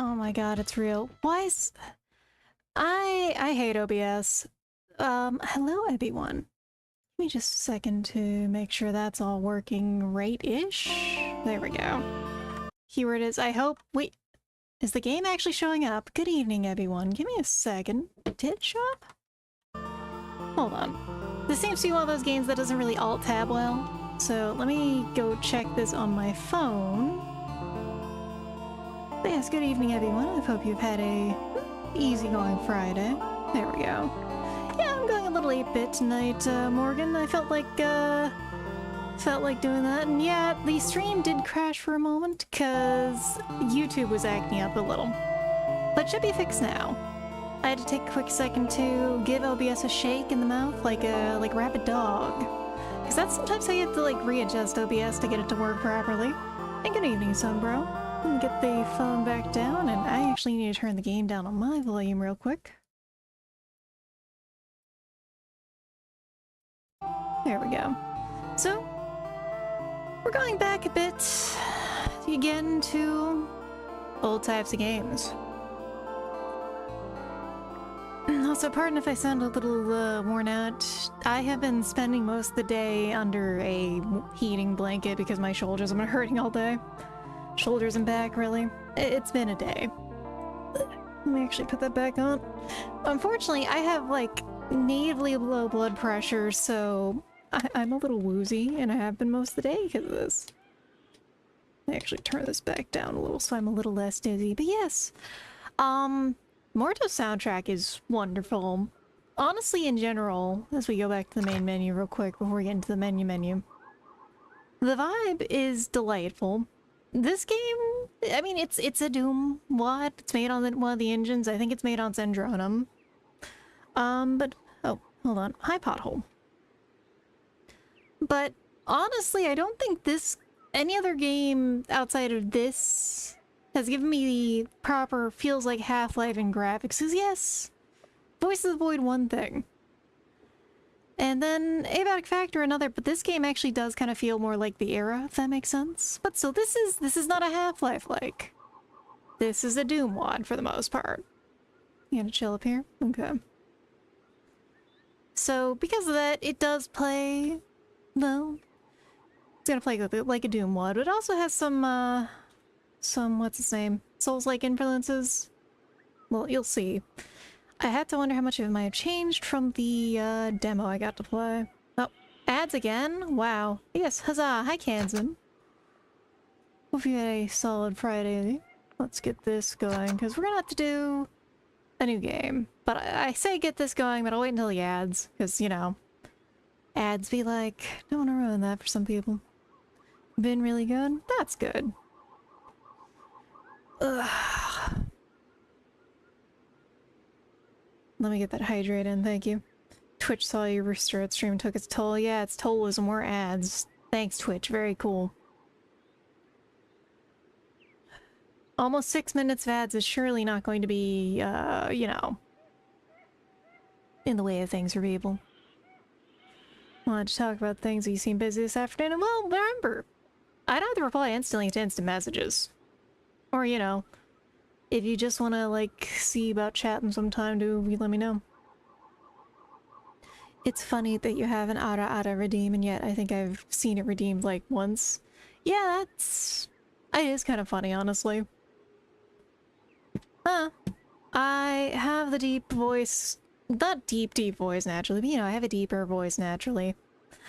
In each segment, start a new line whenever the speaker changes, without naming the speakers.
Oh my god, it's real. Why is... I hate OBS. Hello everyone. Give me just a second to make sure that's all working right-ish. There we go. Here it is. I hope... Wait, is the game actually showing up? Good evening, everyone. Give me a second. Did it show up? Hold on. This seems to be one of those games that doesn't really alt-tab well. So let me go check this on my phone. Yes, good evening, everyone. I hope you've had a easygoing Friday. There we go. Yeah, I'm going a little 8-bit tonight, Morgan. I felt like doing that. And yeah, the stream did crash for a moment because YouTube was acting up a little. But should be fixed now. I had to take a quick second to give OBS a shake in the mouth like a rabid dog. Because that's sometimes how you have to like readjust OBS to get it to work properly. And good evening, Sunbro. Let me get the phone back down, and I actually need to turn the game down on my volume real quick. There we go. So, we're going back a bit to get into old types of games. Also, pardon if I sound a little worn out. I have been spending most of the day under a heating blanket because my shoulders have been hurting all day. Shoulders and back, really. It's been a day. Let me actually put that back on. Unfortunately, I have, like, natively low blood pressure, so I'm a little woozy, and I have been most of the day because of this. I actually turn this back down a little so I'm a little less dizzy. But yes, Mohrta's soundtrack is wonderful. Honestly, in general, as we go back to the main menu real quick before we get into the menu, the vibe is delightful. This game, I mean, it's a Doom WAD. It's made on one of the engines. I think it's made on Zendronum. But, oh, hold on. Hi, Pothole. But, honestly, I don't think any other game outside of this has given me the proper feels like Half-Life and graphics. Because yes, Voice of the Void one thing. And then Abatic Factor another, but this game actually does kind of feel more like the era, if that makes sense. But so this is not a Half-Life like. This is a Doom WAD for the most part. You gonna chill up here? Okay. So because of that, it does play, well, it's gonna play like a Doom WAD, but it also has some what's its name? Souls-like influences? Well, you'll see. I had to wonder how much of it might have changed from the demo I got to play. Oh, ads again? Wow. Yes, huzzah! Hi, Kansan. Hope you had a solid Friday. Let's get this going, because we're gonna have to do a new game. But I say get this going, but I'll wait until the ads, because, you know, ads be like, don't want to ruin that for some people. Been really good? That's good. Ugh. Let me get that hydrate in, thank you. Twitch saw you restore its stream, took its toll. Yeah, its toll was more ads. Thanks, Twitch. Very cool. Almost 6 minutes of ads is surely not going to be, you know, in the way of things for people. Wanted to talk about things that you seem busy this afternoon. Well, remember, I'd either reply instantly to instant messages. Or, you know, if you just want to, like, see about chatting sometime, you let me know. It's funny that you have an Ara redeem, and yet I think I've seen it redeemed, like, once. Yeah, it is kind of funny, honestly. I have the deep voice, not deep voice naturally, but, you know, I have a deeper voice naturally.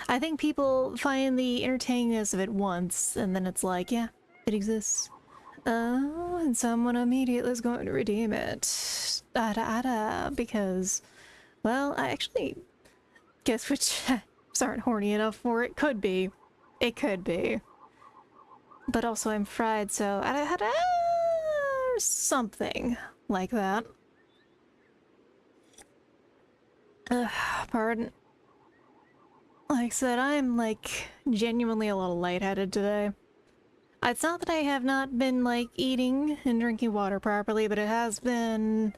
I think people find the entertainingness of it once, and then it's like, yeah, it exists. Oh, and someone immediately is going to redeem it. Because, well, I actually guess which aren't horny enough for it. Could be. It could be. But also I'm fried, so something like that. Pardon. Like I said, I'm, like, genuinely a little lightheaded today. It's not that I have not been, like, eating and drinking water properly, but it has been...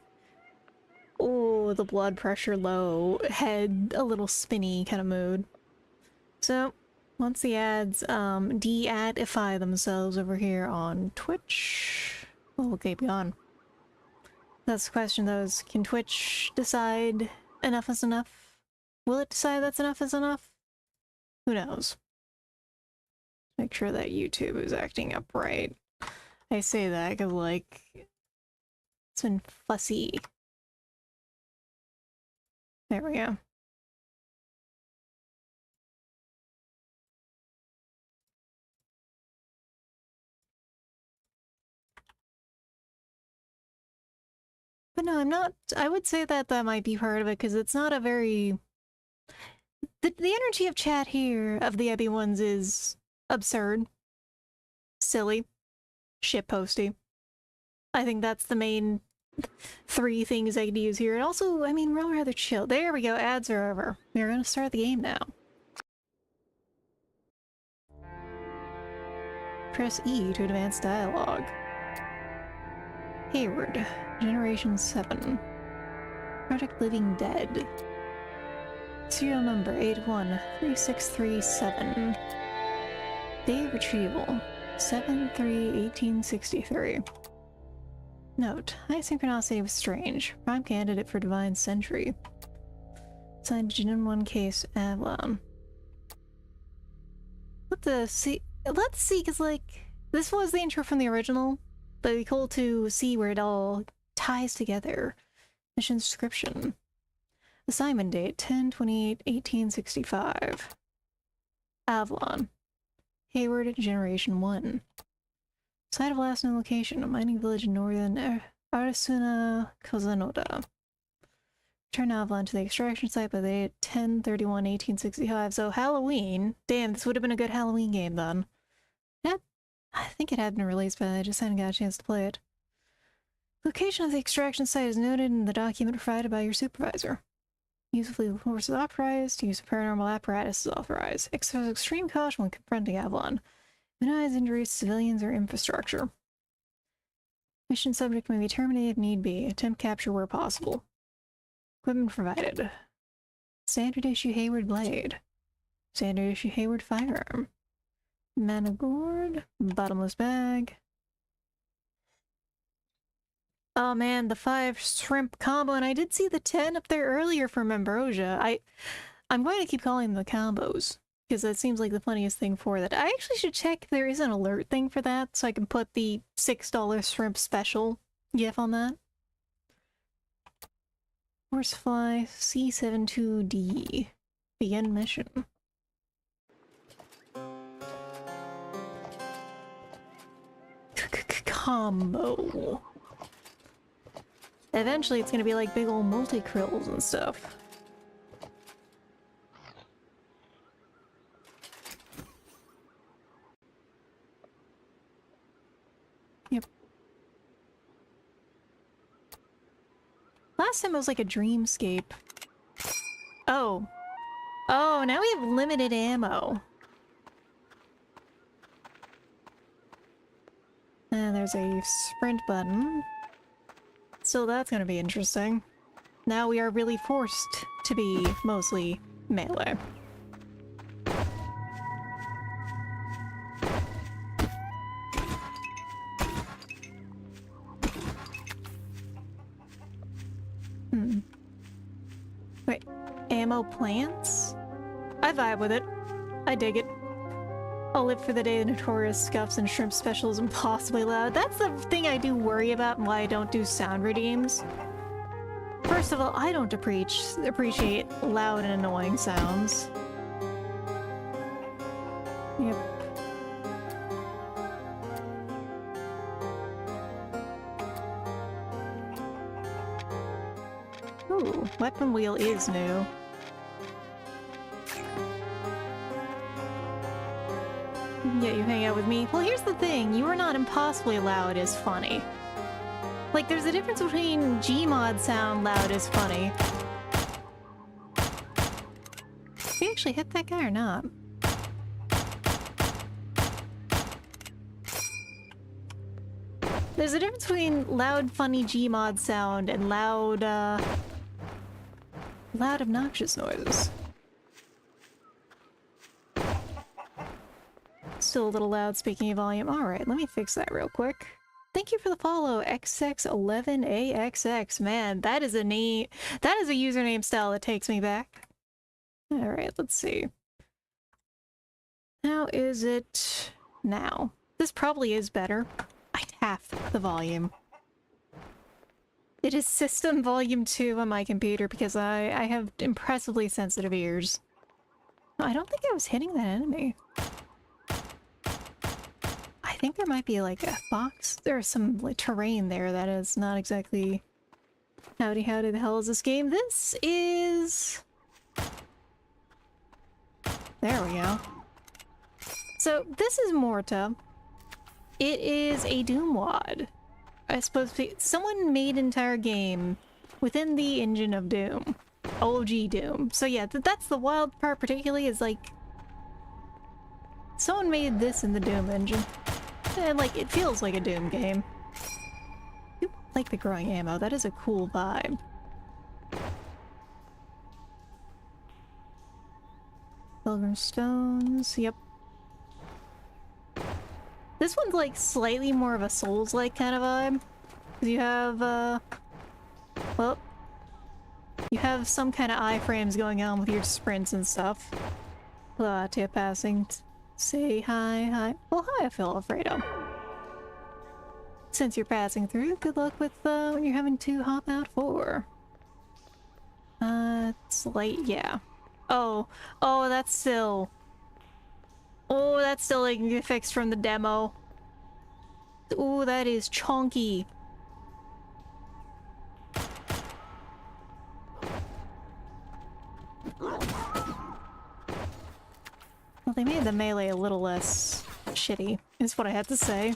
Oh, the blood pressure low, head a little spinny kind of mood. So, once the ads, de-adify themselves over here on Twitch... Well, we'll keep going. That's the question, though, is can Twitch decide enough is enough? Will it decide that's enough is enough? Who knows? Make sure that YouTube is acting up right. I say that because, like, it's been fussy. There we go. But no, I'm not. I would say that that might be part of it because it's not a very. The energy of chat here of the Ebby ones is absurd, silly, shitposty. I think that's the main three things I could use here. And also, I mean, we're rather chill. There we go, ads are over. We're gonna start the game now. Press E to advance dialogue. Hayward, Generation 7. Project Living Dead. Serial number 813637. Day of retrieval 7/3/1863. Note: high synchronicity was strange. Prime candidate for Divine Sentry. Signed Gen 1 case Avalon. Let's see, because, like, this was the intro from the original, but it'd be cool to see where it all ties together. Mission description. Assignment date 10/28/1865. Avalon. Hayward, Generation 1. Site of last known location, a mining village in northern Arsuna Kozanoda. Return Avalon to the extraction site by the date 10/31/1865. So Halloween. Damn, this would have been a good Halloween game then. I think it had been released, but I just hadn't got a chance to play it. Location of the extraction site is noted in the document provided by your supervisor. Use of lethal force is authorized. Use of paranormal apparatus is authorized. Exercise extreme caution when confronting Avalon. Minimize injuries to civilians or infrastructure. Mission subject may be terminated if need be. Attempt capture where possible. Equipment provided. Standard issue Hayward blade. Standard issue Hayward firearm. Mana gourd. Bottomless bag. Oh man, the 5 shrimp combo, and I did see the 10 up there earlier from Ambrosia. I'm going to keep calling them the combos, because that seems like the funniest thing for that. I actually should check if there is an alert thing for that, so I can put the $6 shrimp special gif on that. Horsefly C72D. Begin mission. Combo. Eventually it's gonna be like big old multi-krills and stuff. Yep. Last time it was like a dreamscape. Oh. Oh, now we have limited ammo. And there's a sprint button. So that's gonna be interesting. Now we are really forced to be mostly melee. Wait, ammo plants? I vibe with it. I dig it. I'll live for the day the notorious scuffs and shrimp special is impossibly loud. That's the thing I do worry about and why I don't do sound redeems. First of all, I don't appreciate loud and annoying sounds. Yep. Ooh, weapon wheel is new. Yeah, you hang out with me. Well, here's the thing. You are not impossibly loud is funny. Like, there's a difference between Gmod sound loud is funny. Did we actually hit that guy or not? There's a difference between loud, funny Gmod sound and loud, loud, obnoxious noises. Still a little loud, speaking of volume. Alright, let me fix that real quick. Thank you for the follow, XX11AXX. Man, that is a name. That is a username style that takes me back. Alright, let's see. How is it now? This probably is better. I'd half the volume. It is system volume 2 on my computer because I have impressively sensitive ears. I don't think I was hitting that enemy. I think there might be like a box. There's some like, terrain there that is not exactly... Howdy the hell is this game? This is... There we go. So this is Mohrta. It is a Doom wad. I suppose someone made an entire game within the engine of Doom. OG Doom. So yeah, that's the wild part particularly is like... Someone made this in the Doom engine. And like, it feels like a Doom game. I like the growing ammo. That is a cool vibe. Pilgrim Stones. Yep. This one's like slightly more of a Souls-like kind of vibe. You have, well, you have some kind of iframes going on with your sprints and stuff. To passing. Say hi. Well, hi, Phil Alfredo. Since you're passing through, good luck with, when you're having to hop out for. It's late, yeah. Oh, that's still... Oh, that's still like get fixed from the demo. Oh, that is chonky. Well, they made the melee a little less shitty, is what I had to say.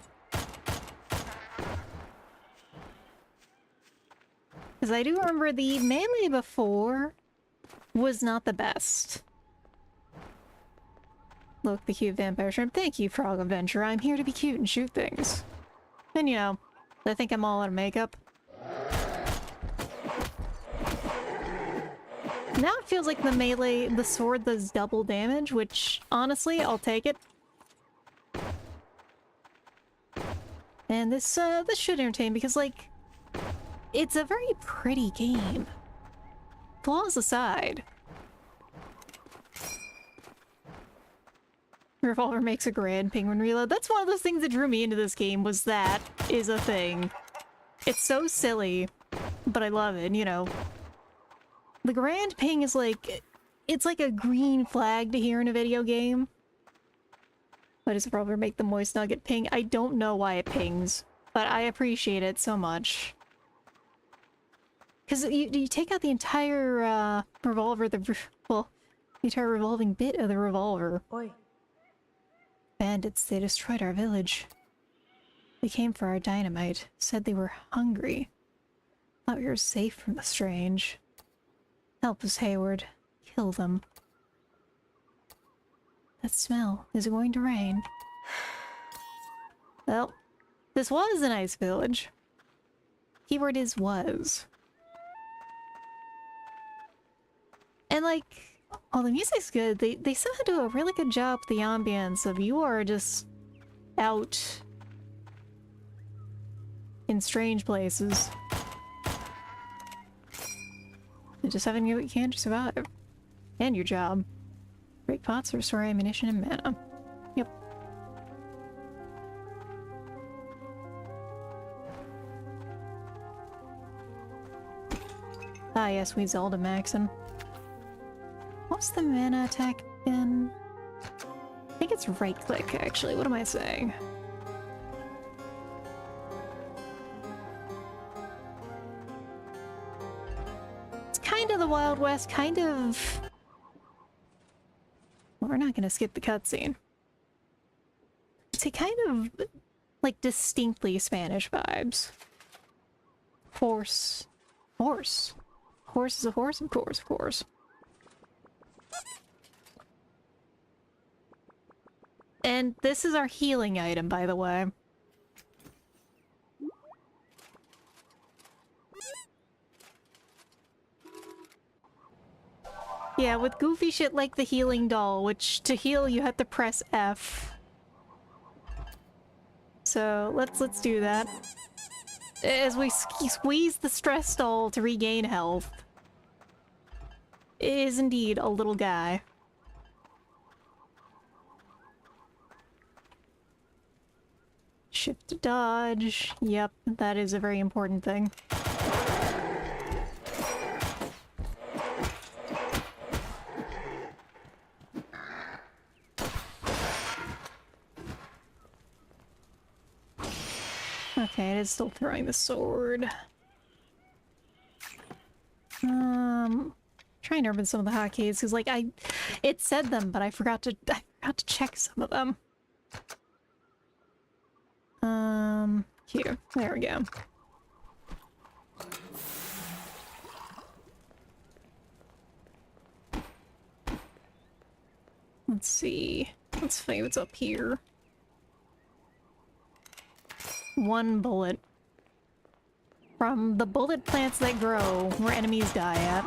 Because I do remember the melee before was not the best. Look, the cute vampire shrimp. Thank you, Frog Adventure. I'm here to be cute and shoot things. And you know, I think I'm all out of makeup. Now it feels like the melee, the sword does double damage, which, honestly, I'll take it. And this should entertain, because, like, it's a very pretty game. Flaws aside. Revolver makes a grand penguin reload. That's one of those things that drew me into this game, was that is a thing. It's so silly, but I love it, you know. The grand ping is like, it's like a green flag to hear in a video game. Why does Revolver make the moist nugget ping? I don't know why it pings, but I appreciate it so much. Because you take out the entire revolver, the entire revolving bit of the revolver.
Oi.
Bandits, they destroyed our village. They came for our dynamite, said they were hungry. Thought we were safe from the strange. Help us, Hayward. Kill them. That smell. Is it going to rain? Well, this was a nice village. Keyword is was. And like, while the music's good, they somehow do a really good job with the ambience of you are just out in strange places. And just having what you can to survive. And your job. Break pots, restore ammunition and mana. Yep. Ah yes, we Zelda Maxim. What's the mana attack again? I think it's right click, actually. What am I saying? It's kind of the Wild West, kind of... Well, we're not gonna skip the cutscene. It's a kind of, like, distinctly Spanish vibes. Horse. Horse. Horse is a horse? Of course, of course. And this is our healing item, by the way. Yeah, with goofy shit like the healing doll, which to heal you have to press F. So let's do that. As we squeeze the stress stall to regain health. It is indeed a little guy. Shift to dodge. Yep, that is a very important thing. Okay, it is still throwing the sword. Trying to open some of the hotkeys because, like, it said them, but I forgot to check some of them. Here, there we go. Let's see. Let's see what's up here. 1 bullet. From the bullet plants that grow where enemies die at.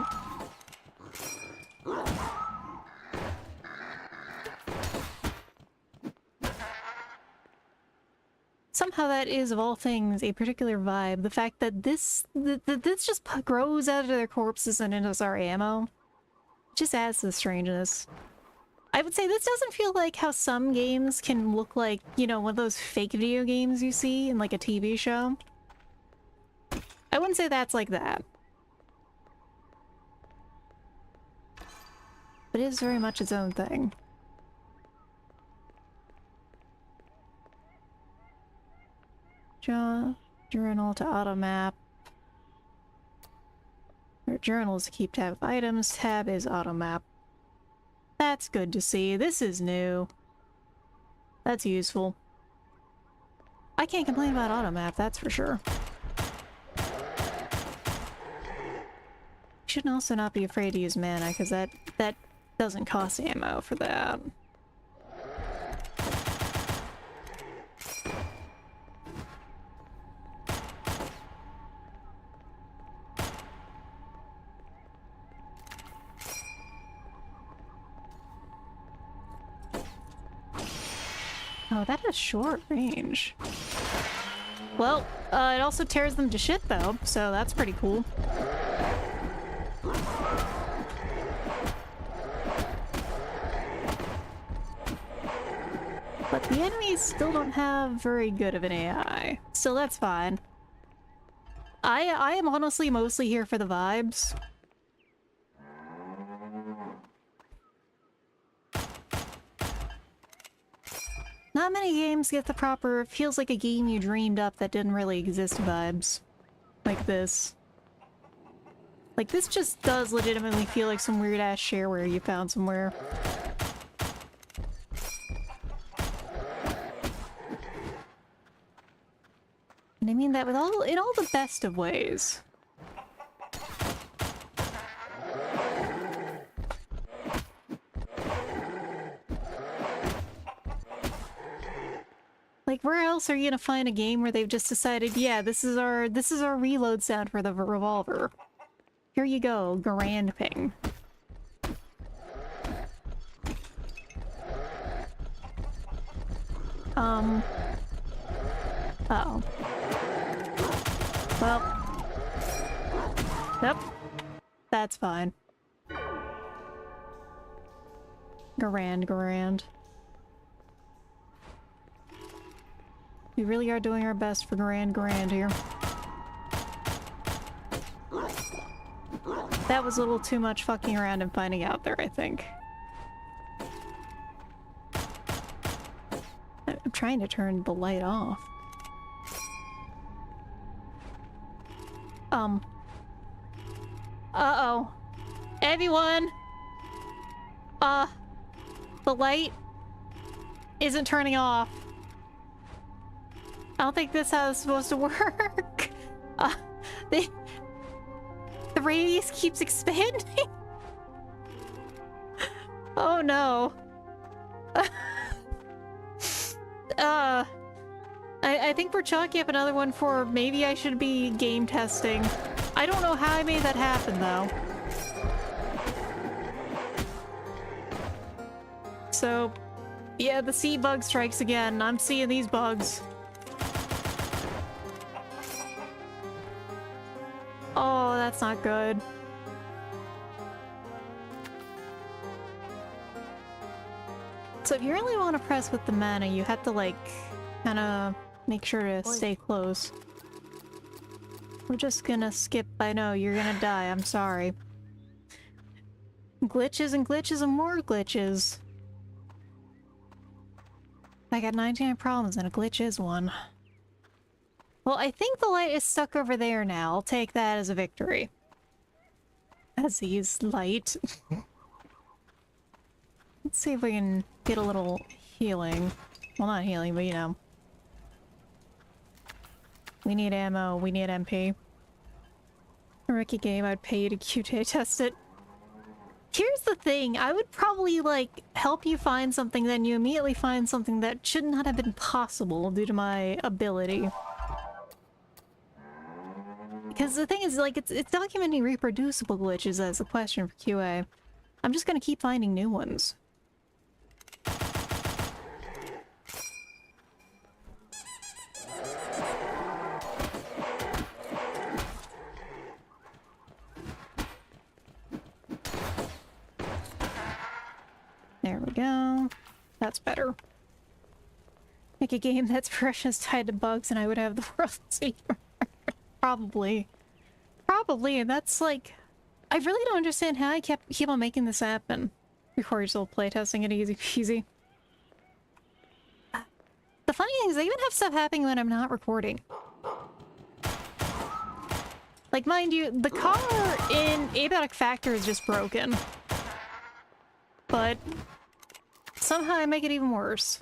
Somehow that is, of all things, a particular vibe. The fact that this just grows out of their corpses and into our ammo just adds to the strangeness. I would say this doesn't feel like how some games can look like, you know, one of those fake video games you see in like a TV show. I wouldn't say that's like that. But it is very much its own thing. Journal to auto map. Or journals to keep tab of items. Tab is auto map. That's good to see. This is new. That's useful. I can't complain about auto map, that's for sure. Should also not be afraid to use mana, because that doesn't cost ammo for that. Oh, that has short range. Well, it also tears them to shit though, so that's pretty cool. But the enemies still don't have very good of an AI. So that's fine. I am honestly mostly here for the vibes. Not many games get the proper, feels like a game you dreamed up that didn't really exist vibes. Like this. Like this just does legitimately feel like some weird ass shareware you found somewhere. And I mean that with in all the best of ways. Like, where else are you gonna find a game where they've just decided, yeah, this is our reload sound for the revolver. Here you go, Grand Ping. Uh-oh. Well. Nope. That's fine. Grand. We really are doing our best for Grand here. That was a little too much fucking around and finding out there, I think. I'm trying to turn the light off. Uh-oh. Everyone! The light isn't turning off. I don't think this is how it's supposed to work. The radius keeps expanding. Oh no. I think we're chalking up another one for maybe I should be game testing. I don't know how I made that happen though. So, yeah, the sea bug strikes again. I'm seeing these bugs. that's not good. So if you really want to press with the mana, you have to, like, kind of make sure to stay close. We're just gonna skip. I know, you're gonna die. I'm sorry. Glitches and glitches and more glitches. I got 99 problems and a glitch is one. Well, I think the light is stuck over there now. I'll take that as a victory. As he's light. Let's see if we can get a little healing. Well, not healing, but you know. We need ammo, we need MP. A Ricky game, I'd pay you to QJ test it. Here's the thing, I would probably, like, help you find something, then you immediately find something that should not have been possible due to my ability. Because the thing is, like, it's documenting reproducible glitches as a question for QA. I'm just gonna keep finding new ones. There we go. That's better. Make a game that's precious tied to bugs and I would have the world secret. Probably. Probably, and that's like... I really don't understand how I keep on making this happen. Record yourself playtesting it easy peasy. The funny thing is, I even have stuff happening when I'm not recording. Like, mind you, the car in Abiotic Factor is just broken. But somehow I make it even worse.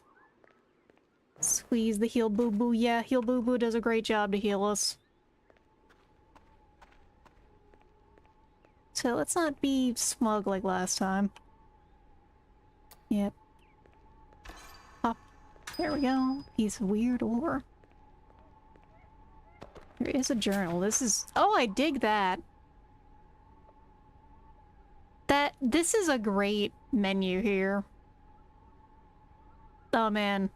Squeeze the heal boo boo. Yeah, heal boo boo does a great job to heal us. So let's not be smug like last time. Yep. Hop. There we go. Piece of weird ore. There is a journal. This is... Oh, I dig that. This is a great menu here. Oh, man.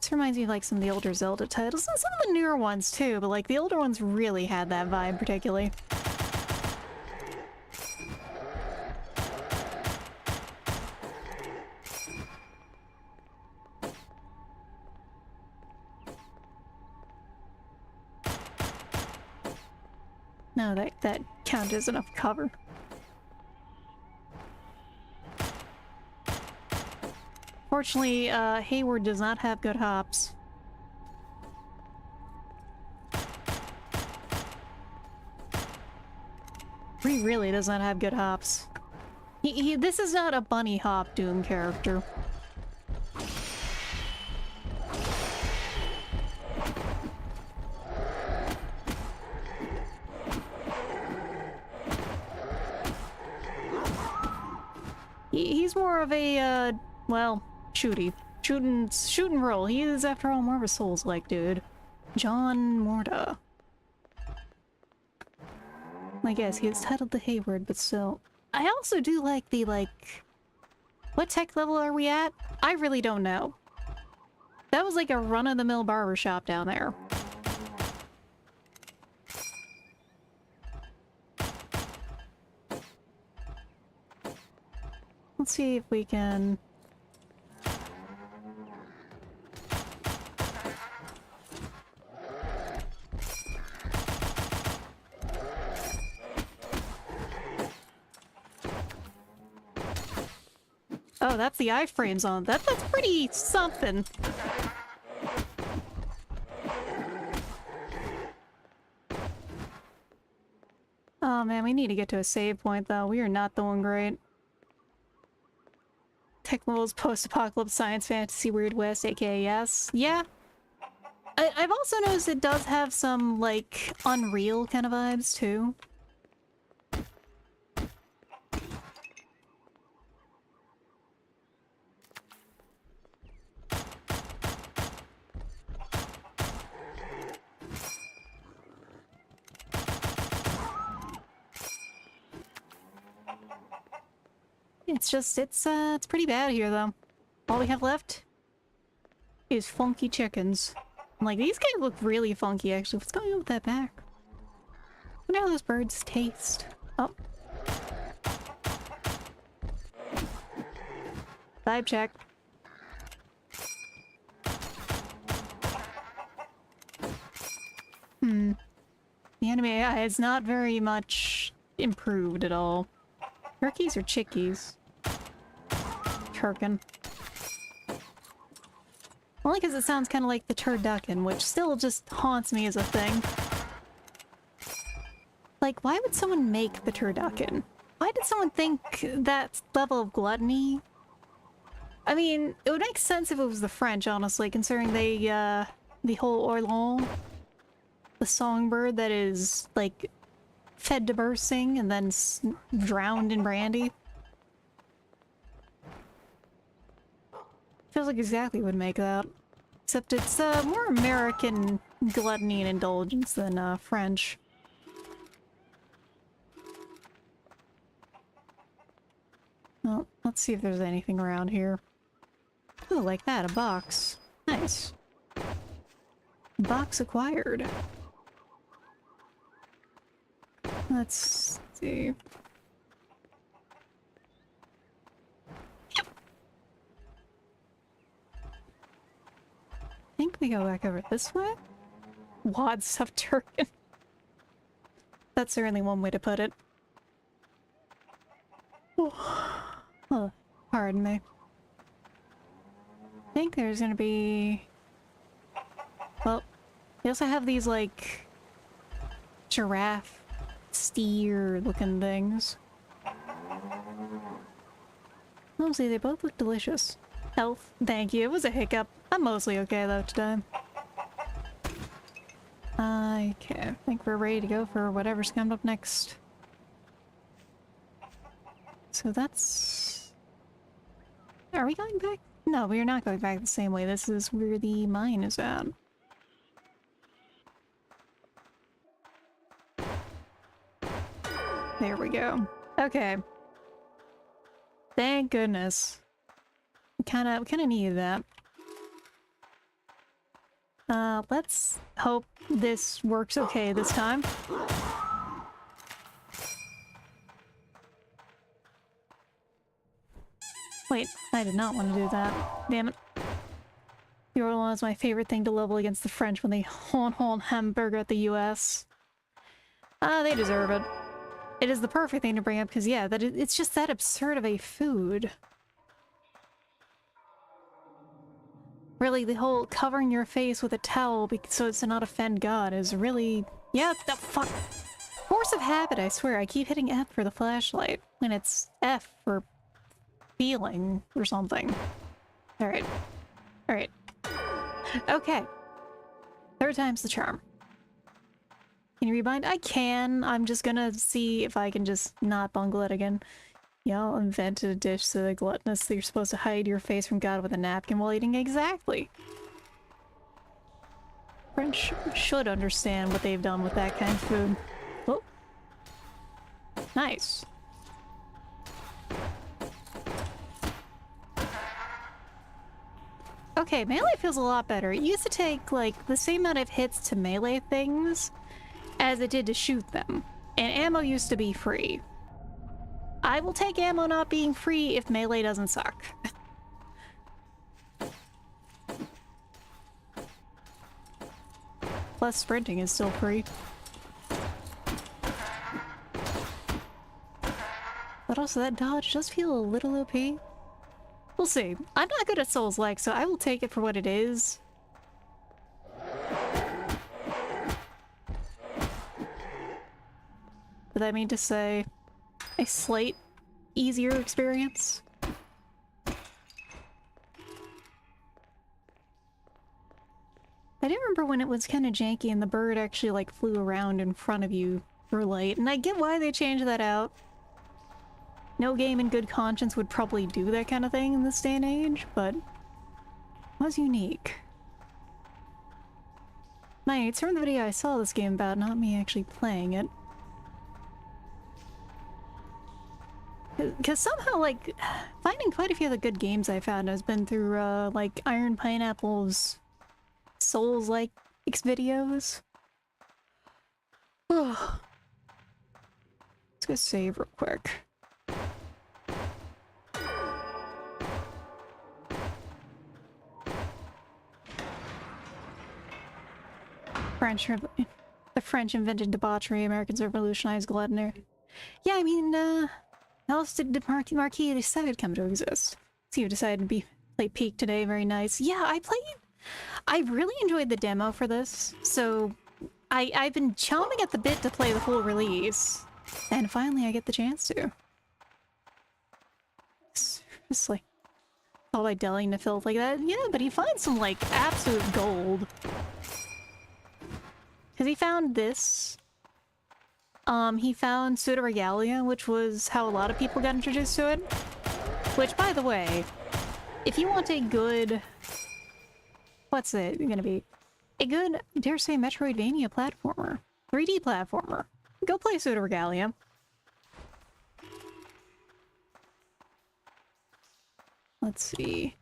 This reminds me of, like, some of the older Zelda titles, and some of the newer ones, too, but, like, the older ones really had that vibe, particularly. No, that count is enough cover. Fortunately, Hayward does not have good hops. He really does not have good hops. This is not a bunny hop Doom character. He's more of a, well, shoot and roll. He is, after all, more of a Souls-like dude. John Mohrta. I guess he is titled the Hayward, but still. I also do like the, like... What tech level are we at? I really don't know. That was like a run-of-the-mill barbershop down there. Let's see if we can... Oh, that's the iframes on that. That's pretty something. Oh man, we need to get to a save point though. We are not doing great. Tech levels, post-apocalypse, science, fantasy, Weird West, aka yes. Yeah. I've also noticed it does have some, like, Unreal kind of vibes too. It's just, it's pretty bad here, though. All we have left is funky chickens. I'm like, these guys look really funky, actually. What's going on with that back? Wonder how those birds taste. Oh. Vibe check. The anime AI is not very much improved at all. Turkeys or chickies? Turkin. Only because it sounds kind of like the turducken, which still just haunts me as a thing. Like, why would someone make the turducken? Why did someone think that level of gluttony? I mean, it would make sense if it was the French, honestly, considering they, the whole Orlan, the songbird that is, like, fed to bursting and then drowned in brandy. Feels like exactly would make that. Except it's, more American gluttony and indulgence than, French. Well, let's see if there's anything around here. Ooh, like that, a box. Nice. Box acquired. Let's see. Yep. I think we go back over this way. Wad stuffed turkey. That's certainly one way to put it. Oh, pardon me. I think there's gonna be... Well, they also have these, like, giraffe, steer-looking things. Mostly, they both look delicious. Health, thank you. It was a hiccup. I'm mostly okay, though, today. Okay, I think we're ready to go for whatever's coming up next. So that's... Are we going back? No, we are not going back the same way. This is where the mine is at. There we go. Okay. Thank goodness. We kinda needed that. Let's hope this works okay this time. Wait, I did not want to do that. Damn it. The Orlan is my favorite thing to level against the French when they hon hamburger at the US. They deserve it. It is the perfect thing to bring up because, yeah, it's just that absurd of a food. Really, the whole covering your face with a towel so as to not offend God is really... Yeah, the fuck... Force of habit, I swear. I keep hitting F for the flashlight when it's F for... feeling or something. Alright. Alright. Okay. Third time's the charm. Can you rebind? I can. I'm just gonna see if I can just not bungle it again. Y'all invented a dish so the gluttonous that you're supposed to hide your face from God with a napkin while eating. Exactly. French should understand what they've done with that kind of food. Oh. Nice. Okay, melee feels a lot better. It used to take, like, the same amount of hits to melee things as it did to shoot them. And ammo used to be free. I will take ammo not being free if melee doesn't suck. Plus, sprinting is still free. But also, that dodge does feel a little OP. We'll see. I'm not good at Souls-like, so I will take it for what it is. But I mean to say, a slight easier experience. I do remember when it was kind of janky and the bird actually like flew around in front of you for light, and I get why they changed that out. No game in good conscience would probably do that kind of thing in this day and age, but it was unique. Mind, it's from the video I saw this game about, not me actually playing it. Because somehow, like, finding quite a few of the good games I found has been through, like, Iron Pineapple's Souls-like videos. Let's go save real quick. The French invented debauchery, Americans revolutionized gluttony. Yeah, I mean, how else did the Marquis de Sade come to exist? So you decided to play Peak today, very nice. Yeah, I really enjoyed the demo for this, so I've been chomping at the bit to play the full release. And finally I get the chance to. Seriously. All by delving to filth like that? Yeah, but he finds some, like, absolute gold. Because he found this. He found Pseudo Regalia, which was how a lot of people got introduced to it. Which, by the way, if you want a good... What's it gonna be? A good, dare say, Metroidvania platformer. 3D platformer. Go play Pseudo Regalia. Let's see.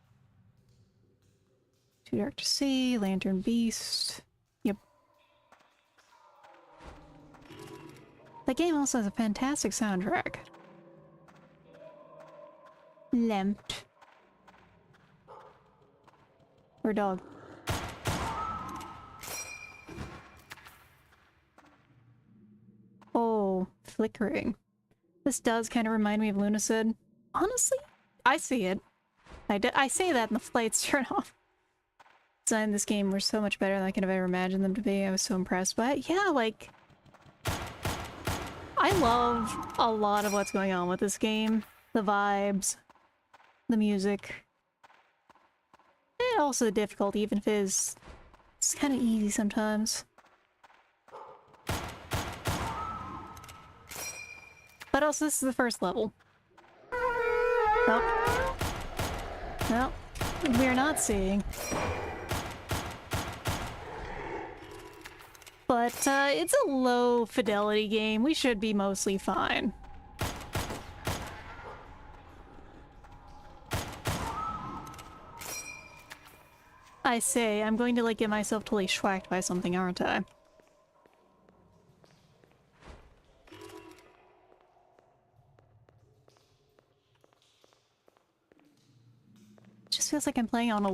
Too Dark to See, Lantern Beast. Yep. That game also has a fantastic soundtrack. Lamped. Or dog. Oh, flickering. This does kind of remind me of Lunacid. Honestly, I see it. I say that and the flights turn off. Design in this game were so much better than I could have ever imagined them to be. I was so impressed by it. Yeah, like... I love a lot of what's going on with this game. The vibes. The music. And also the difficulty, even if it's kind of easy sometimes. But also, this is the first level. Oh. No. We're not seeing. But, it's a low fidelity game. We should be mostly fine. I say, I'm going to, like, get myself totally schwacked by something, aren't I? Just feels like I'm playing on a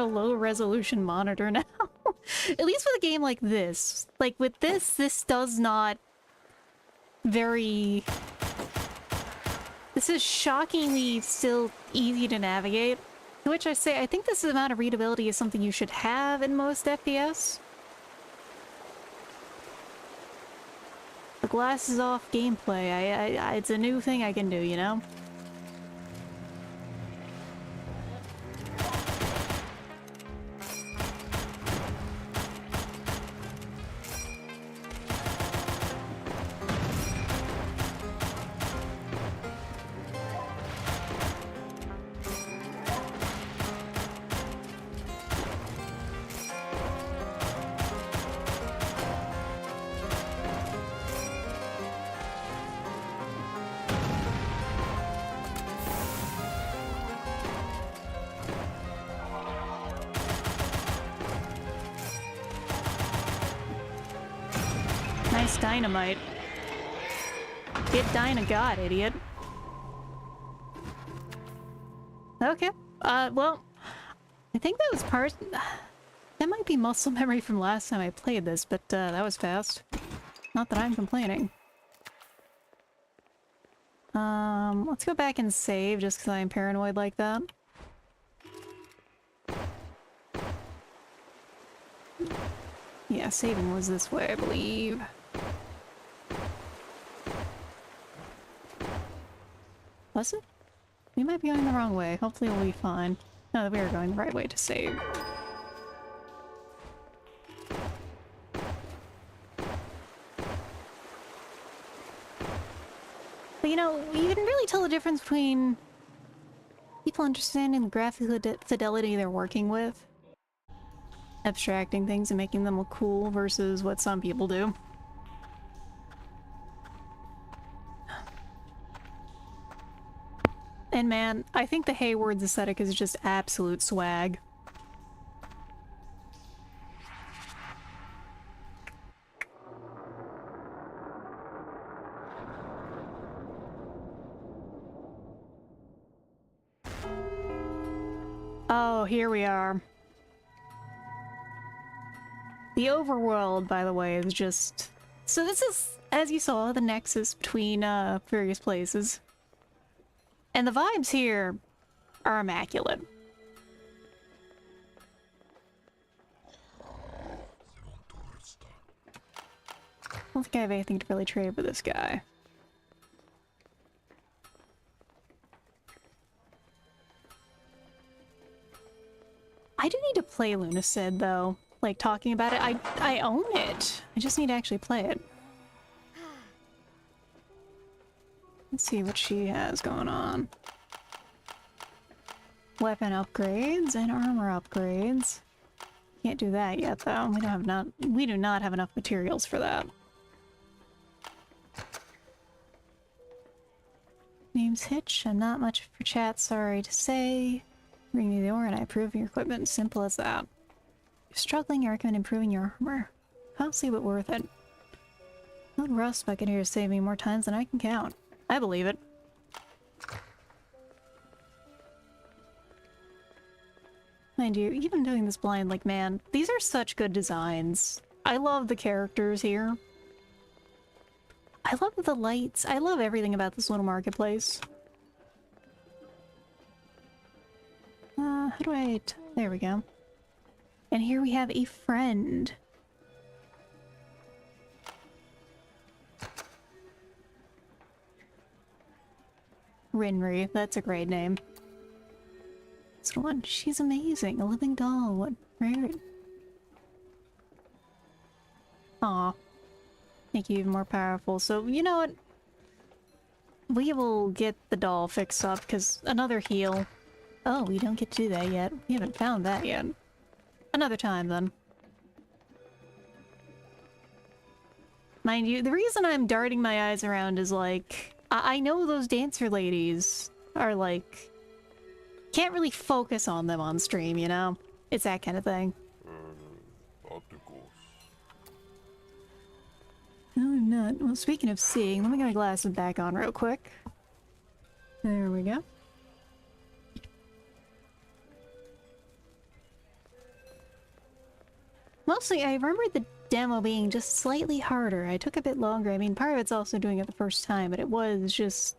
low resolution monitor now. At least with a game like this. Like with this does not very... This is shockingly still easy to navigate. To which I say, I think this amount of readability is something you should have in most FPS. The glasses off gameplay, it's a new thing I can do, you know? Nice dynamite. Get Dyna-God, idiot. Okay. Well, I think that was part... That might be muscle memory from last time I played this, but, that was fast. Not that I'm complaining. Let's go back and save, just because I'm paranoid like that. Yeah, saving was this way, I believe. Was it? We might be going the wrong way. Hopefully we'll be fine. No, we are going the right way to save. But you know, you can really tell the difference between people understanding the graphical fidelity they're working with, abstracting things and making them look cool, versus what some people do. And man, I think the Hayward's aesthetic is just absolute swag. Oh, here we are. The overworld, by the way, is just... So this is, as you saw, the nexus between various places. And the vibes here are immaculate. I don't think I have anything to really trade with this guy. I do need to play Lunacid, though. Like, talking about it, I own it. I just need to actually play it. Let's see what she has going on. Weapon upgrades and armor upgrades. Can't do that yet, though. We do not have enough materials for that. Name's Hitch. I'm not much for chat, sorry to say. Bring me the ore and I approve your equipment. Simple as that. You're struggling, I recommend improving your armor. Costly but worth it. Old rust bucket here to save me more times than I can count. I believe it. Mind you, even doing this blind, like, man, these are such good designs. I love the characters here. I love the lights. I love everything about this little marketplace. How do I... There we go. And here we have a friend. Rinri, that's a great name. This one, she's amazing. A living doll, what rare. Aw. Make you even more powerful. So, you know what? We will get the doll fixed up, because another heal. Oh, we don't get to do that yet. We haven't found that yet. Another time, then. Mind you, the reason I'm darting my eyes around is, like... I know those dancer ladies are, like... Can't really focus on them on stream, you know? It's that kind of thing. No, I'm not. Well, speaking of seeing, let me get my glasses back on real quick. There we go. Mostly, I remember the demo being just slightly harder. I took a bit longer. I mean, part of it's also doing it the first time, but it was just...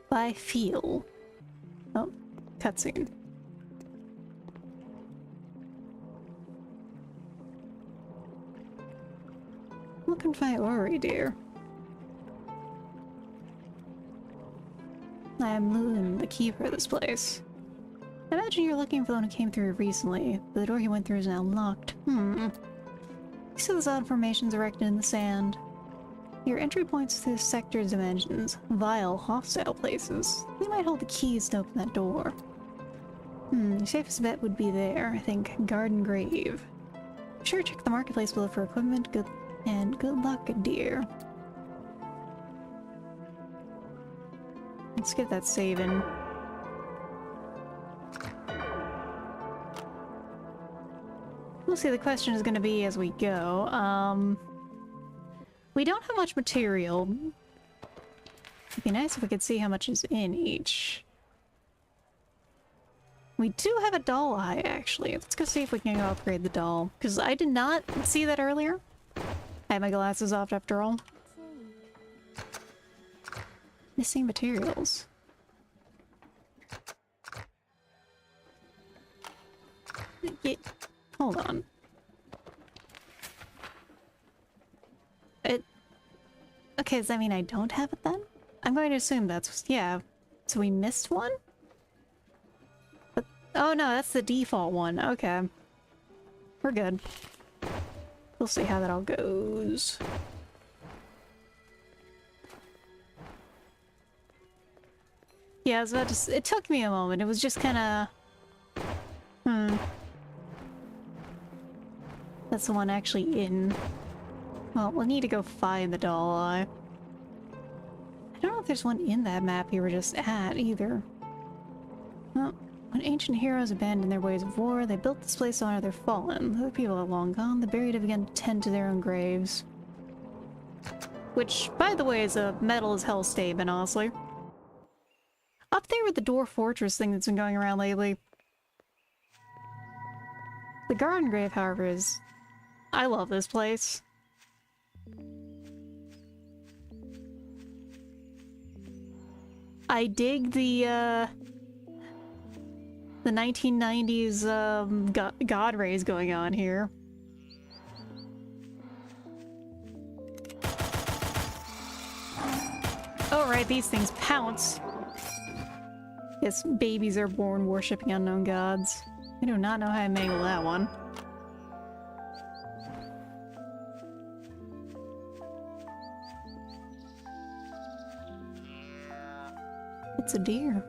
by feel. Oh, cutscene. Looking for my Ori, dear. I am Loon, the keeper of this place. I imagine you're looking for the one who came through recently. The door he went through is now locked. You see those odd formations erected in the sand? Your entry points to this sector's dimensions. Vile, hostile places. They might hold the keys to open that door. Your safest bet would be there, I think. Garden Grave. Be sure to check the marketplace below for equipment. Good luck, dear. Let's get that save in. We'll see, the question is going to be as we go. We don't have much material. It'd be nice if we could see how much is in each. We do have a doll eye, actually. Let's go see if we can go upgrade the doll. Because I did not see that earlier. I had my glasses off after all. Missing materials. Hold on. Okay, does that mean I don't have it then? I'm going to assume that's... yeah. So we missed one? But, oh no, that's the default one. Okay. We're good. We'll see how that all goes. Yeah, I was about to... it took me a moment. It was just kind of... That's the one actually in. Well, we'll need to go find the doll eye. I don't know if there's one in that map you were just at, either. Well, when ancient heroes abandoned their ways of war, they built this place to honor their fallen. Other people have long gone, the buried have begun to tend to their own graves. Which, by the way, is a metal as hell statement, honestly. Up there with the dwarf fortress thing that's been going around lately. The Garden Grave, however, is... I love this place. I dig the 1990s god rays going on here. Oh right, these things pounce. Yes, babies are born worshipping unknown gods. I do not know how to mangle that one. It's a deer.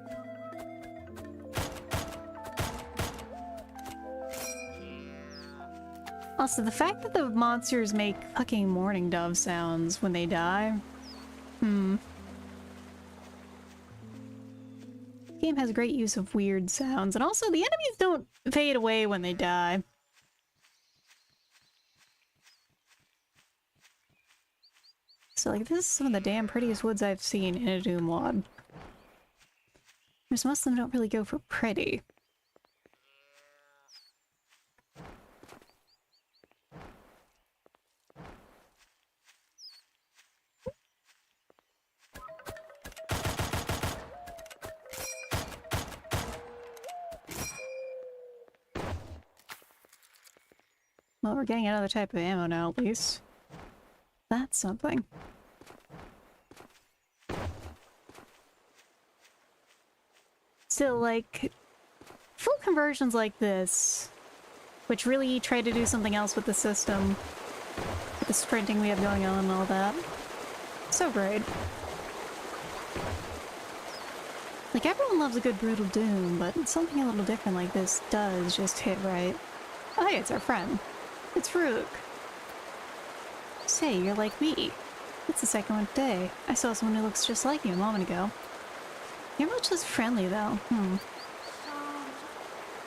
Also, the fact that the monsters make fucking mourning dove sounds when they die. The game has great use of weird sounds, and also the enemies don't fade away when they die. So, like, this is some of the damn prettiest woods I've seen in a Doom mod. Most of them don't really go for pretty. Well, we're getting another type of ammo now, at least. That's something. Still, like, full conversions like this, which really try to do something else with the system, with the sprinting we have going on and all that. So great. Like, everyone loves a good brutal Doom, but something a little different like this does just hit right. Oh hey, it's our friend. It's Rook. Say, you're like me. It's the second one today. I saw someone who looks just like you a moment ago. You're much less friendly, though.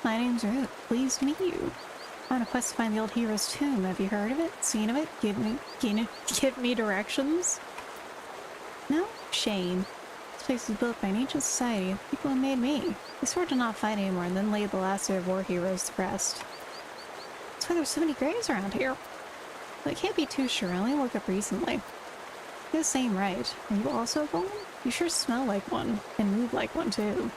My name's Rook. Pleased to meet you. I'm on a quest to find the old hero's tomb. Have you heard of it? Seen of it? Give me directions? No? Shame. This place was built by an ancient society. People who made me. They swore to not fight anymore and then laid the last of their war heroes to rest. That's why there's so many graves around here. But I can't be too sure. I only woke up recently. You're the same, right? Are you also a golem? You sure smell like one, and move like one, too.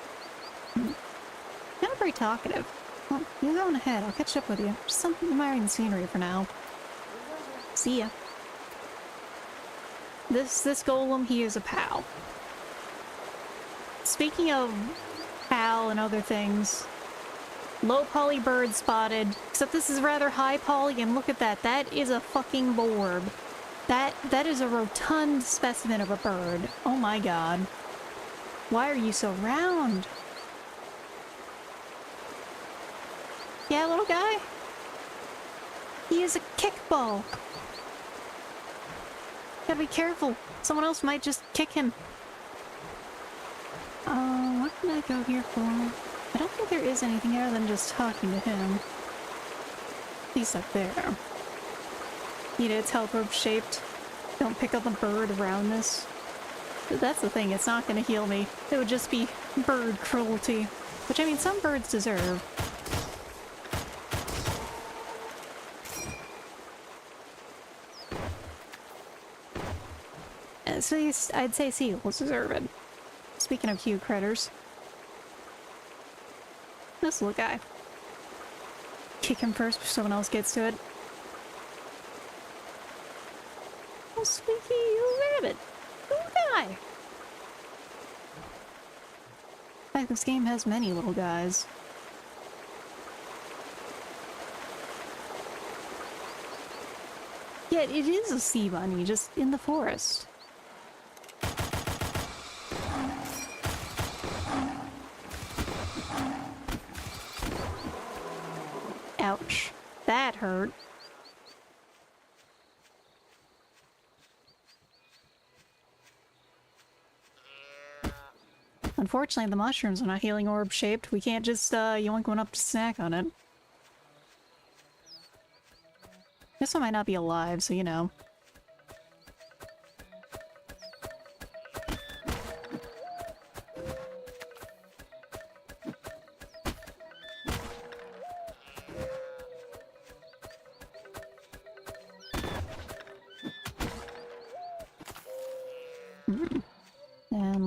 Not very talkative. Well, you go on ahead. I'll catch up with you. Just admiring the scenery for now. See ya. This golem, he is a pal. Speaking of pal and other things, low poly bird spotted. Except this is rather high poly, and look at that. That is a fucking borb. That is a rotund specimen of a bird. Oh my god. Why are you so round? Yeah, little guy? He is a kickball. Gotta be careful. Someone else might just kick him. What can I go here for? I don't think there is anything other than just talking to him. At least up there. It's helper shaped. Don't pick up a bird around this. But that's the thing, it's not gonna heal me. It would just be bird cruelty. Which, I mean, some birds deserve. So I'd say seagulls deserve it. Speaking of cute critters. This little guy. Kick him first before someone else gets to it. Oh, squeaky little rabbit. Little guy. In fact, this game has many little guys. Yet it is a sea bunny, just in the forest. Ouch. That hurt. Unfortunately, the mushrooms are not healing orb shaped. We can't just yoink one up to snack on it. This one might not be alive, so you know.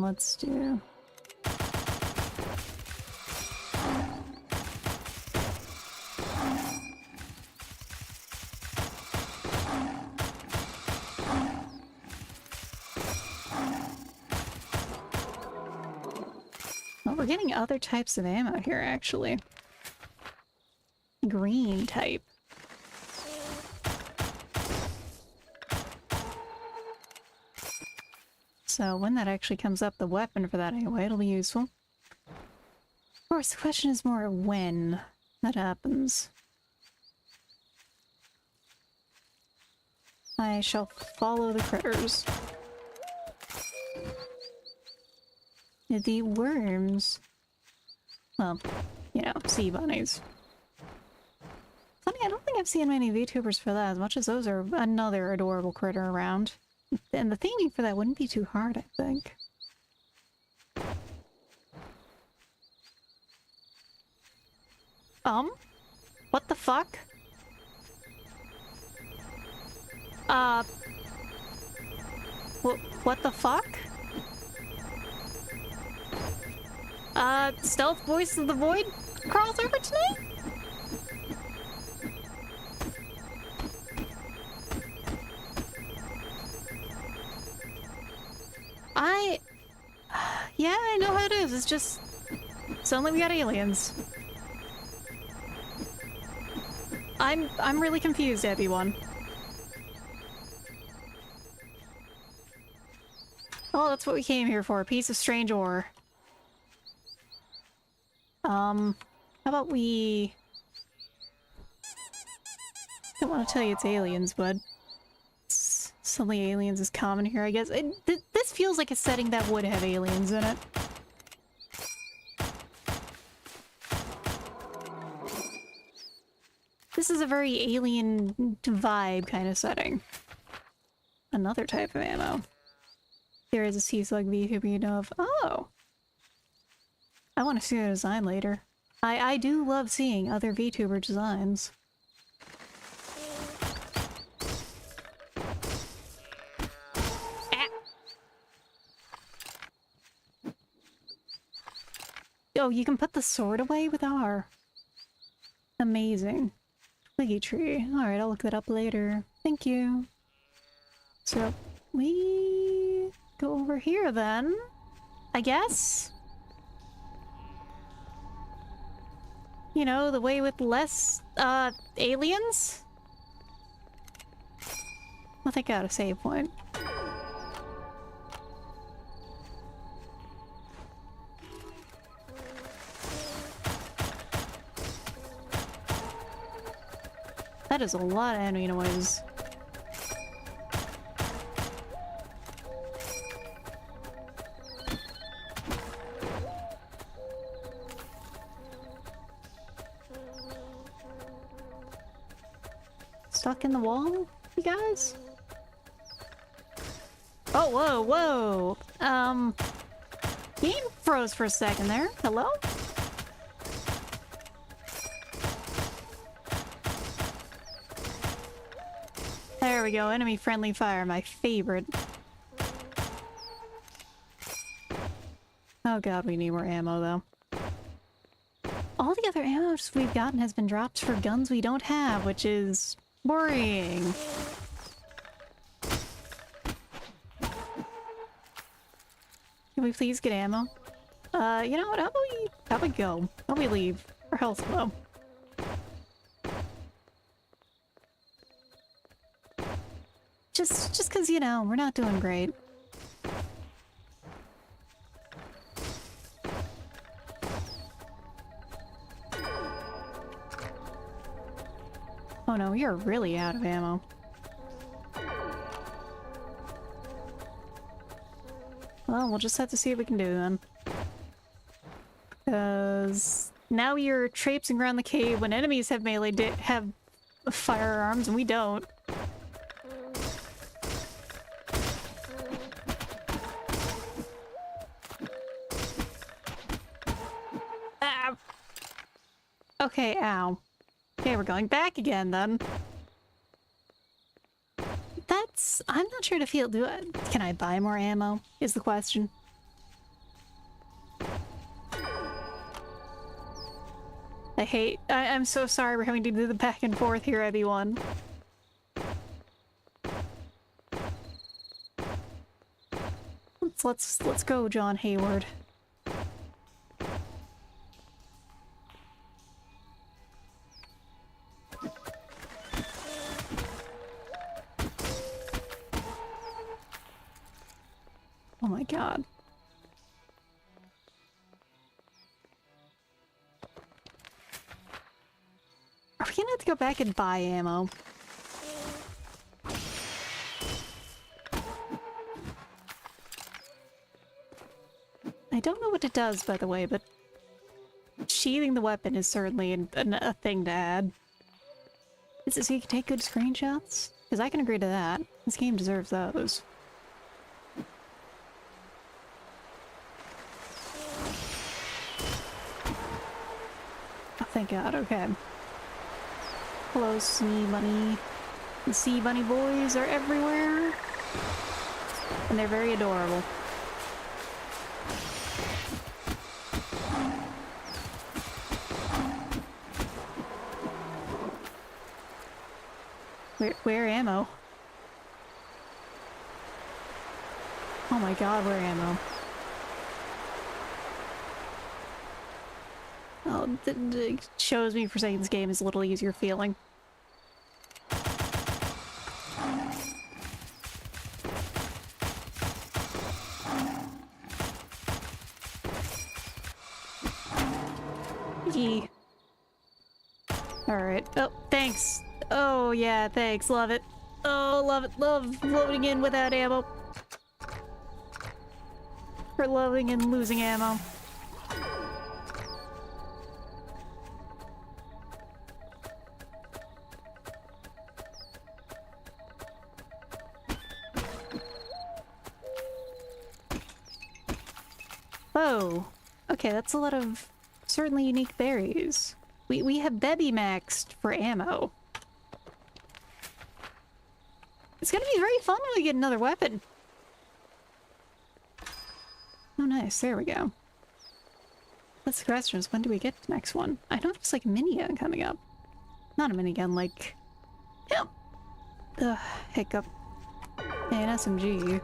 let's do... Well, we're getting other types of ammo here, actually. Green type. So when that actually comes up, the weapon for that anyway, it'll be useful. Of course, the question is more when that happens. I shall follow the critters. The worms. Well, you know, sea bunnies. Funny, I don't think I've seen many VTubers for that, as much as those are another adorable critter around. And the theming for that wouldn't be too hard, I think. What the fuck? What the fuck? Stealth Voice of the Void crawls over to me? Yeah, I know how it is. It's just... suddenly we got aliens. I'm really confused, everyone. Oh, that's what we came here for. A piece of strange ore. How about we... I don't want to tell you it's aliens, but... Suddenly aliens is common here, I guess. This feels like a setting that would have aliens in it. This is a very alien vibe kind of setting. Another type of ammo. There is a sea slug VTuber you know of. Oh! I want to see their design later. I do love seeing other VTuber designs. Oh, you can put the sword away with R. Amazing. Twiggy tree. Alright, I'll look that up later. Thank you. So, we go over here then, I guess? You know, the way with less, aliens? I'll take out a save point. That is a lot of enemy noise. Stuck in the wall, you guys? Oh, whoa, whoa! Game froze for a second there. Hello? There we go, enemy-friendly fire, my favorite. Oh god, we need more ammo, though. All the other ammo we've gotten has been dropped for guns we don't have, which is worrying. Can we please get ammo? You know what, how about we go? How about we leave? Our health's low. Just cause, you know, we're not doing great. Oh no, you're really out of ammo. Well, we'll just have to see what we can do then. Because now you're traipsing around the cave when enemies have have firearms and we don't. Ah! Okay, ow. Okay, we're going back again then. I'm not sure to feel. Can I buy more ammo? Is the question. I'm so sorry we're having to do the back and forth here, everyone. Let's go, John Hayward. Oh my god. Are we gonna have to go back and buy ammo? I don't know what it does, by the way, but sheathing the weapon is certainly a thing to add. Is it so you can take good screenshots? Because I can agree to that. This game deserves those. Oh, thank God, okay. Hello, Sea Bunny. The Sea Bunny boys are everywhere. And they're very adorable. Where ammo? Oh my god, where ammo? Oh, it shows me for saying this game is a little easier feeling. Yee. Alright. Oh, thanks. Oh yeah, thanks. Love it. Oh, love it. Love loading in without ammo. Or loving and losing ammo. Oh, okay, that's a lot of certainly unique berries. We have Bebby maxed for ammo. It's gonna be very fun when we get another weapon. Oh nice, there we go. That's the question, is when do we get the next one? I know there's like a minigun coming up. Not a minigun, like... Yeah. Ugh, hiccup. Hey, an SMG.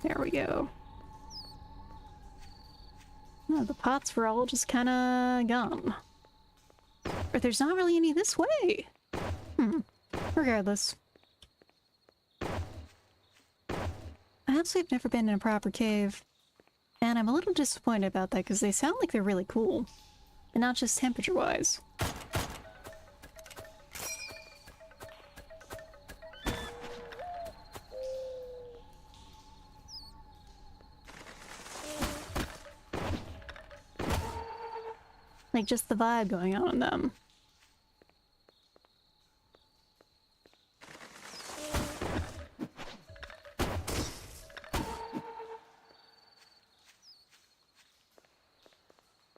There we go. Oh, the pots were all just kinda gone. But there's not really any this way. Regardless. I actually have never been in a proper cave. And I'm a little disappointed about that because they sound like they're really cool. And not just temperature-wise. Like, just the vibe going on in them.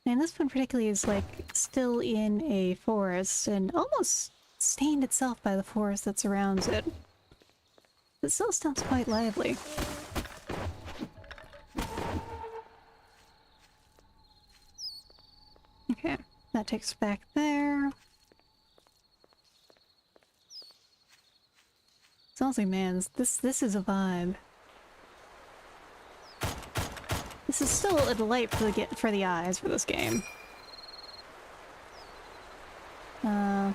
And this one particularly is, like, still in a forest and almost stained itself by the forest that surrounds it. It still sounds quite lively. Okay, that takes us back there. Sounds like, man, this is a vibe. This is still a delight for the eyes for this game. Ow.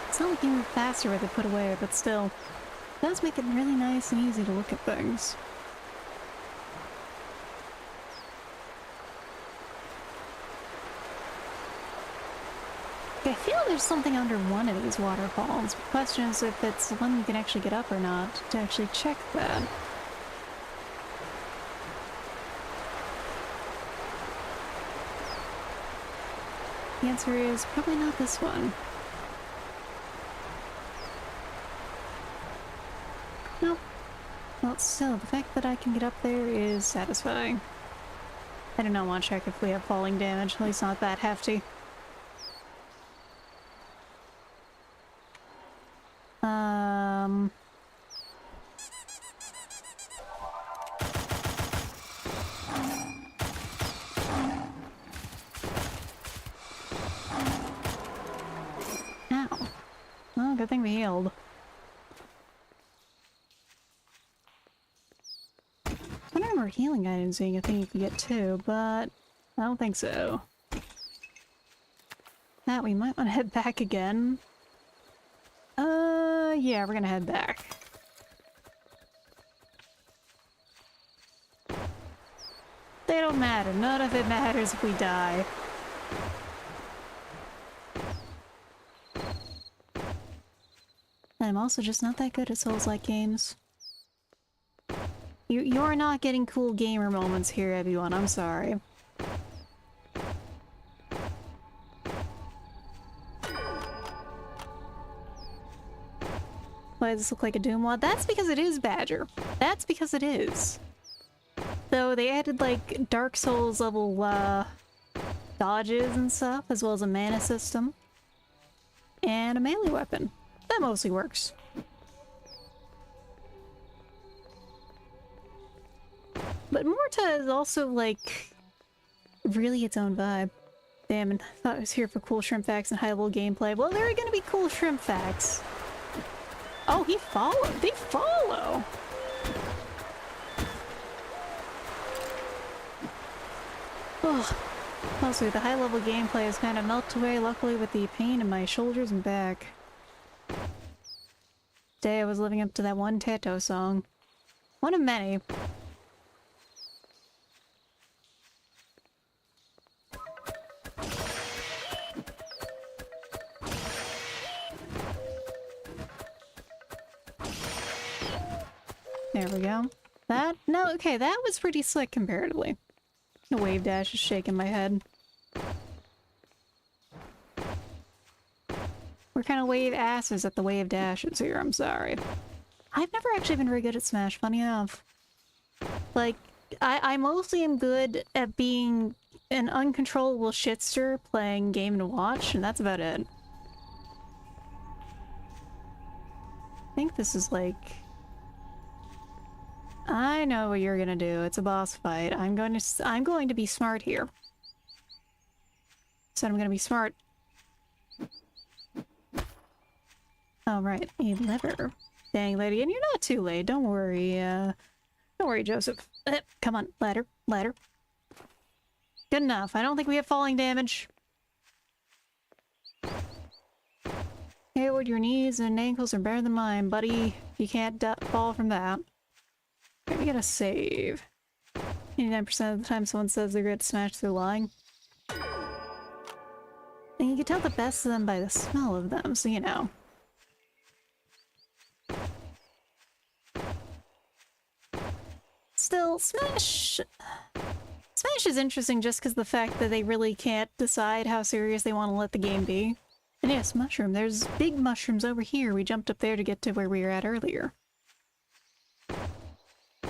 It's not like you move faster with it put away, but still, it does make it really nice and easy to look at things. Okay, I feel there's something under one of these waterfalls. The question is if it's one you can actually get up or not, to actually check that. The answer is probably not this one. Nope. Well, still, the fact that I can get up there is satisfying. I do not want to check if we have falling damage, at least not that hefty. Ow. Well, good thing we healed. I remember healing items being a thing you could get too, but I don't think so. That we might want to head back again. Yeah, we're gonna head back. They don't matter. None of it matters if we die. I'm also just not that good at Souls-like games. You're not getting cool gamer moments here, everyone. I'm sorry. Why does this look like a Doom mod? That's because it is Badger. That's because it is. Though they added like Dark Souls level dodges and stuff, as well as a mana system. And a melee weapon. That mostly works. But Mohrta is also like really its own vibe. Damn, and I thought I was here for cool shrimp facts and high level gameplay. Well, there are gonna be cool shrimp facts. Oh, he followed. They follow. Ugh. Also, the high-level gameplay has kind of melted away, luckily, with the pain in my shoulders and back. Today I was living up to that one Tato song. One of many. There we go. That? No, okay, that was pretty slick comparatively. The wave dash is shaking my head. We're kind of wave asses at the wave dashes here, I'm sorry. I've never actually been very good at Smash, funny enough. Like, I mostly am good at being an uncontrollable shitster playing Game & Watch, and that's about it. I think this is like... I know what you're gonna do. It's a boss fight. I'm going to be smart here. So I'm gonna be smart. Oh, right. A lever. Dang, lady. And you're not too late. Don't worry. Don't worry, Joseph. Come on. Ladder. Ladder. Good enough. I don't think we have falling damage. Hayward, your knees and ankles are better than mine, buddy. You can't fall from that. We gotta save. 89% of the time someone says they're good at Smash, they're lying. And you can tell the best of them by the smell of them, so you know. Still, Smash is interesting just because the fact that they really can't decide how serious they want to let the game be. And yes, mushroom. There's big mushrooms over here. We jumped up there to get to where we were at earlier.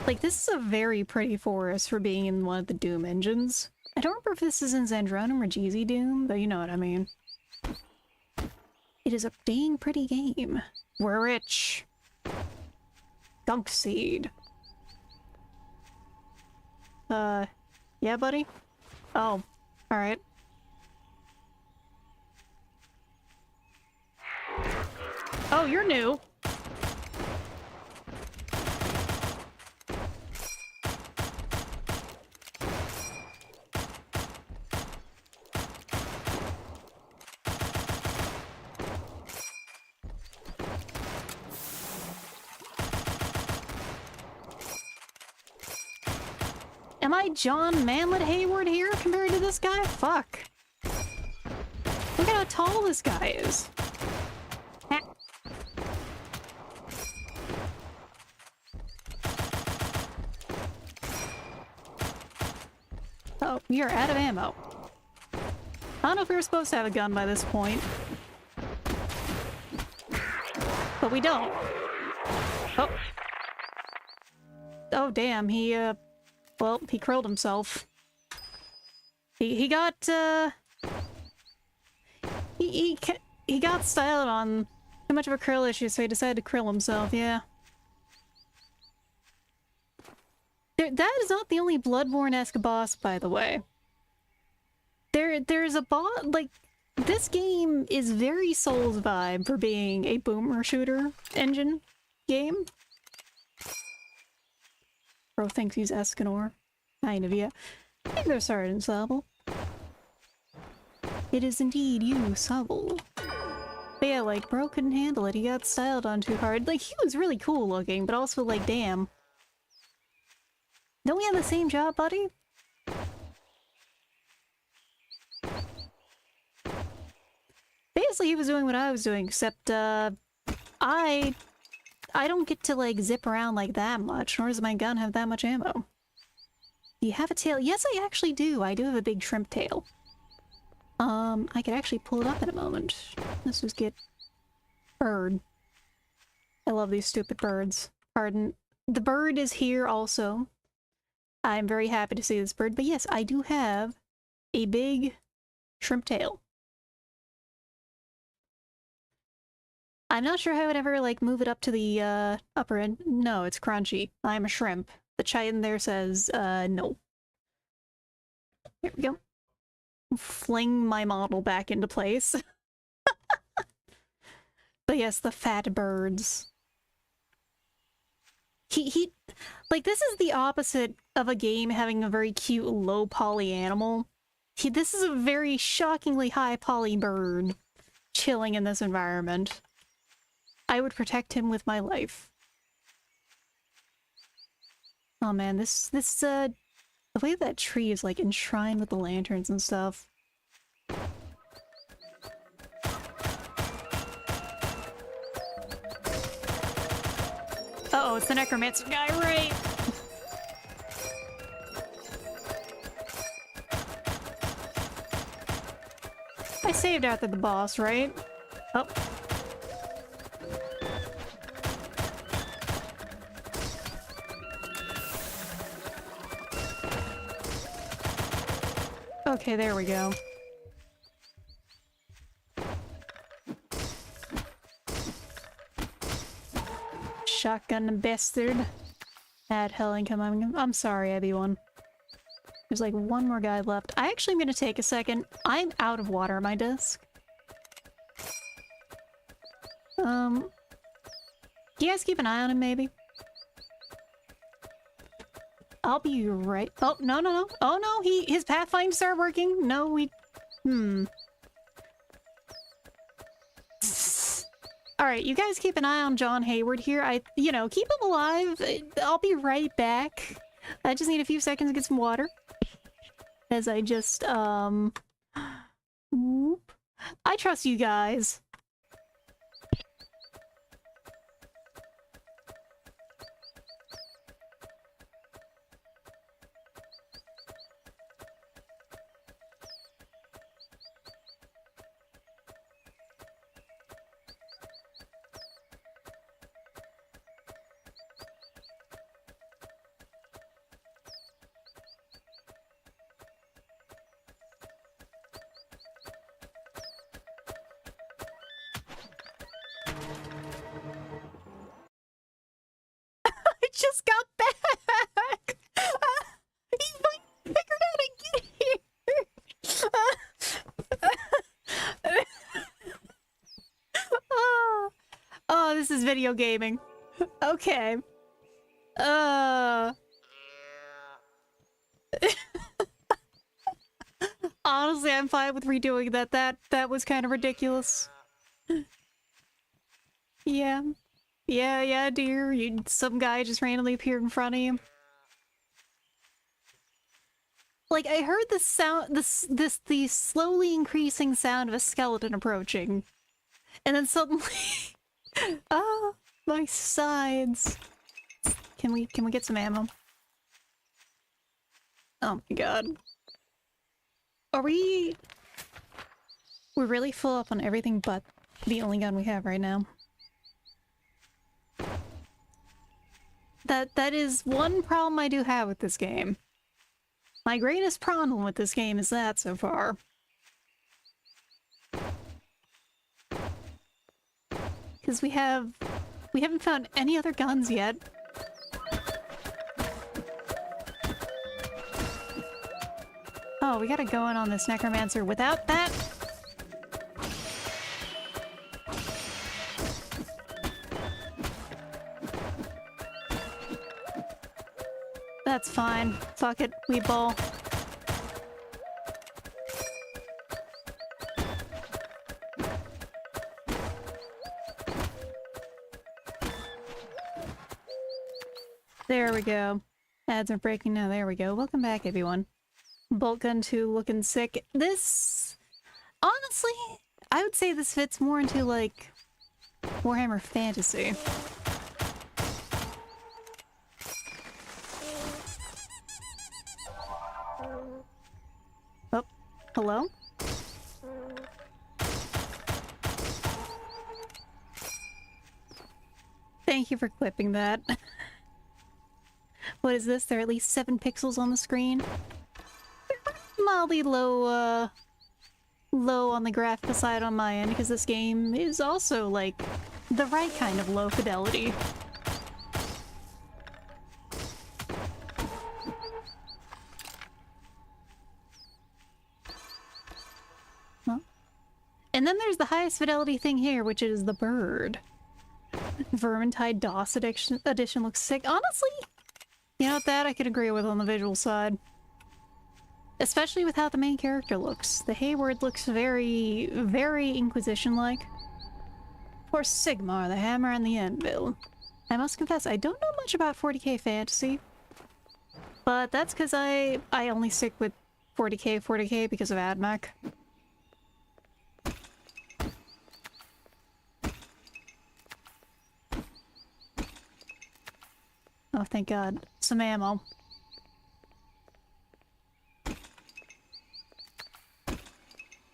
Like, this is a very pretty forest for being in one of the Doom engines. I don't remember if this is in Zandronum or Jeezy Doom, but you know what I mean. It is a dang pretty game. We're rich. Gunk seed. Yeah, buddy? Oh, alright. Oh, you're new. Am I John Manlet Hayward here compared to this guy? Fuck. Look at how tall this guy is. Oh, you're out of ammo. I don't know if we were supposed to have a gun by this point. But we don't. Oh. Oh, damn, well, he krilled himself. He got, he got styled on too much of a krill issue, so he decided to krill himself, yeah. That is not the only Bloodborne-esque boss, by the way. There's a boss, like, this game is very Souls vibe for being a boomer shooter engine game. Bro thinks he's Escanor. Kind of, yeah. I think they're Sergeant Sable. It is indeed you, Sable. But yeah, like, bro couldn't handle it. He got styled on too hard. Like, he was really cool looking, but also, like, damn. Don't we have the same job, buddy? Basically, he was doing what I was doing, except, I don't get to, like, zip around like that much, nor does my gun have that much ammo. Do you have a tail? Yes, I actually do. I do have a big shrimp tail. I could actually pull it up in a moment. Let's just get... bird. I love these stupid birds. Pardon. The bird is here also. I'm very happy to see this bird, but yes, I do have a big shrimp tail. I'm not sure how I would ever, like, move it up to the, upper end. No, it's crunchy. I'm a shrimp. The chitin there says, no. Here we go. Fling my model back into place. But yes, the fat birds. Like, this is the opposite of a game having a very cute, low poly animal. This is a very shockingly high poly bird chilling in this environment. I would protect him with my life. Oh man, the way that tree is, like, enshrined with the lanterns and stuff. Uh-oh, it's the necromancer guy, right? I saved after the boss, right? Oh. Okay, there we go. Shotgun bastard. Add hell incoming. I'm sorry, everyone. There's like one more guy left. I actually am gonna take a second. I'm out of water on my disc. You guys keep an eye on him, maybe? I'll be right- oh, no, no, no. Oh no, his pathfinder started working. No, Alright, you guys keep an eye on John Hayward here. You know, keep him alive. I'll be right back. I just need a few seconds to get some water. As I just, whoop. I trust you guys. Just got back! He figured out to get here! Oh, this is video gaming. Okay. Honestly, I'm fine with redoing that. That was kind of ridiculous. Yeah. Yeah, dear. Some guy just randomly appeared in front of you. Like, I heard the sound, the slowly increasing sound of a skeleton approaching. And then suddenly... ah, my sides. Can we get some ammo? Oh my god. We're really full up on everything but the only gun we have right now. That is one problem I do have with this game. My greatest problem with this game is that so far. Because we haven't found any other guns yet. Oh, we gotta go in on this necromancer without that? That's fine. Fuck it, we bowl. There we go. Ads are breaking now. There we go. Welcome back, everyone. Bolt Gun 2 looking sick. This... honestly, I would say this fits more into, like, Warhammer Fantasy. Oh, hello? Thank you for clipping that. What is this? There are at least 7 pixels on the screen. Mildly low, low on the graphical side on my end, because this game is also, like, the right kind of low fidelity. Huh? And then there's the highest fidelity thing here, which is the bird. Vermintide DOS edition looks sick. Honestly, you know what, that I could agree with on the visual side. Especially with how the main character looks. The Hayward looks very, very Inquisition-like. Poor Sigmar, the hammer and the anvil. I must confess, I don't know much about 40k fantasy. But that's because I only stick with 40k because of AdMech. Oh, thank God. Some ammo.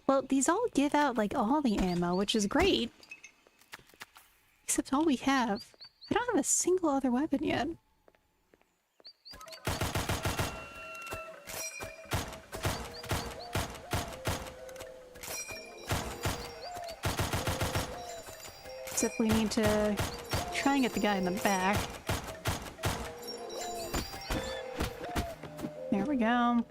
Well, these all give out, like, all the ammo, which is great. Except all we have. I don't have a single other weapon yet. Except we need to try and get the guy in the back. There we go.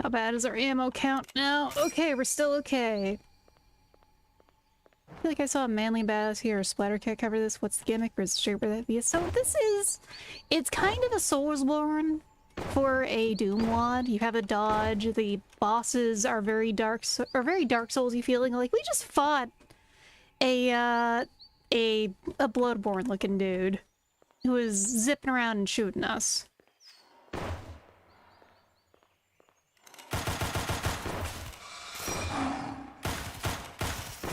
How bad is our ammo count now? Okay, we're still okay. I feel like I saw a manly badass here, a splatter kit cover this. What's the gimmick? Or is it straight for that via? So this is... it's kind of a Soulsborne for a Doom wad. You have a dodge, the bosses are very Dark Souls-y feeling. Like, we just fought a Bloodborne looking dude who was zipping around and shooting us.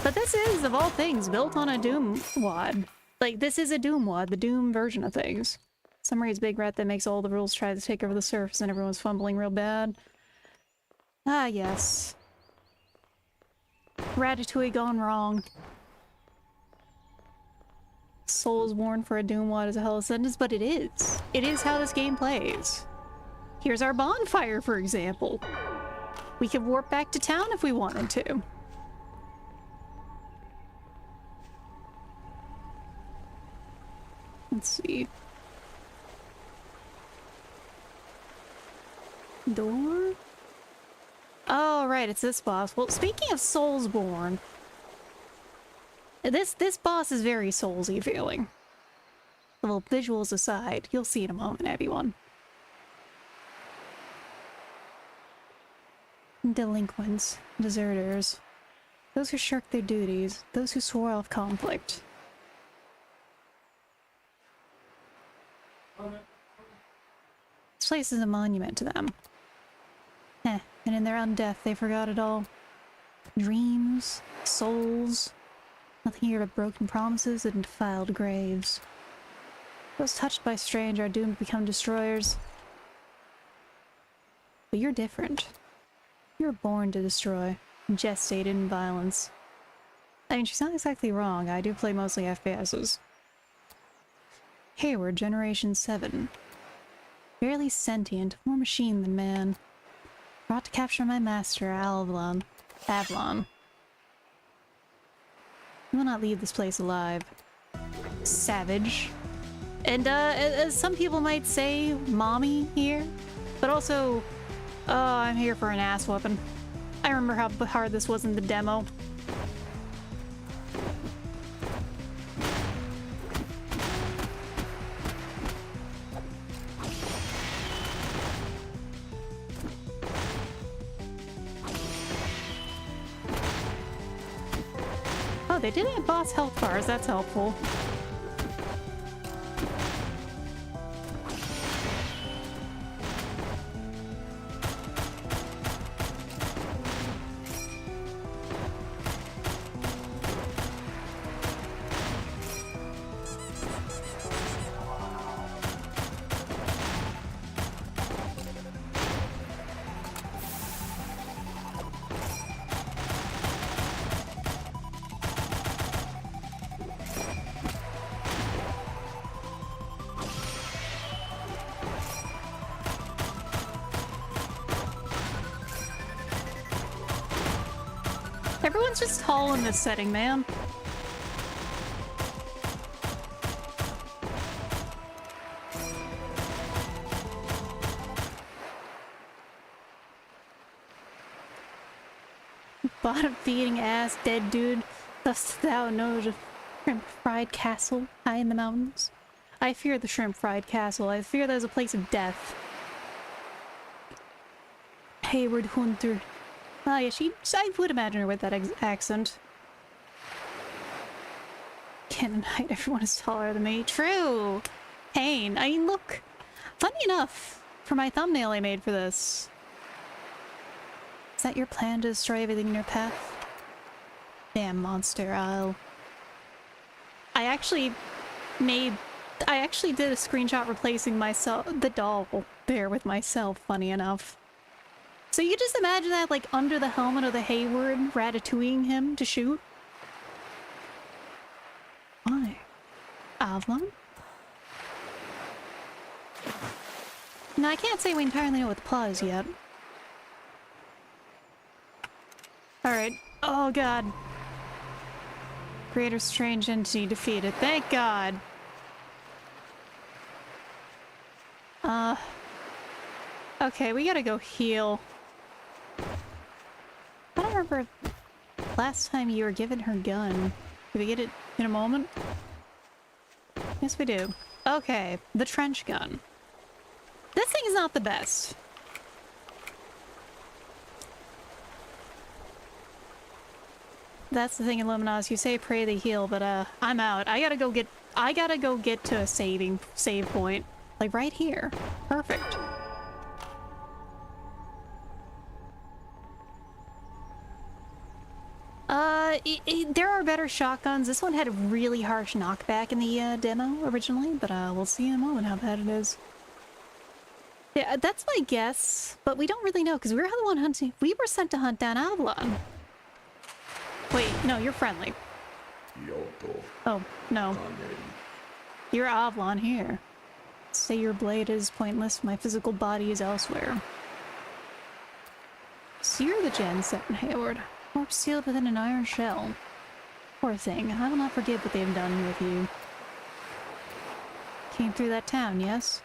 But this is, of all things, built on a Doom wad. Like, this is a Doom wad, the Doom version of things. Summary's big rat that makes all the rules try to take over the surface and everyone's fumbling real bad. Ah, yes. Ratatouille gone wrong. Soulsborne for a Doom wad is a hell of a sentence, but it is. It is how this game plays. Here's our bonfire, for example. We could warp back to town if we wanted to. Let's see. Door? Oh, right, it's this boss. Well, speaking of Soulsborne, this boss is very Soulsy feeling. Well, visuals aside, you'll see in a moment, everyone. Delinquents, deserters, those who shirk their duties, those who swore off conflict. This place is a monument to them. And in their own death, they forgot it all. Dreams, souls, nothing here but broken promises and defiled graves. Those touched by strange are doomed to become destroyers. But you're different. You're born to destroy, gestated in violence. I mean, she's not exactly wrong. I do play mostly FPSs. Hayward, Generation 7. Barely sentient, more machine than man. Brought to capture my master, Avalon. I will not leave this place alive. Savage. And, as some people might say, mommy here. But also, I'm here for an ass whooping. I remember how hard this was in the demo. Oh, they did have boss health bars, that's helpful. Everyone's just tall in this setting, man. Bottom-feeding ass dead dude. Dost thou know the shrimp-fried castle high in the mountains? I fear the shrimp-fried castle. I fear there's a place of death. Hayward Hunter. Oh yeah, I would imagine her with that accent. Cannon height, everyone is taller than me. True! Pain. I mean, look. Funny enough, for my thumbnail I made for this. Is that your plan to destroy everything in your path? Damn monster, I actually did a screenshot replacing the doll there with myself, funny enough. So you just imagine that, like, under the helmet of the Hayward, ratatouilleing him to shoot? Why? Avalon? No, I can't say we entirely know what the plot is yet. Alright. Oh god. Greater strange entity defeated. Thank god! Okay, we gotta go heal. I don't remember last time you were given her gun. Did we get it in a moment? Yes, we do. Okay, the trench gun. This thing is not the best. That's the thing in Luminos, you say pray they heal, but I'm out. I gotta go get to a save point. Like right here. Perfect. There are better shotguns. This one had a really harsh knockback in the demo originally, but we'll see in a moment how bad it is. Yeah, that's my guess, but we don't really know because we were the one hunting. We were sent to hunt down Avalon. Wait, no, you're friendly. Oh, no. You're Avalon here. Say your blade is pointless, my physical body is elsewhere. So you're the Gen 7 Hayward. Corpse sealed within an iron shell. Poor thing, I will not forgive what they have done with you. Came through that town, yes?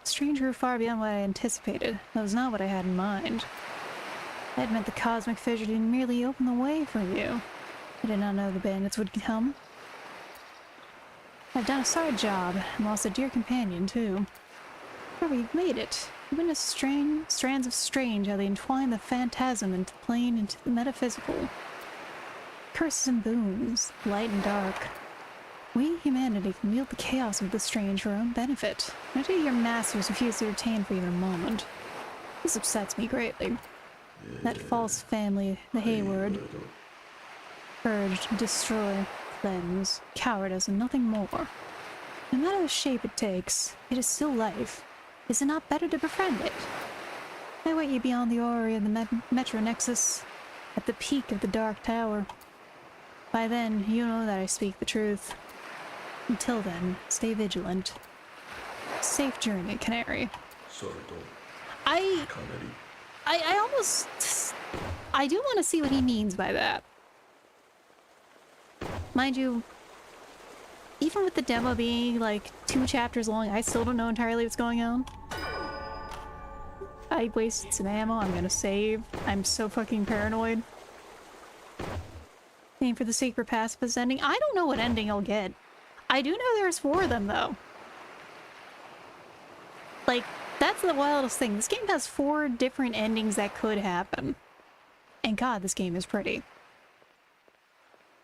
Strange grew far beyond what I anticipated. That was not what I had in mind. I had meant the cosmic fissure to merely open the way for you. I did not know the bandits would come. I've done a sorry job, and lost a dear companion, too. But we've made it. We witnessed strands of strange, how they entwine the phantasm into the plane, into the metaphysical. Curses and boons, light and dark. We, humanity, can wield the chaos of the strange for our own benefit. Why do your masters refuse to retain for even a moment? This upsets me greatly. That false family, the Hayward. Purge, destroy, cleanse, cowardice, and nothing more. No matter the shape it takes, it is still life. Is it not better to befriend it? I wait you beyond the orrery of the Metro Nexus, at the peak of the Dark Tower. By then, you know that I speak the truth. Until then, stay vigilant. Safe journey, Canary.
それと
I
かなり
I almost... I do want to see what he means by that. Mind you, even with the demo being like 2 chapters long, I still don't know entirely what's going on. I wasted some ammo, I'm gonna save. I'm so fucking paranoid. Aim for the secret pacifist ending. I don't know what ending I'll get. I do know there's 4 of them though. Like, that's the wildest thing. This game has 4 different endings that could happen. And god, this game is pretty.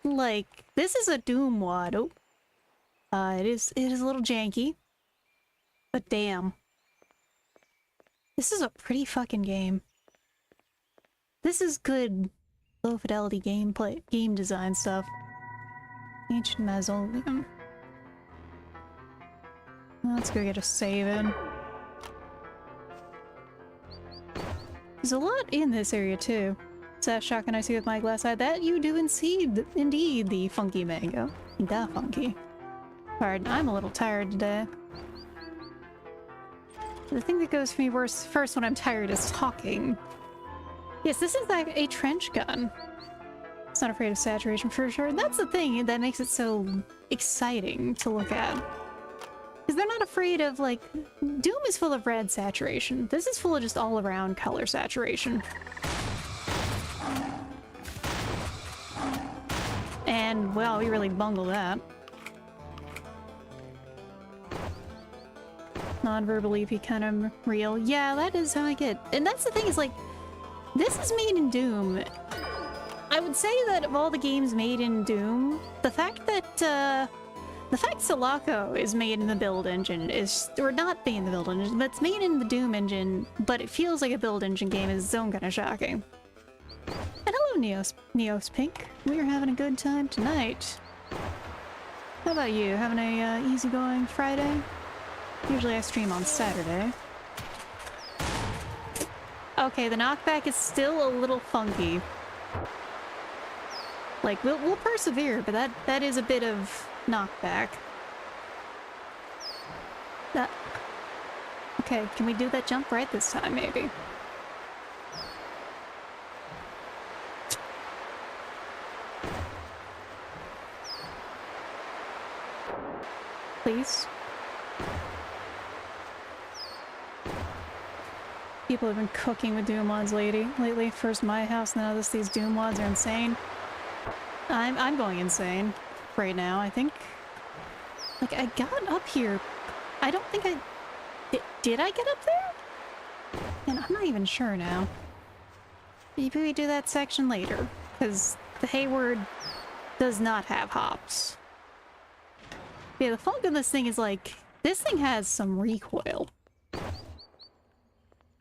Like, this is a Doom WAD. Oh. It is a little janky. But damn. This is a pretty fucking game. This is good low fidelity game design stuff. Ancient mausoleum. Let's go get a save in. There's a lot in this area too. That shotgun I see with my glass eye, that you do indeed the funky mango. Da funky. Pardon, I'm a little tired today. The thing that goes for me worse first when I'm tired is talking. Yes, this is like a trench gun. It's not afraid of saturation for sure. That's the thing that makes it so exciting to look at. Because they're not afraid of, like... Doom is full of red saturation. This is full of just all-around color saturation. And, well, we really bungled that. Non-verbal leafy kind of real. Yeah, that is how I get. And that's the thing is, like, this is made in Doom. I would say that of all the games made in Doom, the fact that, Sulaco is made in the build engine is, or not made in the build engine, but it's made in the Doom engine, but it feels like a build engine game is its own kind of shocking. And hello, Neos Pink. We are having a good time tonight. How about you? Having a easygoing Friday? Usually I stream on Saturday. Okay, the knockback is still a little funky. Like, we'll persevere, but that is a bit of knockback. That... Okay, can we do that jump right this time, maybe? Please? People have been cooking with Doom mods lately. First my house, now these Doom mods are insane. I'm going insane right now, I think. Like, I got up here. I don't think I... Did I get up there? And I'm not even sure now. Maybe we do that section later, because the Hayward does not have hops. Yeah, the funk of this thing is like, this thing has some recoil.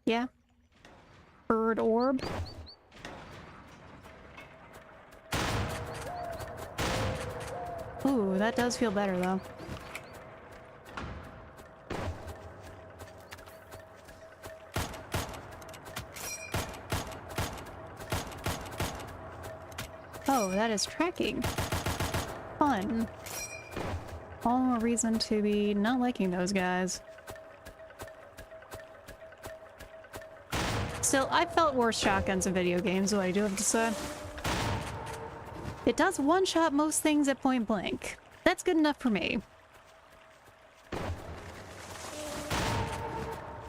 Yeah? Bird orb? Ooh, that does feel better though. Oh, that is tracking. Fun. All the more reason to be not liking those guys. Still, I've felt worse shotguns in video games, what I do have to say. It does one-shot most things at point blank. That's good enough for me.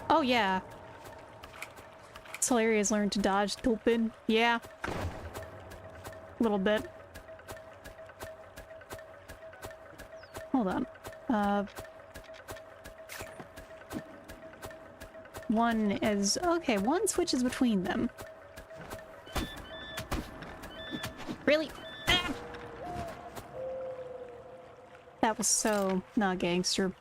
Oh yeah. Solaria's learned to dodge, stupid. Yeah. A little bit. Hold on. One is... Okay, one switches between them. Really? Ah! That was so not gangster.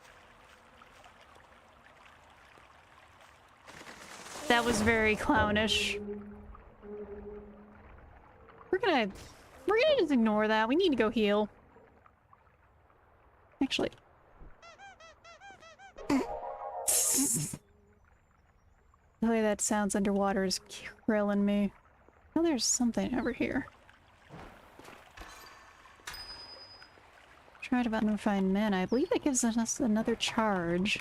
That was very clownish. We're gonna just ignore that. We need to go heal. Actually. The way that sounds underwater is killing me. Oh, there's something over here. Try to find mana. I believe that gives us another charge.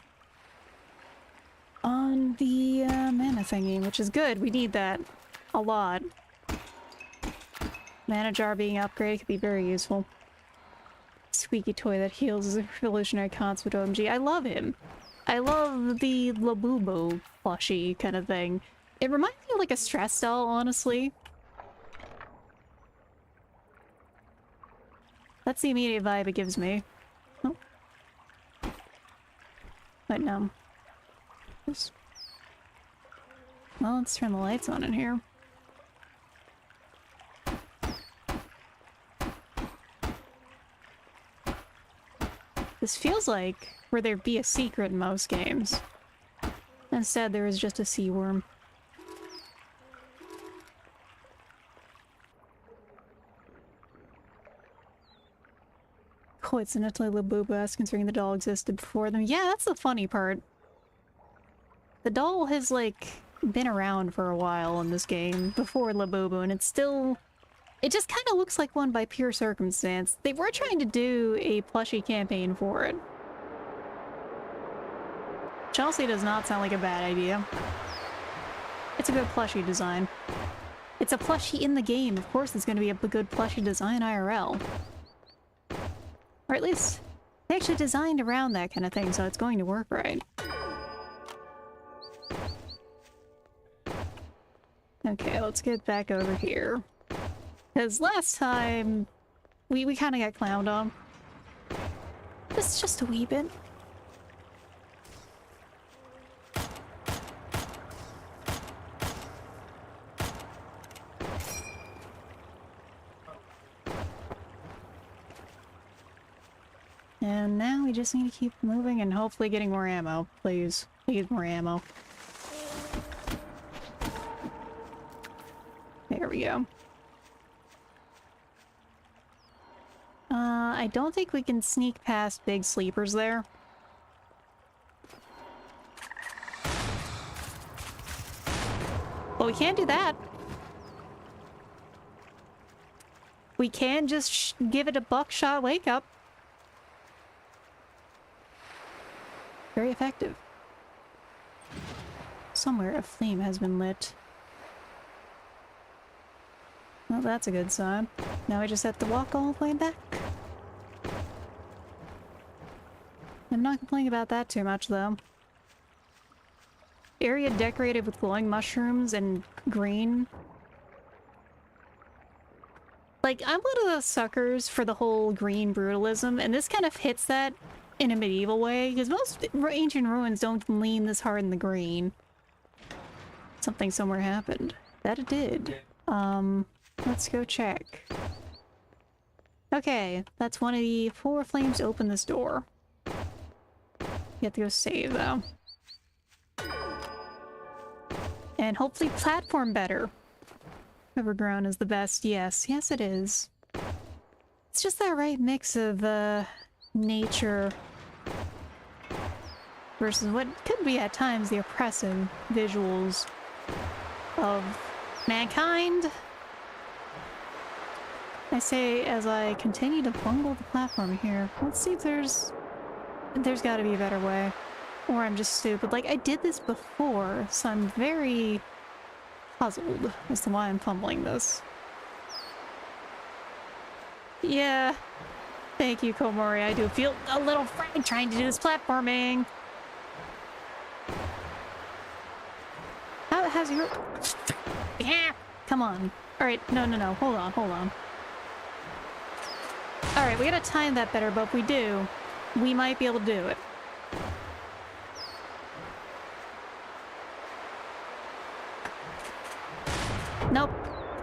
on the mana thingy, which is good. We need that a lot. Mana jar being upgraded could be very useful. Squeaky toy that heals is a revolutionary concept, OMG. I love him. I love the Labubu plushie kind of thing. It reminds me of like a stress doll, honestly. That's the immediate vibe it gives me. Oh. Wait, no. Well, let's turn the lights on in here. This feels like where there'd be a secret in most games. Instead, there is just a sea worm. Coincidentally, Labubu considering the doll existed before them. Yeah, that's the funny part. The doll has, like, been around for a while in this game before Labubu, and it's still... It just kind of looks like one by pure circumstance. They were trying to do a plushie campaign for it. Chelsea does not sound like a bad idea. It's a good plushie design. It's a plushie in the game. Of course it's going to be a good plushie design IRL. Or at least, they actually designed around that kind of thing, so it's going to work right. Okay, let's get back over here. Because last time, we kind of got clowned on. Just a wee bit. And now we just need to keep moving and hopefully getting more ammo. Please, need more ammo. There we go. I don't think we can sneak past big sleepers there. Well, we can't do that. We can just give it a buckshot wake up. Very effective. Somewhere a flame has been lit. Well, that's a good sign. Now we just have to walk all the way back. I'm not complaining about that too much, though. Area decorated with glowing mushrooms and green. Like, I'm one of those suckers for the whole green brutalism, and this kind of hits that in a medieval way, because most ancient ruins don't lean this hard in the green. Something somewhere happened. That it did. Let's go check. Okay, that's one of the 4 flames to open this door. You have to go save, though. And hopefully platform better. Overgrown is the best. Yes, yes it is. It's just that right mix of, nature versus what could be at times the oppressive visuals of mankind. I say as I continue to bungle the platform here. Let's see if there's gotta be a better way. Or I'm just stupid. Like, I did this before, so I'm very puzzled as to why I'm fumbling this. Yeah. Thank you, Komori. I do feel a little afraid trying to do this platforming. How's your... Yeah! Come on. Alright, no. Hold on. Alright, we gotta time that better, but if we do, we might be able to do it. Nope.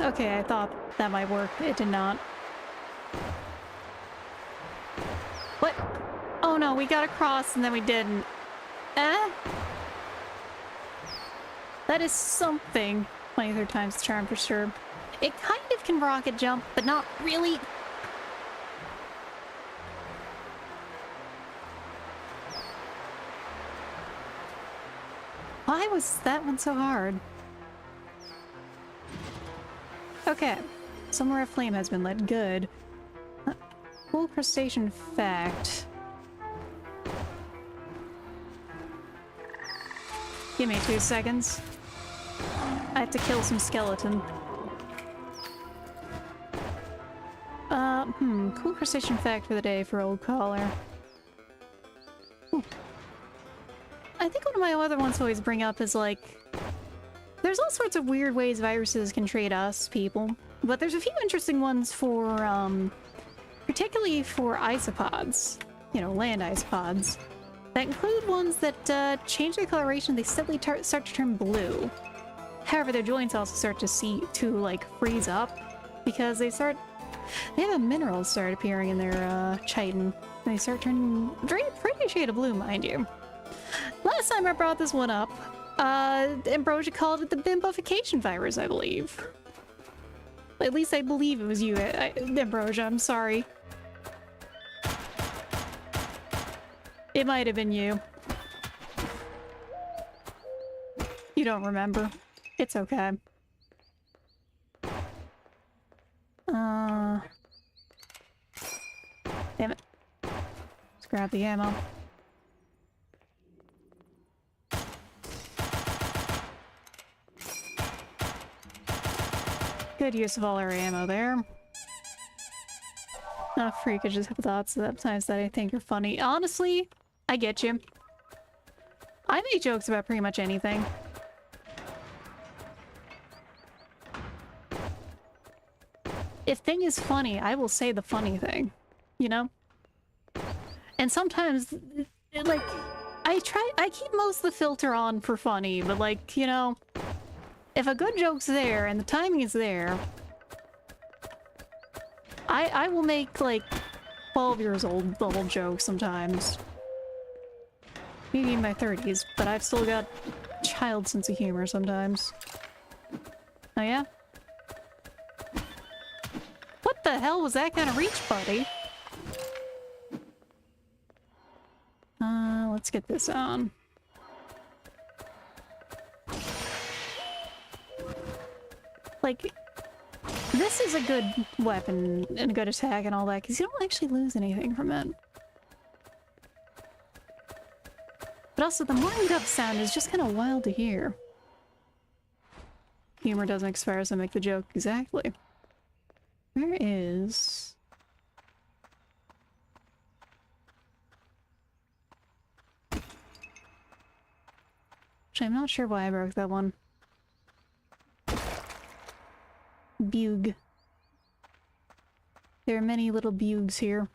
Okay, I thought that might work. It did not. What? Oh no, we got across and then we didn't. Eh? That is something. 23rd time's the charm for sure. It kind of can rocket jump, but not really. Why was that one so hard? Okay. Somewhere a flame has been lit. Good. Cool crustacean fact. Give me 2 seconds. I have to kill some skeleton. Cool crustacean fact for the day for old caller. Ooh. I think one of my other ones to always bring up is like, there's all sorts of weird ways viruses can trade us, people. But there's a few interesting ones for, particularly for isopods. You know, land isopods. That include ones that change their coloration, they suddenly start to turn blue. However, their joints also start to like freeze up because they have minerals start appearing in their chitin. And they start turning pretty shade of blue, mind you. Last time I brought this one up, Ambrosia called it the bimbofication virus, I believe. At least I believe it was you, Ambrosia, I'm sorry. It might have been you. You don't remember. It's okay. Damn it. Let's grab the ammo. Good use of all our ammo there. Not a freak, I just have thoughts sometimes that I think are funny. Honestly, I get you. I make jokes about pretty much anything. If thing is funny, I will say the funny thing, you know? And sometimes, like, I keep most of the filter on for funny, but like, you know, if a good joke's there and the timing is there, I will make like 12 years old level jokes sometimes. Maybe in my 30s, but I've still got child sense of humor sometimes. Oh yeah? What the hell was that kind of reach, buddy? Let's get this on. Like, this is a good weapon and a good attack and all that, because you don't actually lose anything from it. But also, the wind up sound is just kind of wild to hear. Humor doesn't expire, so make the joke exactly. Where is... Actually, I'm not sure why I broke that one. Bug. There are many little bugs here.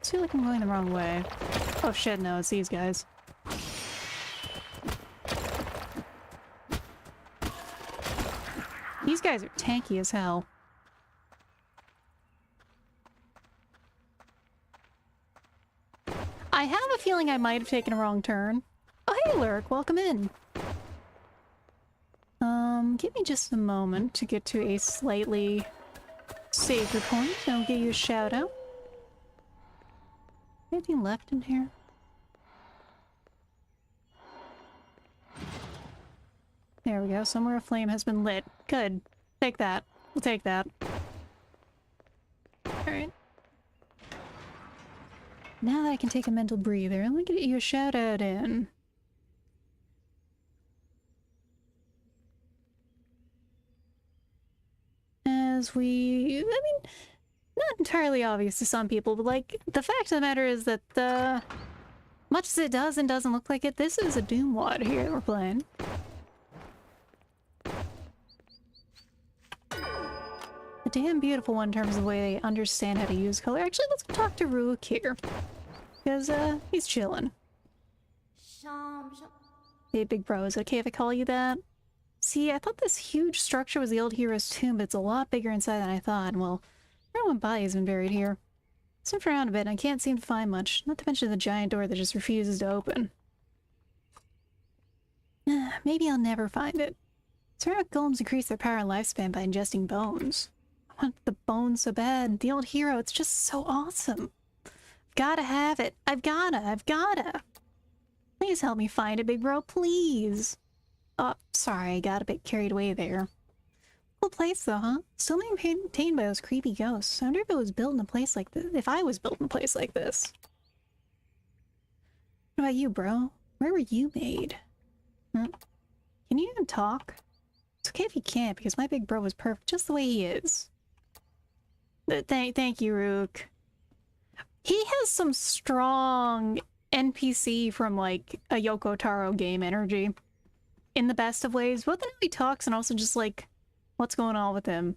I feel like I'm going the wrong way. Oh shit, no, it's these guys. These guys are tanky as hell. I have a feeling I might have taken a wrong turn. Oh hey Lurk, welcome in. Give me just a moment to get to a slightly safer point. I'll give you a shout out. Anything left in here? There we go. Somewhere a flame has been lit. Good. Take that. We'll take that. Alright. Now that I can take a mental breather, let me get you a shout out in. As we... I mean, not entirely obvious to some people, but like, the fact of the matter is that, much as it does and doesn't look like it, this is a Doom WAD here that we're playing. A damn beautiful one in terms of the way they understand how to use color. Actually, let's go talk to Ruik here. Because, he's chilling. Hey, big bro, is it okay if I call you that? See, I thought this huge structure was the old hero's tomb, but it's a lot bigger inside than I thought, and well, everyone's body has been buried here. Sniffed around a bit, and I can't seem to find much, not to mention the giant door that just refuses to open. Maybe I'll never find it. Ceramic golems increase their power and lifespan by ingesting bones. I want the bones so bad. The old hero, it's just so awesome. I've gotta have it. I've gotta. Please help me find it, big bro, please. Oh, sorry, I got a bit carried away there. Cool place though, huh? Still maintained by those creepy ghosts. I wonder if it was built in a place like this. If I was built in a place like this. What about you, bro? Where were you made? Hmm? Can you even talk? It's okay if you can't, because my big bro was perfect just the way he is. Thank you, Rook. He has some strong NPC from, like, a Yoko Taro game energy. In the best of ways. Both in how he talks and also just, like, what's going on with him.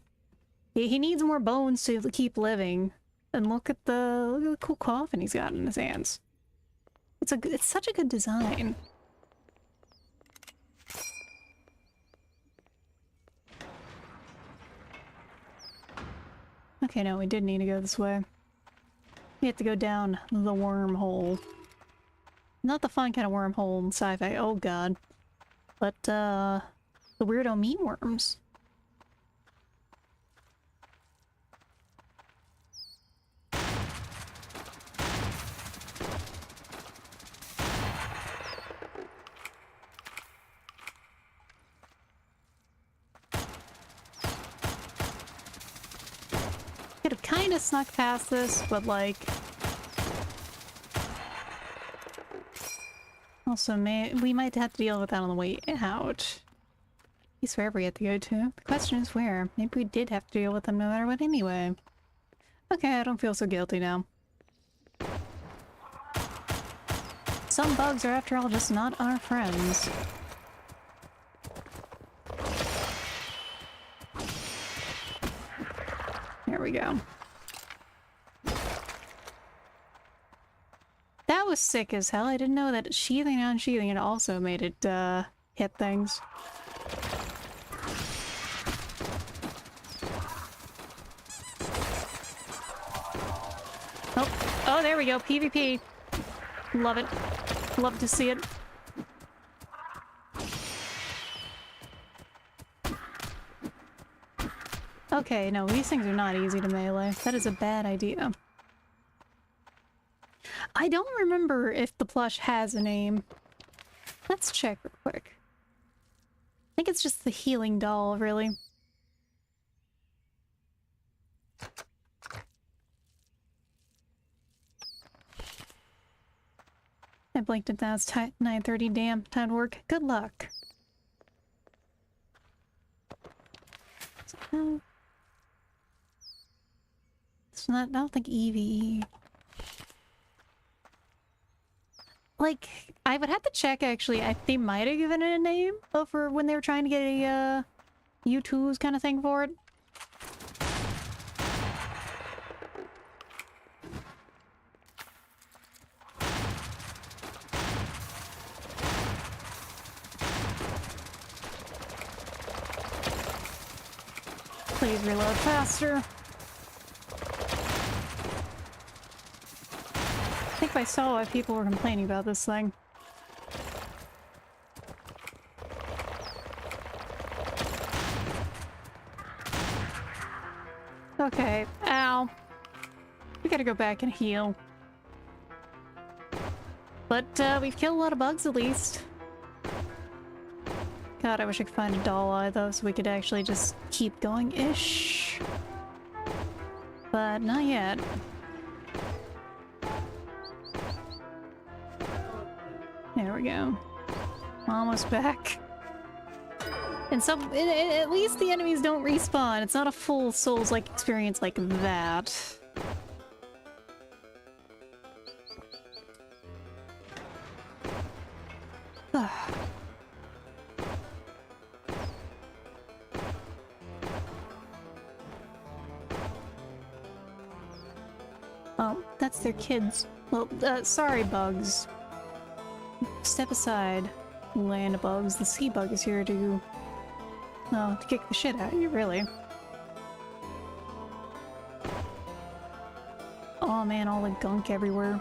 He needs more bones to keep living. And look at the cool coffin he's got in his hands. It's such a good design. Okay, no, we did need to go this way. We have to go down the wormhole. Not the fun kind of wormhole in sci-fi, oh god. But, the weirdo meat worms. Could have kind of snuck past this, but like... Also, we might have to deal with that on the way out. He's wherever we have to go to. The question is where. Maybe we did have to deal with them no matter what anyway. Okay, I don't feel so guilty now. Some bugs are, after all, just not our friends. There we go. That was sick as hell. I didn't know that sheathing and unsheathing it also made it, hit things. Oh, there we go. PvP. Love it. Love to see it. Okay, no, these things are not easy to melee. That is a bad idea. I don't remember if the plush has a name. Let's check real quick. I think it's just the healing doll, really. I blinked at that. It's 9:30. Damn, time to work. Good luck. It's not. I don't think EVE. Like, I would have to check, actually. They might have given it a name for when they were trying to get a, U2s kind of thing for it. Please reload faster. I think I saw why people were complaining about this thing. Okay, ow. We gotta go back and heal. But, we've killed a lot of bugs at least. God, I wish I could find a doll eye though, so we could actually just keep going-ish. But not yet. There we go. Almost back. And at least the enemies don't respawn. It's not a full Souls-like experience like that. Oh, that's their kids. Well, sorry, bugs. Step aside, land bugs. The sea bug is here to... oh, to kick the shit out of you, really. Oh man, all the gunk everywhere.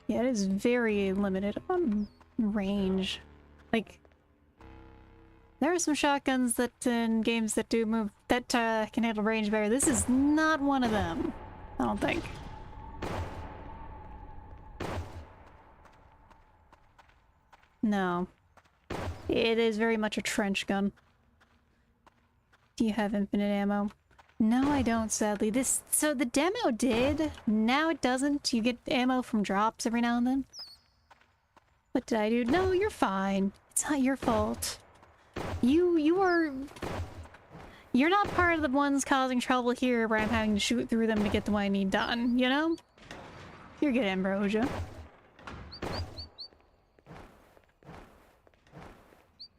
Yeah, it is very limited on range. Like, there are some shotguns that in games that do move that can handle range better. This is not one of them, I don't think. No. It is very much a trench gun. Do you have infinite ammo? No, I don't, sadly. So the demo did. Now it doesn't. You get ammo from drops every now and then. What did I do? No, you're fine. It's not your fault. You're not part of the ones causing trouble here where I'm having to shoot through them to get the what I need done, you know? You're good, Ambrosia.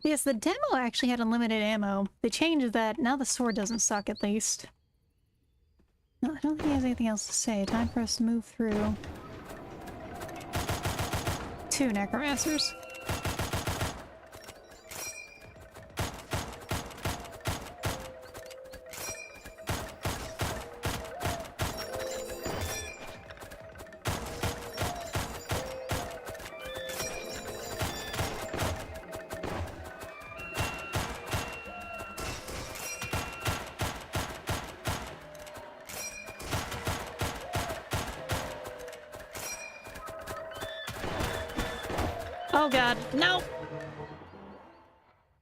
Yes, the demo actually had unlimited ammo. They changed that. Now the sword doesn't suck, at least. No, I don't think he has anything else to say. Time for us to move through. 2 necromancers. Oh god, no!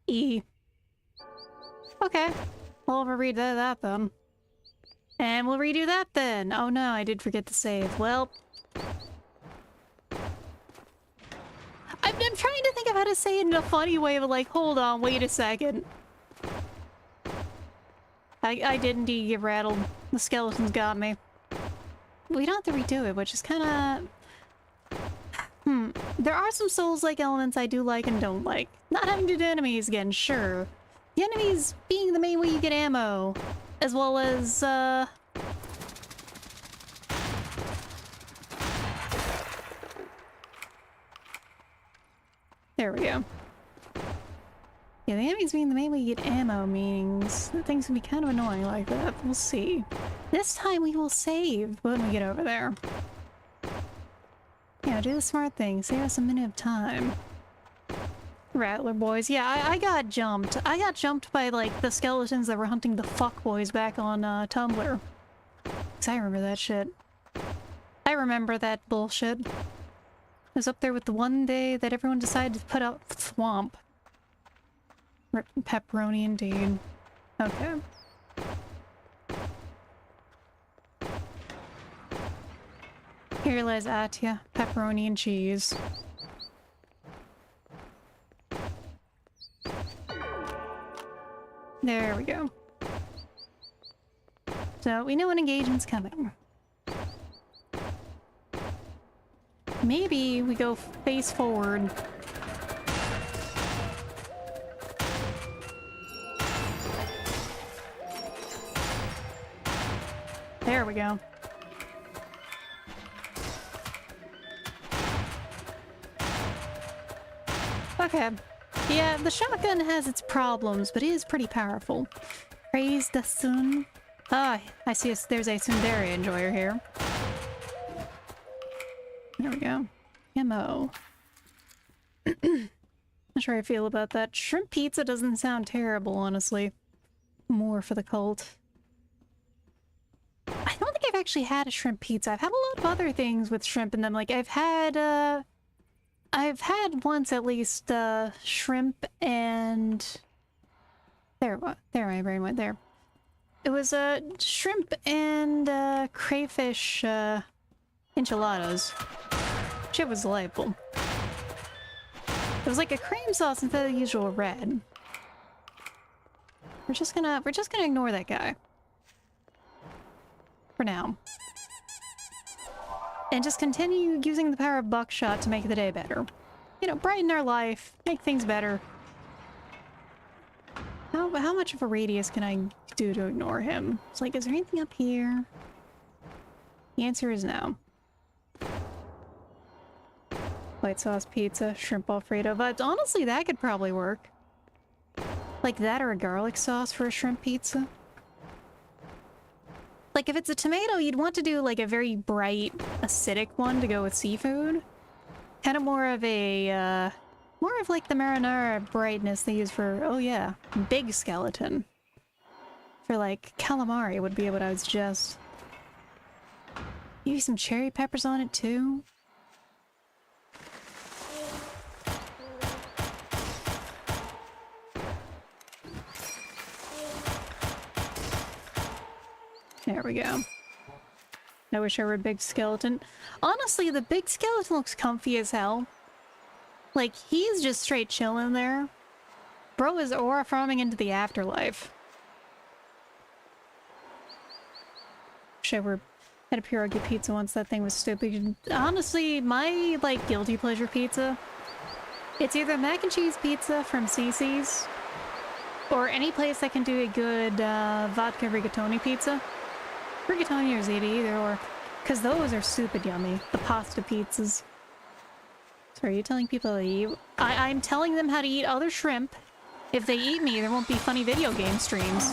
E. Okay. We'll reread that then. And we'll redo that then! Oh no, I did forget to save. Well... I'm trying to think of how to say it in a funny way, but like, hold on, wait a second. I did indeed get rattled. The skeletons got me. We don't have to redo it, which is kinda... There are some Souls-like elements I do like and don't like. Not having to do enemies again, sure. The enemies being the main way you get ammo. As well as, There we go. Yeah, the enemies being the main way you get ammo means that things can be kind of annoying like that. We'll see. This time we will save when we get over there. Yeah, do the smart thing. Save us a minute of time. Rattler boys. Yeah, I got jumped. I got jumped by, like, the skeletons that were hunting the fuckboys back on, Tumblr. 'Cause I remember that shit. I remember that bullshit. I was up there with the one day that everyone decided to put out Swamp. Pepperoni indeed. Okay. Here lies Atya, pepperoni and cheese. There we go. So we know an engagement's coming. Maybe we go face forward. There we go. Okay. Yeah, the shotgun has its problems, but it is pretty powerful. Praise the sun. Ah, I see there's a tsundere enjoyer here. There we go. Ammo. Not sure how I feel about that. Shrimp pizza doesn't sound terrible, honestly. More for the cult. I don't think I've actually had a shrimp pizza. I've had a lot of other things with shrimp in them. Like, I've had once at least, shrimp and... There my brain went there. It was, shrimp and, crayfish, enchiladas. Shit was delightful. It was like a cream sauce instead of the usual red. We're just gonna ignore that guy. For now. And just continue using the power of buckshot to make the day better. You know, brighten our life, make things better. How much of a radius can I do to ignore him? It's like, is there anything up here? The answer is no. White sauce pizza, shrimp alfredo vibes. Honestly, that could probably work. Like that or a garlic sauce for a shrimp pizza. Like, if it's a tomato, you'd want to do, like, a very bright, acidic one to go with seafood. Kind of more of a, more of, like, the marinara brightness they use for, oh yeah, big skeleton. For, like, calamari would be what I would suggest. Maybe some cherry peppers on it, too? There we go. I wish I were a big skeleton. Honestly, the big skeleton looks comfy as hell. Like, he's just straight chilling there. Bro is aura farming into the afterlife. Wish I were had a pierogi pizza once. That thing was stupid. Honestly, my, like, guilty pleasure pizza, it's either mac and cheese pizza from CC's, or any place that can do a good vodka rigatoni pizza. Rigatoni or ziti, either or. Because those are super yummy. The pasta pizzas. So are you telling people to eat? I'm telling them how to eat other shrimp. If they eat me, there won't be funny video game streams.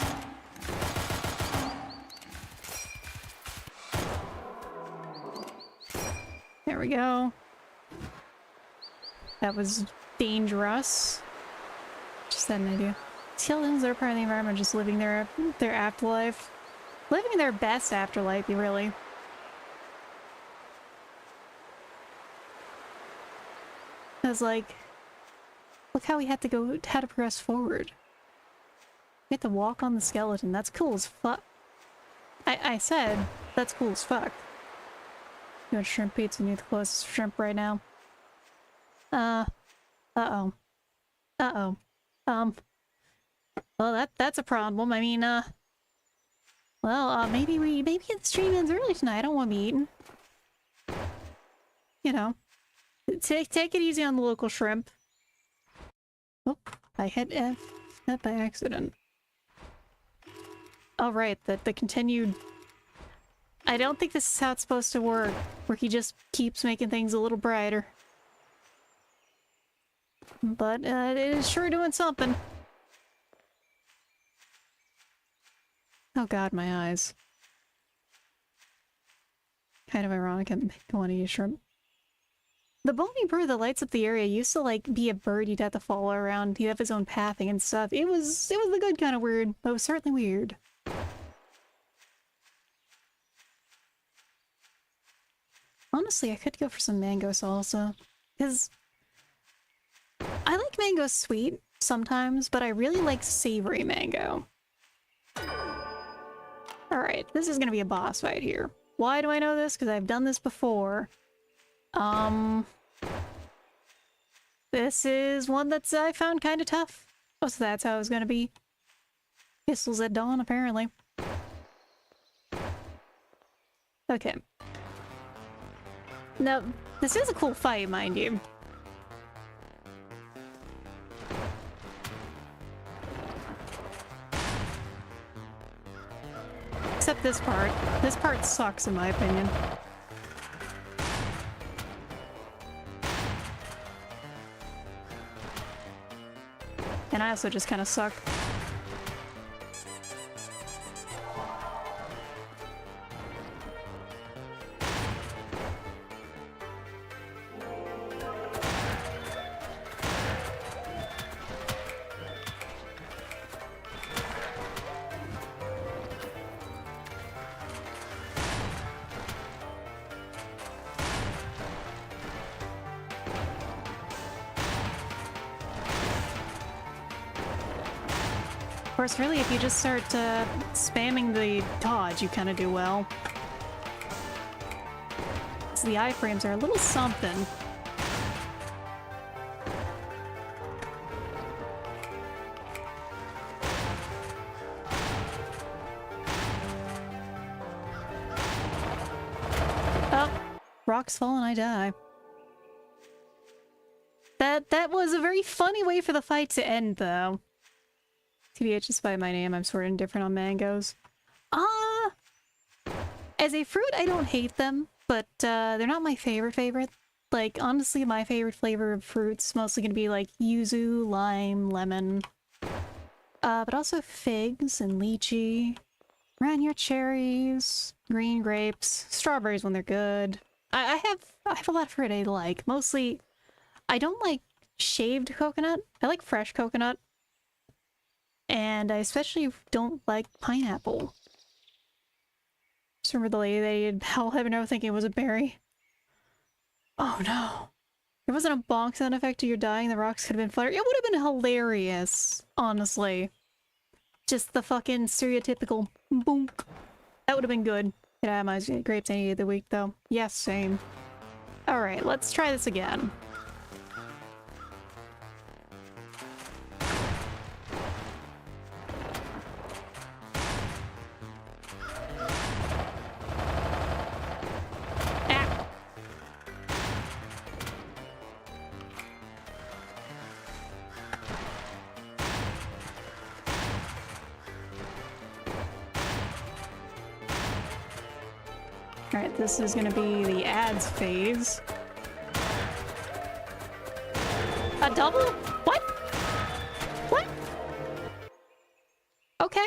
There we go. That was dangerous. Just had an idea. Skeletons are part of the environment, just living their afterlife. Living their best afterlife, really. I was like, look how we had to progress forward. We had to walk on the skeleton. That's cool as fuck. I said, that's cool as fuck. You want shrimp pizza? Need the closest shrimp right now. Uh-oh. Uh-oh. Well, that's a problem. I mean, maybe the stream ends early tonight. I don't want to be eaten. You know. Take it easy on the local shrimp. Oh, I hit F by accident. Oh, right, the continued... I don't think this is how it's supposed to work, where he just keeps making things a little brighter. But, it is sure doing something. Oh god, my eyes. Kind of ironic, I want to eat shrimp. The bony bird that lights up the area used to, like, be a bird you'd have to follow around. He'd have his own pathing and stuff. It was the good kind of weird, but it was certainly weird. Honestly, I could go for some mango salsa, because I like mango sweet sometimes, but I really like savory mango. Alright, this is gonna be a boss fight here. Why do I know this? Because I've done this before. This is one that's I found kind of tough. Oh, so that's how it was gonna be. Pistols at dawn, apparently. Okay. Now, this is a cool fight, mind you. Except this part. This part sucks, in my opinion. And I also just kind of suck. Of course, really, if you just start spamming the dodge, you kind of do well. So the iframes are a little something. Oh, rocks fall and I die. That was a very funny way for the fight to end, though. TBH, despite my name, I'm sort of indifferent on mangoes. As a fruit, I don't hate them, but they're not my favorite. Like, honestly, my favorite flavor of fruit's mostly gonna be like yuzu, lime, lemon. But also figs and lychee, Ranier cherries, green grapes, strawberries when they're good. I have a lot of fruit I like. Mostly, I don't like shaved coconut. I like fresh coconut. And I especially don't like pineapple. Just remember the lady that ate Hell Habanero thinking it was a berry. Oh no. If it wasn't a bonk sound effect to your dying, the rocks could have been fluttering. It would have been hilarious, honestly. Just the fucking stereotypical bonk. That would have been good. Could have my grapes any day of the week, though. Yes, same. Alright, let's try this again. Alright, this is gonna be the ads phase. A double? What? What? Okay.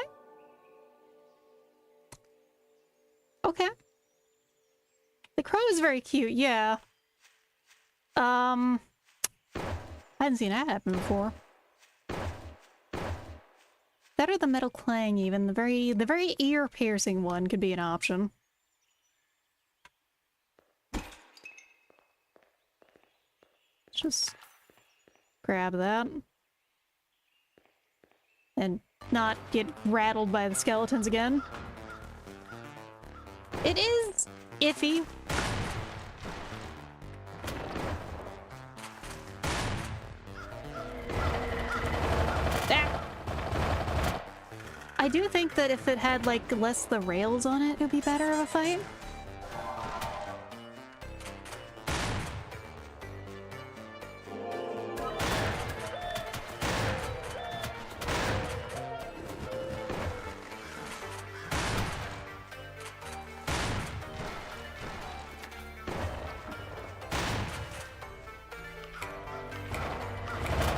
Okay. The crow is very cute, yeah. I hadn't seen that happen before. That or the metal clang even. The very ear-piercing one could be an option. Just grab that. And not get rattled by the skeletons again. It is iffy. I do think that if it had, like, less the rails on it, it would be better of a fight.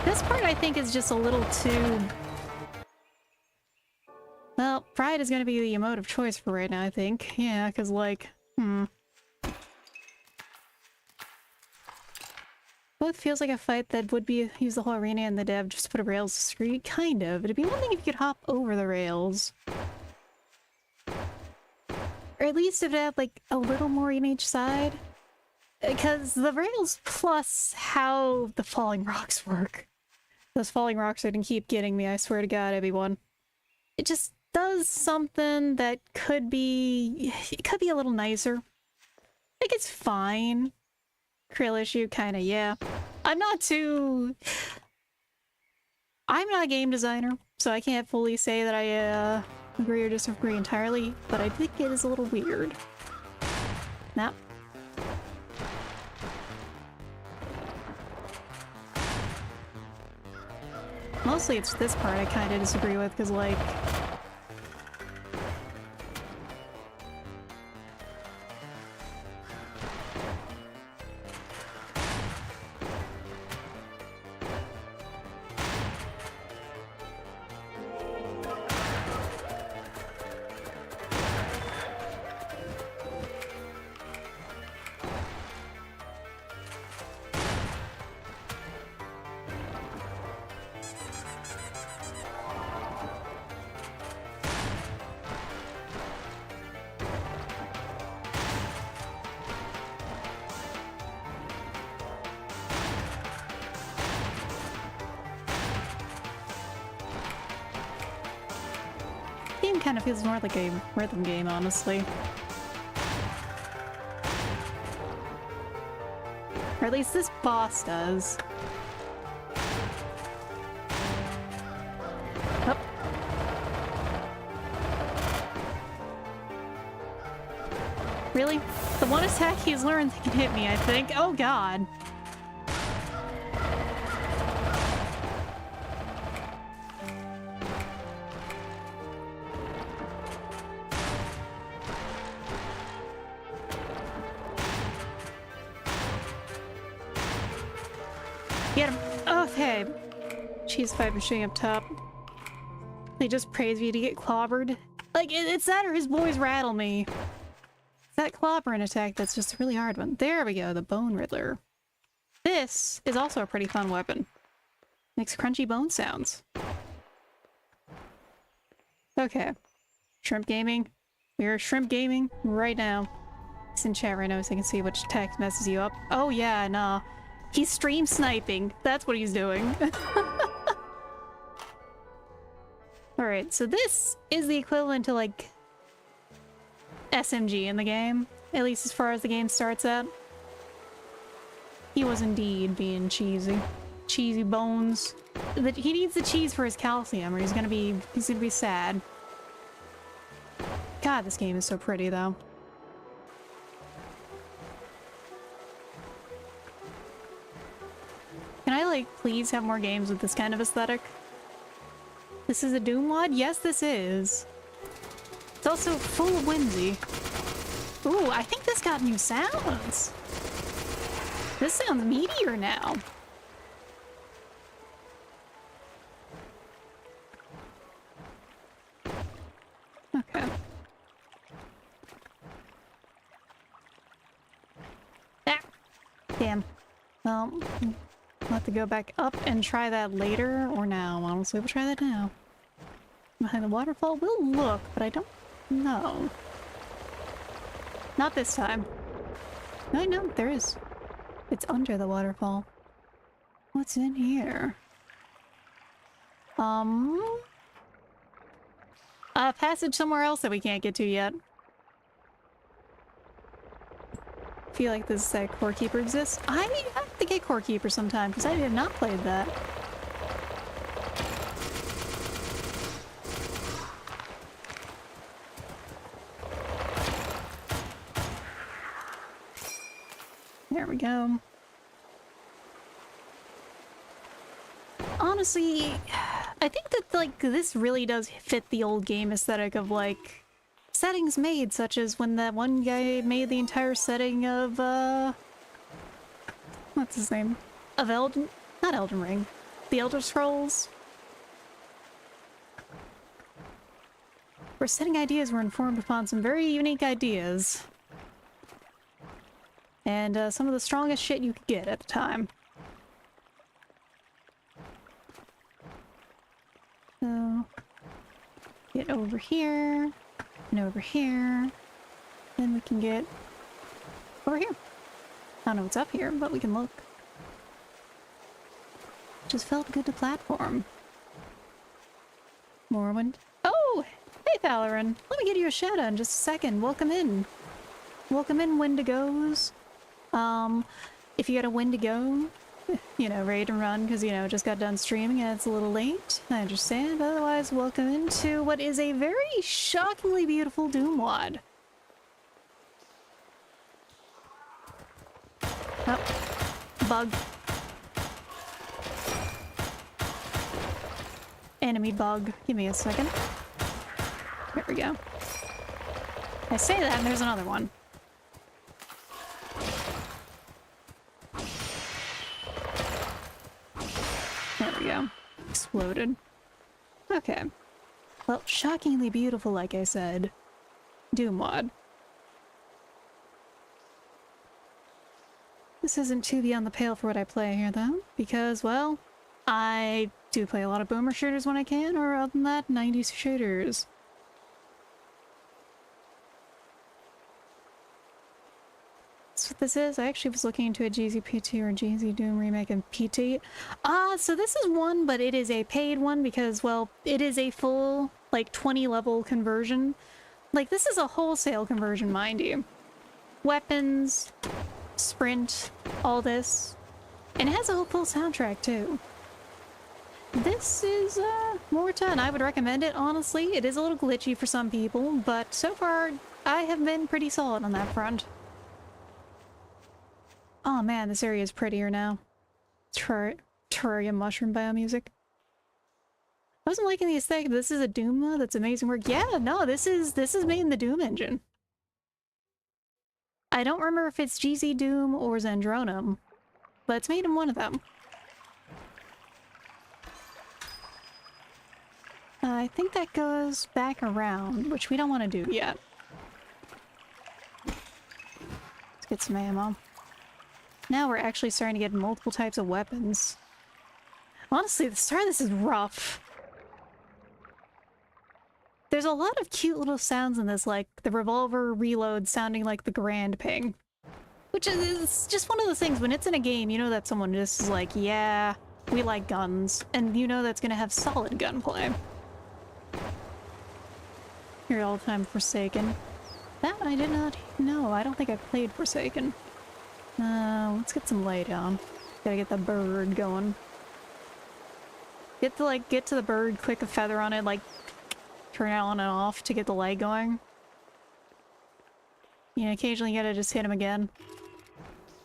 This part, I think, is just a little too... Well, pride is going to be the emote of choice for right now, I think. Yeah, because, like, Well, it feels like a fight that would be use the whole arena and the dev just to put a rails screen. Kind of. It'd be one thing if you could hop over the rails. Or at least if it had, like, a little more in each side. Because the rails plus how the falling rocks work. Those falling rocks are gonna keep getting me, I swear to God, everyone. It just does something that could be... It could be a little nicer. Like, it's fine. Krill issue, kinda, yeah. I'm not a game designer, so I can't fully say that I, agree or disagree entirely, but I think it is a little weird. Nah. Mostly it's this part I kinda disagree with, because, like... Game kind of feels more like a rhythm game, honestly. Or at least this boss does. Oh. Really? The one attack he's learned that can hit me, I think. Oh god. Get him! Okay. Cheese fight machine up top. They just praise me to get clobbered. Like, it's that or his boys rattle me. It's that clobbering attack that's just a really hard one. There we go, the Bone Riddler. This is also a pretty fun weapon. Makes crunchy bone sounds. Okay. Shrimp gaming. We are shrimp gaming right now. It's in chat right now so I can see which text messes you up. Oh yeah, nah. He's stream sniping. That's what he's doing. Alright, so this is the equivalent to, like, SMG in the game, at least as far as the game starts at. He was indeed being cheesy. Cheesy bones. He needs the cheese for his calcium or he's gonna be sad. God, this game is so pretty though. Can I, like, please have more games with this kind of aesthetic? This is a Doom mod? Yes, this is. It's also full of whimsy. Ooh, I think this got new sounds. This sounds meatier now. Okay. Ah! Damn. Well, I'll have to go back up and try that later, or now. Honestly, we'll try that now. Behind the waterfall, we'll look, but I don't know. Not this time. No, there is. It's under the waterfall. What's in here? A passage somewhere else that we can't get to yet. Feel like this Core Keeper exists. I have to get Core Keeper sometime because I have not played that. There we go. Honestly, I think that, like, this really does fit the old game aesthetic of, like, settings made, such as when that one guy made the entire setting of, what's his name? Of not Elden Ring. The Elder Scrolls. Where setting ideas were informed upon some very unique ideas. And, some of the strongest shit you could get at the time. So, get over here, and over here, then we can get over here. I don't know what's up here, but we can look. Just felt good to platform. Morrowind. Oh! Hey, Valoran! Let me get you a shout out in just a second. Welcome in. Welcome in, Wendigos. If you got a Wendigo, you know, ready to run because, you know, just got done streaming and it's a little late, I understand, but otherwise, welcome into what is a very shockingly beautiful Doom wad. Oh, bug. Enemy bug. Give me a second. There we go. I say that and there's another one. There we go. Exploded. Okay. Well, shockingly beautiful, like I said. Doom mod. This isn't too beyond the pale for what I play here, though, because, well, I do play a lot of boomer shooters when I can, or other than that, 90s shooters. That's what this is. I actually was looking into a GZPT or a GZ Doom remake and PT. So this is one, but it is a paid one because, well, it is a full, like, 20 level conversion. Like, this is a wholesale conversion, mind you. Weapons, sprint, all this. And it has a full soundtrack, too. This is, Mohrta, and I would recommend it, honestly. It is a little glitchy for some people, but so far, I have been pretty solid on that front. Oh man, this area is prettier now. Terrarium mushroom biomusic. I wasn't liking the aesthetic, but this is a Doom mod. That's amazing work. Yeah, no, this is made in the Doom engine. I don't remember if it's GZ Doom or Zandronum, but it's made in one of them. I think that goes back around, which we don't want to do yet. Let's get some ammo. Now we're actually starting to get multiple types of weapons. Honestly, the start of this is rough. There's a lot of cute little sounds in this, like the revolver reload sounding like the Grand Ping. Which is just one of those things, when it's in a game, you know that someone just is like, yeah, we like guns. And you know that's gonna have solid gunplay. Here all the time, Forsaken. That I did not know. I don't think I played Forsaken. Let's get some lay down. Gotta get the bird going. Get to the bird, click a feather on it, like turn it on and off to get the light going. You know, occasionally you gotta just hit him again.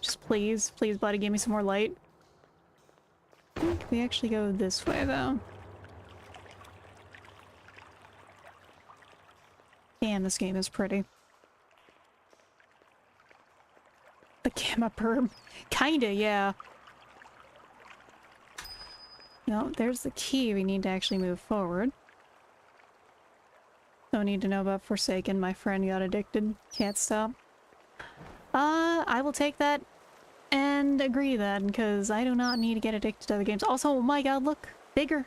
Just please, please buddy, give me some more light. I think we actually go this way though. Damn, this game is pretty. The gamma perm. Kinda, yeah. No, there's the key. We need to actually move forward. Don't need to know about Forsaken. My friend got addicted. Can't stop. I will take that and agree then, because I do not need to get addicted to other games. Also, oh my god, look! Bigger!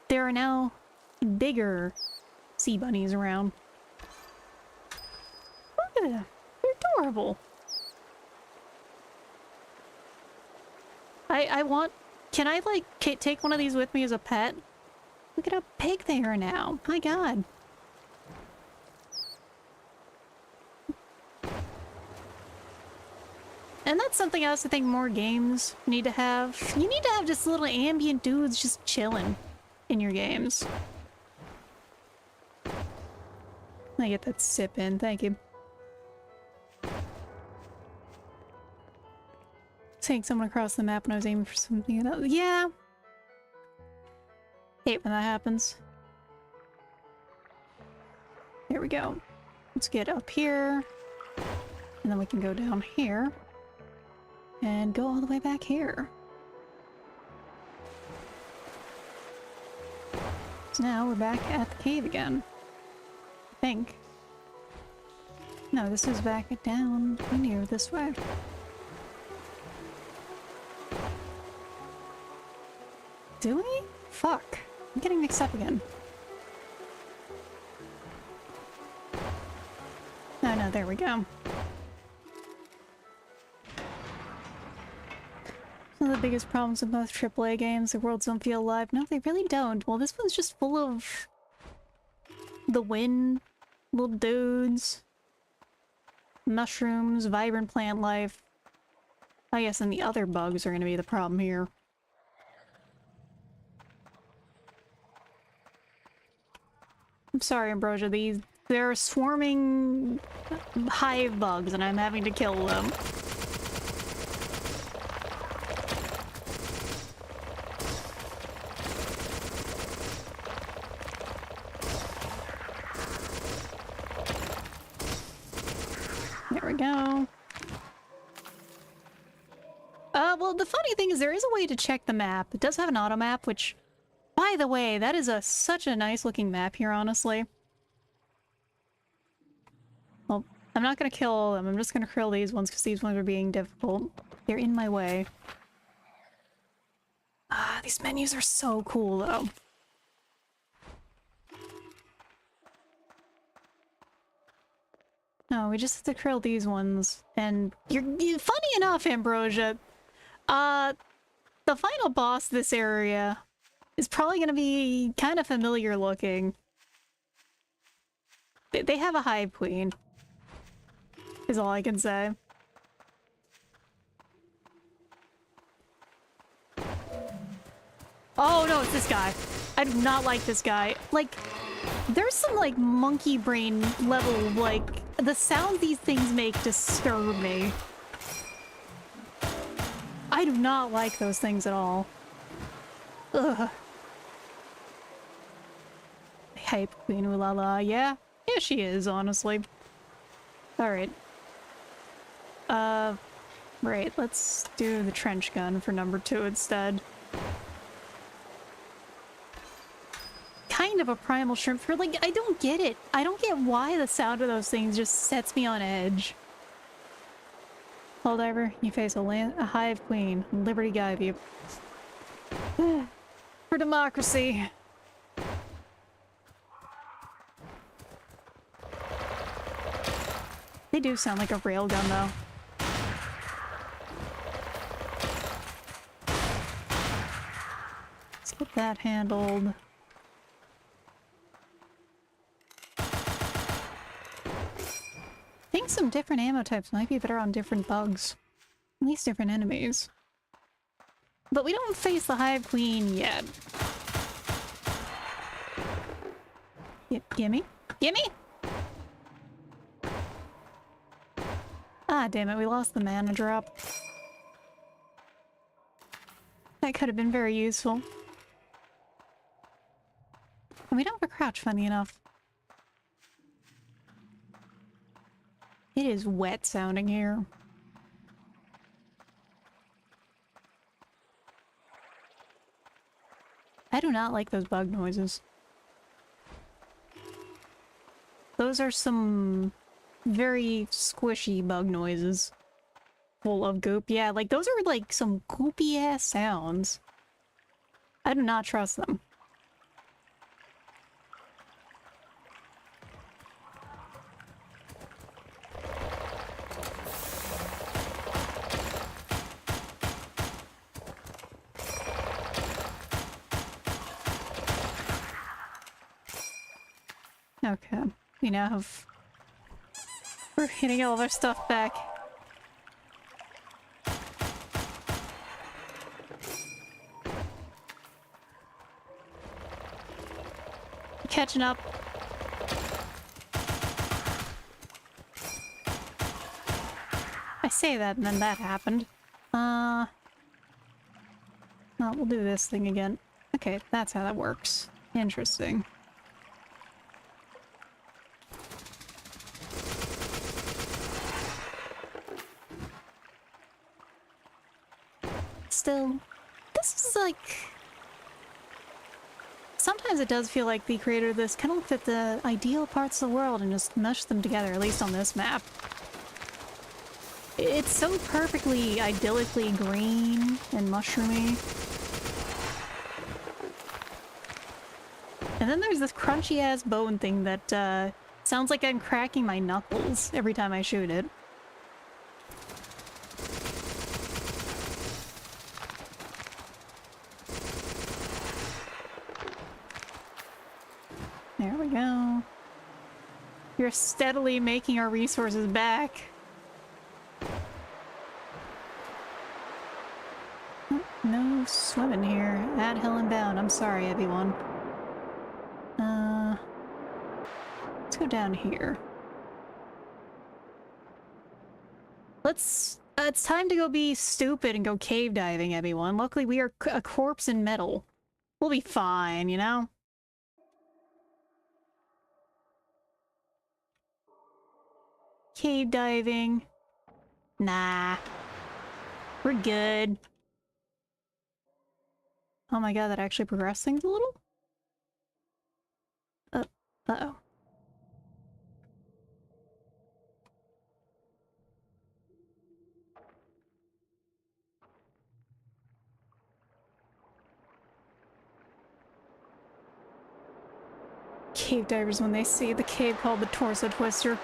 There are now bigger sea bunnies around. Look at them! They're adorable! I want... Can I, like, take one of these with me as a pet? Look at how big they are now! My god! And that's something else I think more games need to have. You need to have just little ambient dudes just chilling in your games. I get that sip in, thank you. Take someone across the map when I was aiming for something else. Yeah! Hate when that happens. There we go. Let's get up here. And then we can go down here. And go all the way back here. So now we're back at the cave again. I think. No, this is back down near this way. Do we? Fuck. I'm getting mixed up again. Oh no, there we go. One of the biggest problems with most AAA games, the worlds don't feel alive. No, they really don't. Well, this one's just full of the wind, little dudes, mushrooms, vibrant plant life. I guess and the other bugs are going to be the problem here. I'm sorry, Ambrosia, they're swarming hive bugs and I'm having to kill them. There we go. Well, the funny thing is there is a way to check the map. It does have an auto map, which, by the way, that is such a nice looking map here, honestly. Well, I'm not gonna kill all of them. I'm just gonna kill these ones because these ones are being difficult. They're in my way. Ah, these menus are so cool, though. No, we just have to kill these ones. And funny enough, Ambrosia, the final boss this area is probably gonna be kind of familiar looking. They have a hive queen, is all I can say. Oh no, it's this guy. I do not like this guy. Like, there's some like monkey brain level, like, the sound these things make disturb me. I do not like those things at all. Ugh. Hype queen, ooh la la. Yeah. Yeah, she is, honestly. Alright. Right, let's do the trench gun for number 2 instead. Kind of a primal shrimp for, like, I don't get it. I don't get why the sound of those things just sets me on edge. Hull diver, you face a hive queen. Liberty guide you. For democracy. They do sound like a railgun, though. Let's get that handled. some different ammo types might be better on different bugs. At least different enemies. But we don't face the Hive Queen yet. Gimme? Gimme? Ah, damn it, we lost the mana drop. That could have been very useful. And we don't have a crouch, funny enough. It is wet sounding here. I do not like those bug noises. Those are some very squishy bug noises. Full of goop. Yeah, like those are like some goopy ass sounds. I do not trust them. Okay, we now have... We're getting all of our stuff back. Catching up. I say that and then that happened. Well, we'll do this thing again. Okay, that's how that works. Interesting. Still, this is like... Sometimes it does feel like the creator of this kind of looked at the ideal parts of the world and just meshed them together, at least on this map. It's so perfectly idyllically green and mushroomy. And then there's this crunchy ass bone thing that sounds like I'm cracking my knuckles every time I shoot it. There we go. You're steadily making our resources back. Oh, no swimming here. At hell and bound. I'm sorry, everyone. Let's go down here. Let's... it's time to go be stupid and go cave diving, everyone. Luckily, we are a corpse in metal. We'll be fine, you know? Cave diving. Nah. We're good. Oh my god, that actually progressed things a little? Uh-oh. Cave divers, when they see the cave called the Torso Twister.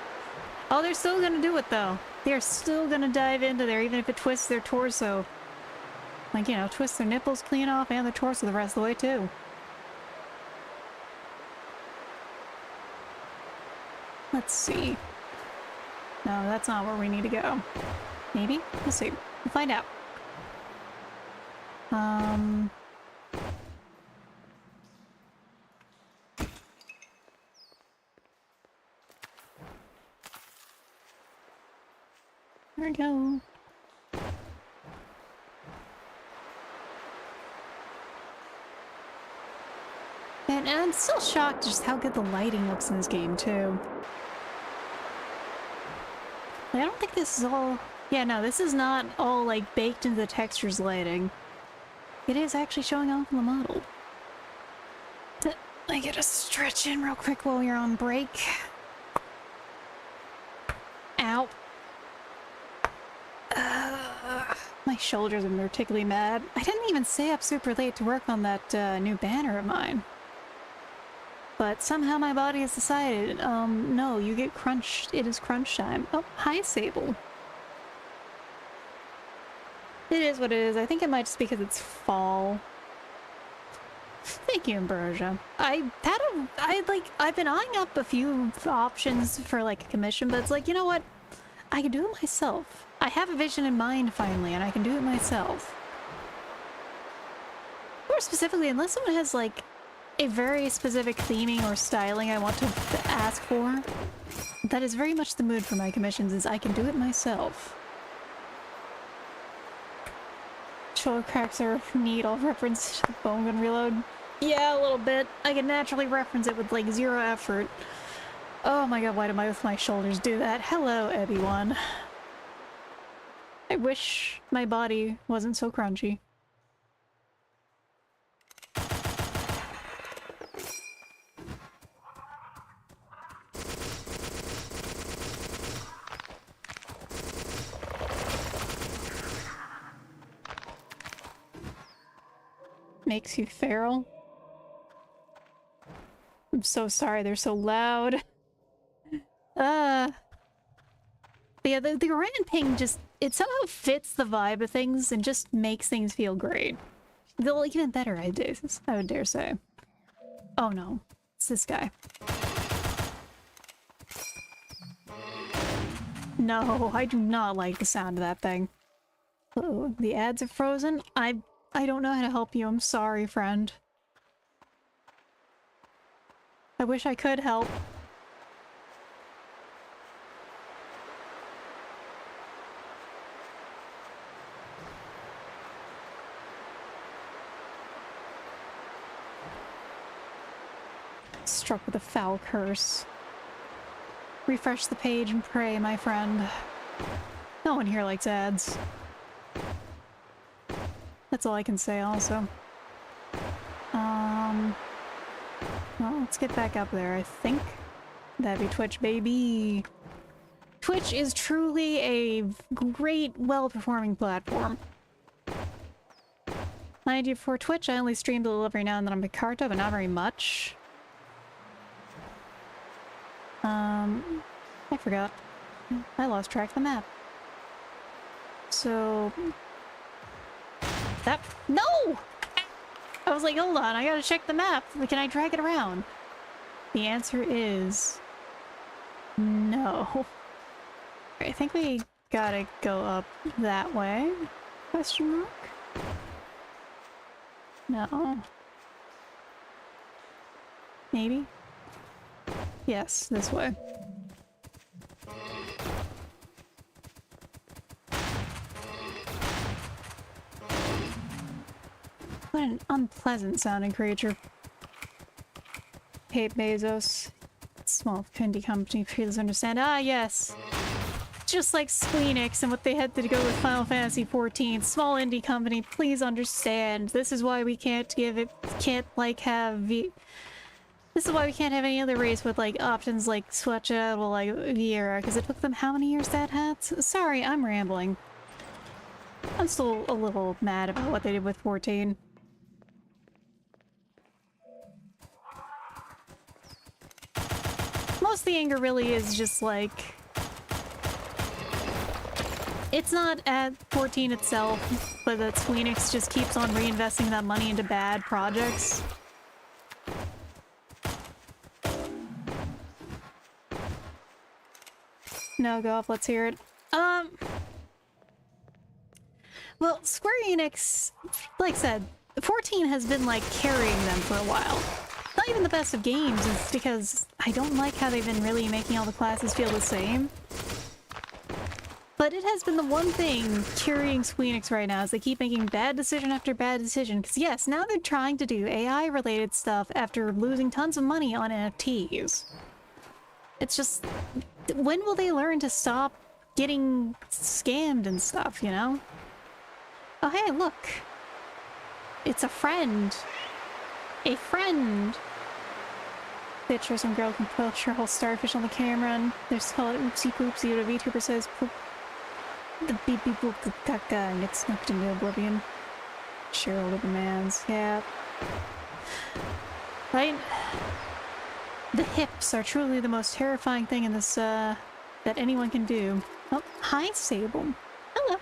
Oh, they're still gonna do it, though. They're still gonna dive into there, even if it twists their torso. Like, you know, twist their nipples clean off and their torso the rest of the way, too. Let's see. No, that's not where we need to go. Maybe? We'll see. We'll find out. There we go. And I'm still shocked just how good the lighting looks in this game, too. Like, I don't think this is all... Yeah, no, this is not all, like, baked into the textures lighting. It is actually showing off in the model. I gotta stretch in real quick while you're on break. Ow. My shoulders are particularly mad. I didn't even stay up super late to work on that new banner of mine. But somehow my body has decided, no, you get crunched. It is crunch time. Oh, hi, Sable. It is what it is. I think it might just be because it's fall. Thank you, Ambrosia. I've been eyeing up a few options for, like, a commission, but it's like, you know what? I can do it myself. I have a vision in mind finally, and I can do it myself. More specifically, unless someone has like a very specific theming or styling I want to ask for, that is very much the mood for my commissions, is I can do it myself. Shoulder cracks are neat. I'll reference bone gun reload. Yeah, a little bit. I can naturally reference it with like 0 effort. Oh my god, why do my shoulders do that? Hello, everyone. I wish my body wasn't so crunchy. Makes you feral? I'm so sorry, they're so loud. Yeah, the Iran ping just, it somehow fits the vibe of things and just makes things feel great. They'll even better, I would dare say. Oh no, it's this guy. No, I do not like the sound of that thing. Uh-oh, the ads are frozen. I don't know how to help you. I'm sorry, friend. I wish I could help. Struck with a foul curse. Refresh the page and pray, my friend. No one here likes ads. That's all I can say, also. Well, let's get back up there, I think. That'd be Twitch, baby! Twitch is truly a great, well-performing platform. Mind you, for Twitch, I only stream a little every now and then on Mohrta, but not very much. I forgot. I lost track of the map. So... That- No! I was like, hold on, I gotta check the map. Can I drag it around? The answer is... no. I think we gotta go up that way? Question mark? No. Maybe? Yes, this way. What an unpleasant sounding creature. Hate Bezos. Small indie company, please understand. Ah, yes! Just like Squeenix and what they had to go with Final Fantasy XIV. Small indie company, please understand. This is why we can't give it, this is why we can't have any other race with like options like Swatch Out or like Viera, because it took them how many years that had? Sorry, I'm rambling. I'm still a little mad about what they did with 14. Most of the anger really is just like... It's not at 14 itself, but that Squeenix just keeps on reinvesting that money into bad projects. No, go off, let's hear it. Well, Square Enix, like I said, 14 has been like carrying them for a while. Not even the best of games, it's because I don't like how they've been really making all the classes feel the same. But it has been the one thing carrying Squeenix right now, is they keep making bad decision after bad decision. Because yes, now they're trying to do AI-related stuff after losing tons of money on NFTs. It's just... when will they learn to stop getting scammed and stuff, you know? Oh hey, look! It's a friend! A friend! Picture some girl can push her whole starfish on the camera and there's called oopsie poopsie, what a VTuber says poop. The beep beep boop the caca and gets snuffed into oblivion. Cheryl with the mans, yeah. Right? The hips are truly the most terrifying thing in this, that anyone can do. Oh, hi, Sable. Hello.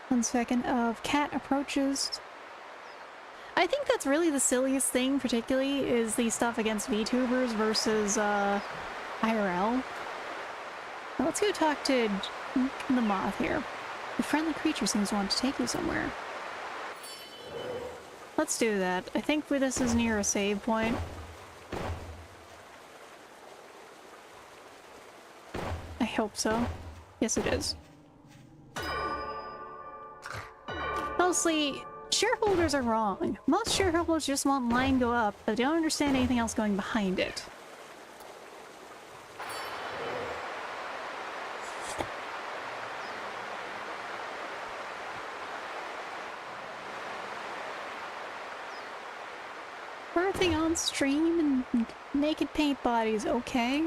1 second of cat approaches. I think that's really the silliest thing, particularly, is the stuff against VTubers versus, IRL. Well, let's go talk to the moth here. The friendly creature seems to want to take you somewhere. Let's do that. I think this is near a save point. I hope so. Yes, it is. Mostly, shareholders are wrong. Most shareholders just want line go up, but they don't understand anything else going behind it. Birthing on stream and naked paint bodies, okay.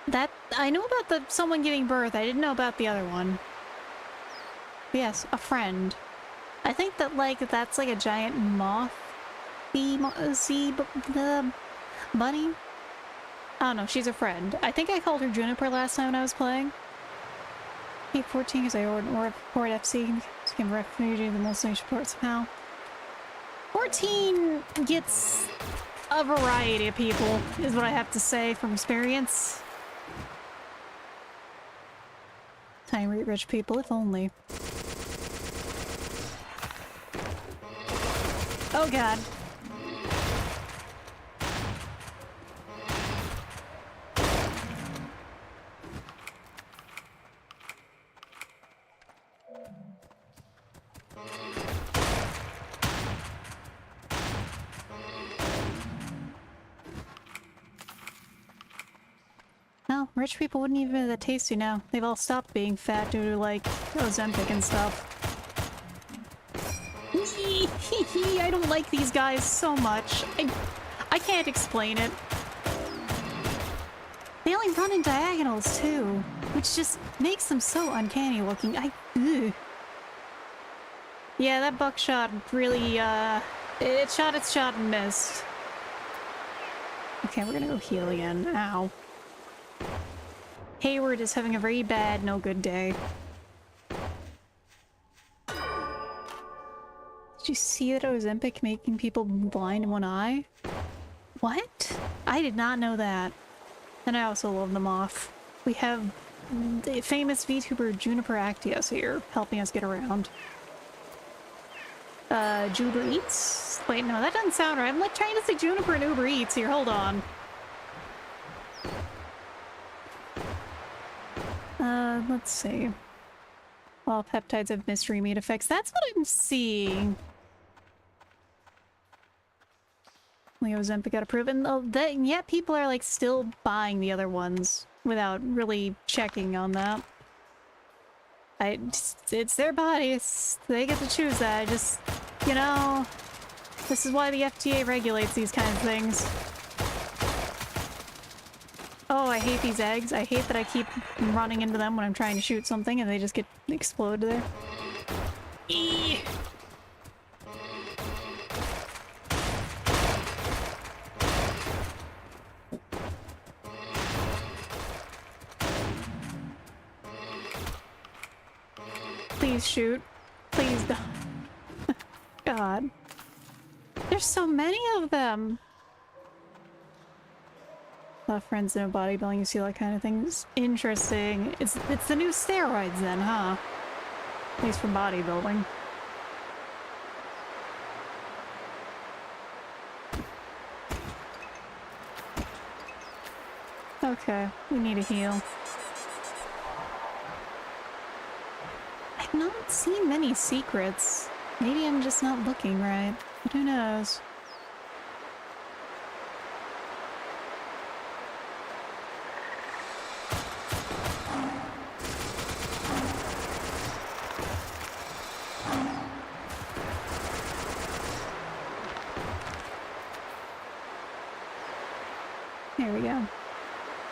That, I know about the someone giving birth, I didn't know about the other one. Yes, a friend. I think that, like, that's like a giant moth. The bunny? I don't know, she's a friend. I think I called her Juniper last time when I was playing. 814 because I ordered FC. Became refugee, the most nation ports somehow. 14 gets a variety of people, is what I have to say from experience. Time to rich people, if only. Oh god. No, rich people wouldn't even be that tasty now. They've all stopped being fat due to, like, Ozempic and stuff. I don't like these guys so much. I can't explain it. They only run in diagonals, too, which just makes them so uncanny looking. Ugh. Yeah, that buckshot really, it shot its shot and missed. Okay, we're gonna go heal again. Ow. Hayward is having a very bad, no good day. Did you see that Ozempic making people blind in one eye? What? I did not know that. And I also love them off. We have the famous VTuber Juniper Actius here, helping us get around. Uber Eats? Wait, no, that doesn't sound right. I'm like trying to say Juniper and Uber Eats here, hold on. Let's see. All peptides have mystery meat effects. That's what I'm seeing. Leo Ozempic got approved, and yet people are like still buying the other ones without really checking on that. It's their bodies. They get to choose that. You know, this is why the FDA regulates these kinds of things. Oh, I hate these eggs. I hate that I keep running into them when I'm trying to shoot something and they just get exploded there. Eee! Please shoot. Please don't. God. There's so many of them. Friends in a bodybuilding, you see that kind of things. Interesting. It's the new steroids then, huh? At least for bodybuilding. Okay, we need a heal. I've not seen many secrets. Maybe I'm just not looking right. But who knows? There we go.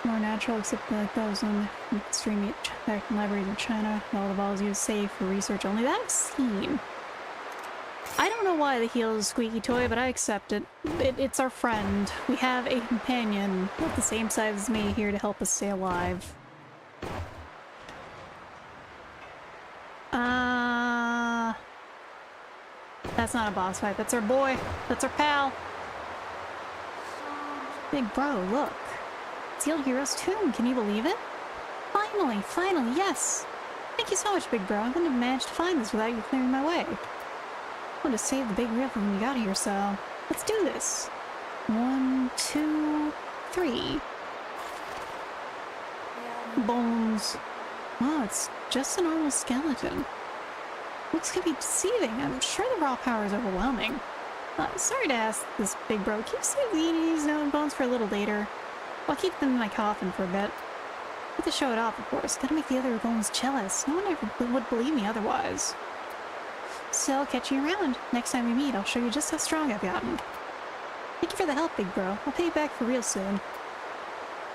More natural, except like those on the extreme meat libraries in China. All the balls used safe for research only. That I've seen. I don't know why the heal is a squeaky toy, but I accept it. It's our friend. We have a companion of the same size as me here to help us stay alive. That's not a boss fight. That's our boy. That's our pal. Big bro, look. Sealed Hero's Tomb, can you believe it? Finally, finally, yes! Thank you so much, big bro. I wouldn't have managed to find this without you clearing my way. I wanted to save the big reel for when we got here, so let's do this. 1, 2, 3. Bones. Wow, it's just a normal skeleton. Looks could be deceiving. I'm sure the raw power is overwhelming. Sorry to ask this, big bro. Can you save these bones for a little later? I'll keep them in my coffin for a bit. Have to show it off, of course. Gotta make the other bones jealous. No one ever would believe me otherwise. So I'll catch you around. Next time we meet, I'll show you just how strong I've gotten. Thank you for the help, big bro. I'll pay you back for real soon.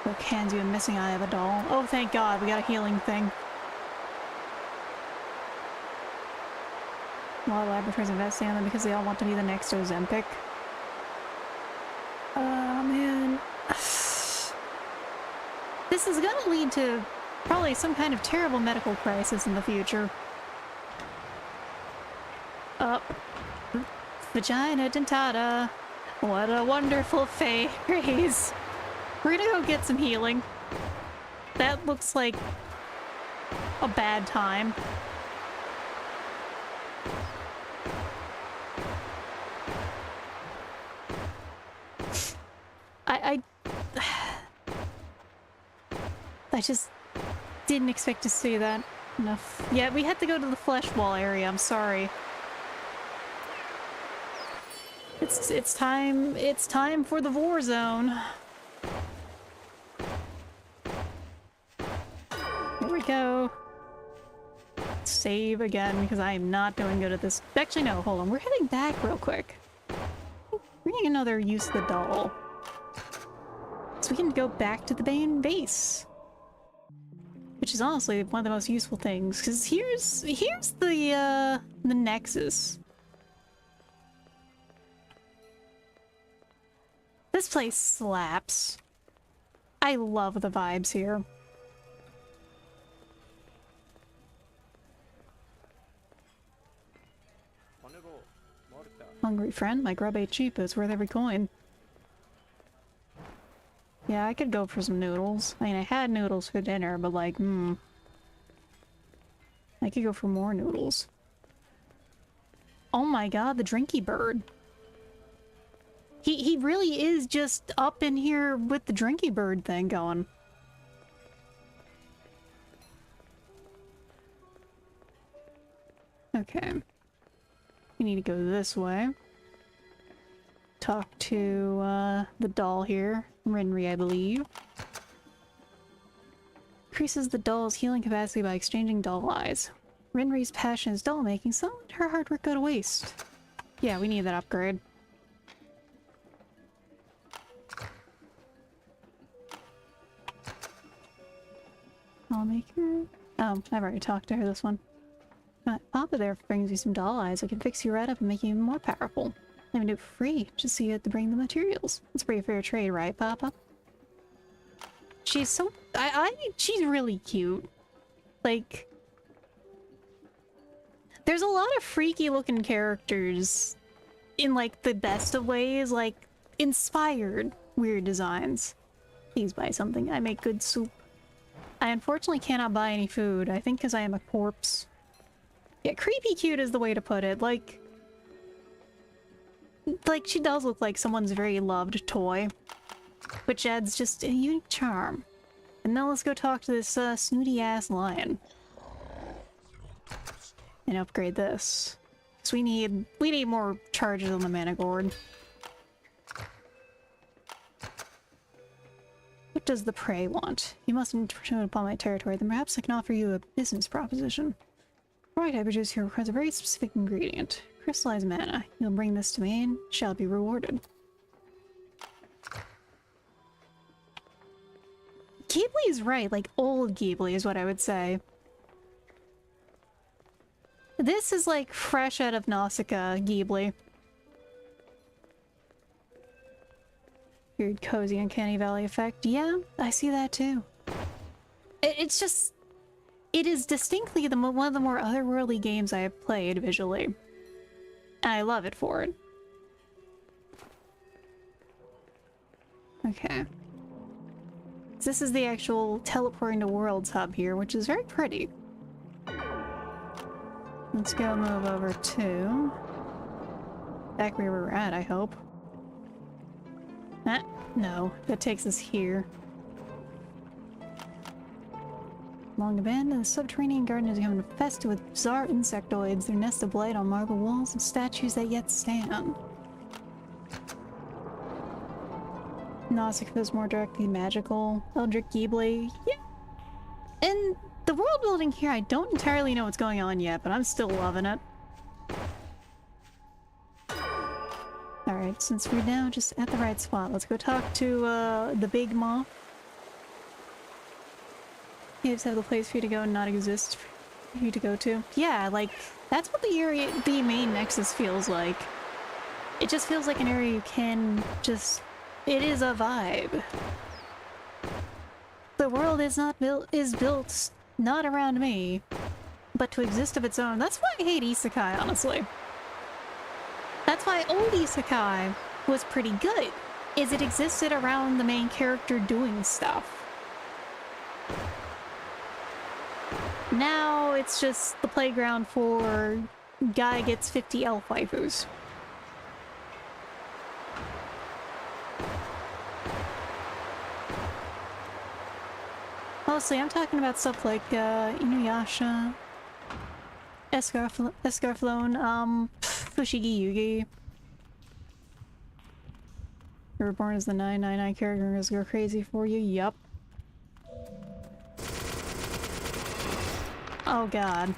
Brooke hands you a missing eye of a doll. Oh, thank God, we got a healing thing. A lot of laboratories investing on them because they all want to be the next Ozempic. Oh, man. This is gonna lead to probably some kind of terrible medical crisis in the future. Vagina dentata. What a wonderful phrase. We're gonna go get some healing. That looks like a bad time. I just didn't expect to see that enough. Yeah, we had to go to the flesh wall area, I'm sorry. It's time for the war zone. Here we go. Save again, because I am not doing good at this. Actually, no, hold on. We're heading back real quick. We're getting another use of the doll. So we can go back to the main base. Which is honestly one of the most useful things, because here's the Nexus. This place slaps. I love the vibes here. Hungry friend, my grub ate cheap, it's worth every coin. Yeah, I could go for some noodles. I mean, I had noodles for dinner, but like, I could go for more noodles. Oh my god, the drinky bird. He really is just up in here with the drinky bird thing going. Okay. We need to go this way. Talk to, the doll here. Rinri, I believe. Increases the doll's healing capacity by exchanging doll eyes. Rinri's passion is doll making, so let her hard work go to waste. Yeah, we need that upgrade. I'll make her... Oh, I've already talked to her this one. Papa there brings you some doll eyes. I can fix you right up and make you even more powerful. I can do it for free, just so you have to bring the materials. It's pretty fair trade, right, Papa? She's so... she's really cute. Like... There's a lot of freaky looking characters in, like, the best of ways, like, inspired weird designs. Please buy something. I make good soup. I unfortunately cannot buy any food, I think because I am a corpse. Yeah, creepy cute is the way to put it, like she does look like someone's very loved toy, which adds just a unique charm. And now let's go talk to this snooty-ass lion. And upgrade this. So we need more charges on the mana gourd. What does the prey want? You must intrude upon my territory, then perhaps I can offer you a business proposition. Right, I produce here requires a very specific ingredient. Crystallized mana. You'll bring this to me and shall be rewarded. Ghibli is right, like old Ghibli is what I would say. This is like fresh out of Nausicaa Ghibli. Weird, cozy, uncanny valley effect. Yeah, I see that too. It's just... It is distinctly one of the more otherworldly games I have played visually. And I love it for it. Okay. worlds. This is the actual teleporting to worlds hub here, which is very pretty. Let's go move over to back where we're at, I hope. No, that takes us here. Long abandoned, the subterranean garden is becoming infested with bizarre insectoids. Their nest of blight on marble walls and statues that yet stand. Nausicaa feels more directly magical. Eldritch Ghibli, yeah. And the world building here, I don't entirely know what's going on yet, but I'm still loving it. Alright, since we're now just at the right spot, let's go talk to the big moth. Caves have the place for you to go and not exist for you to go to. Yeah, like, that's what the area, the main nexus feels like. It just feels like an area you can just... It is a vibe. The world is built not around me, but to exist of its own. That's why I hate isekai, honestly. That's why old isekai was pretty good, is it existed around the main character doing stuff. Now it's just the playground for guy gets 50 elf waifus. Mostly, I'm talking about stuff like Inuyasha, Escarflowne, Fushigi Yugi. You were born as the 999 characters go crazy for you, yup. Oh god.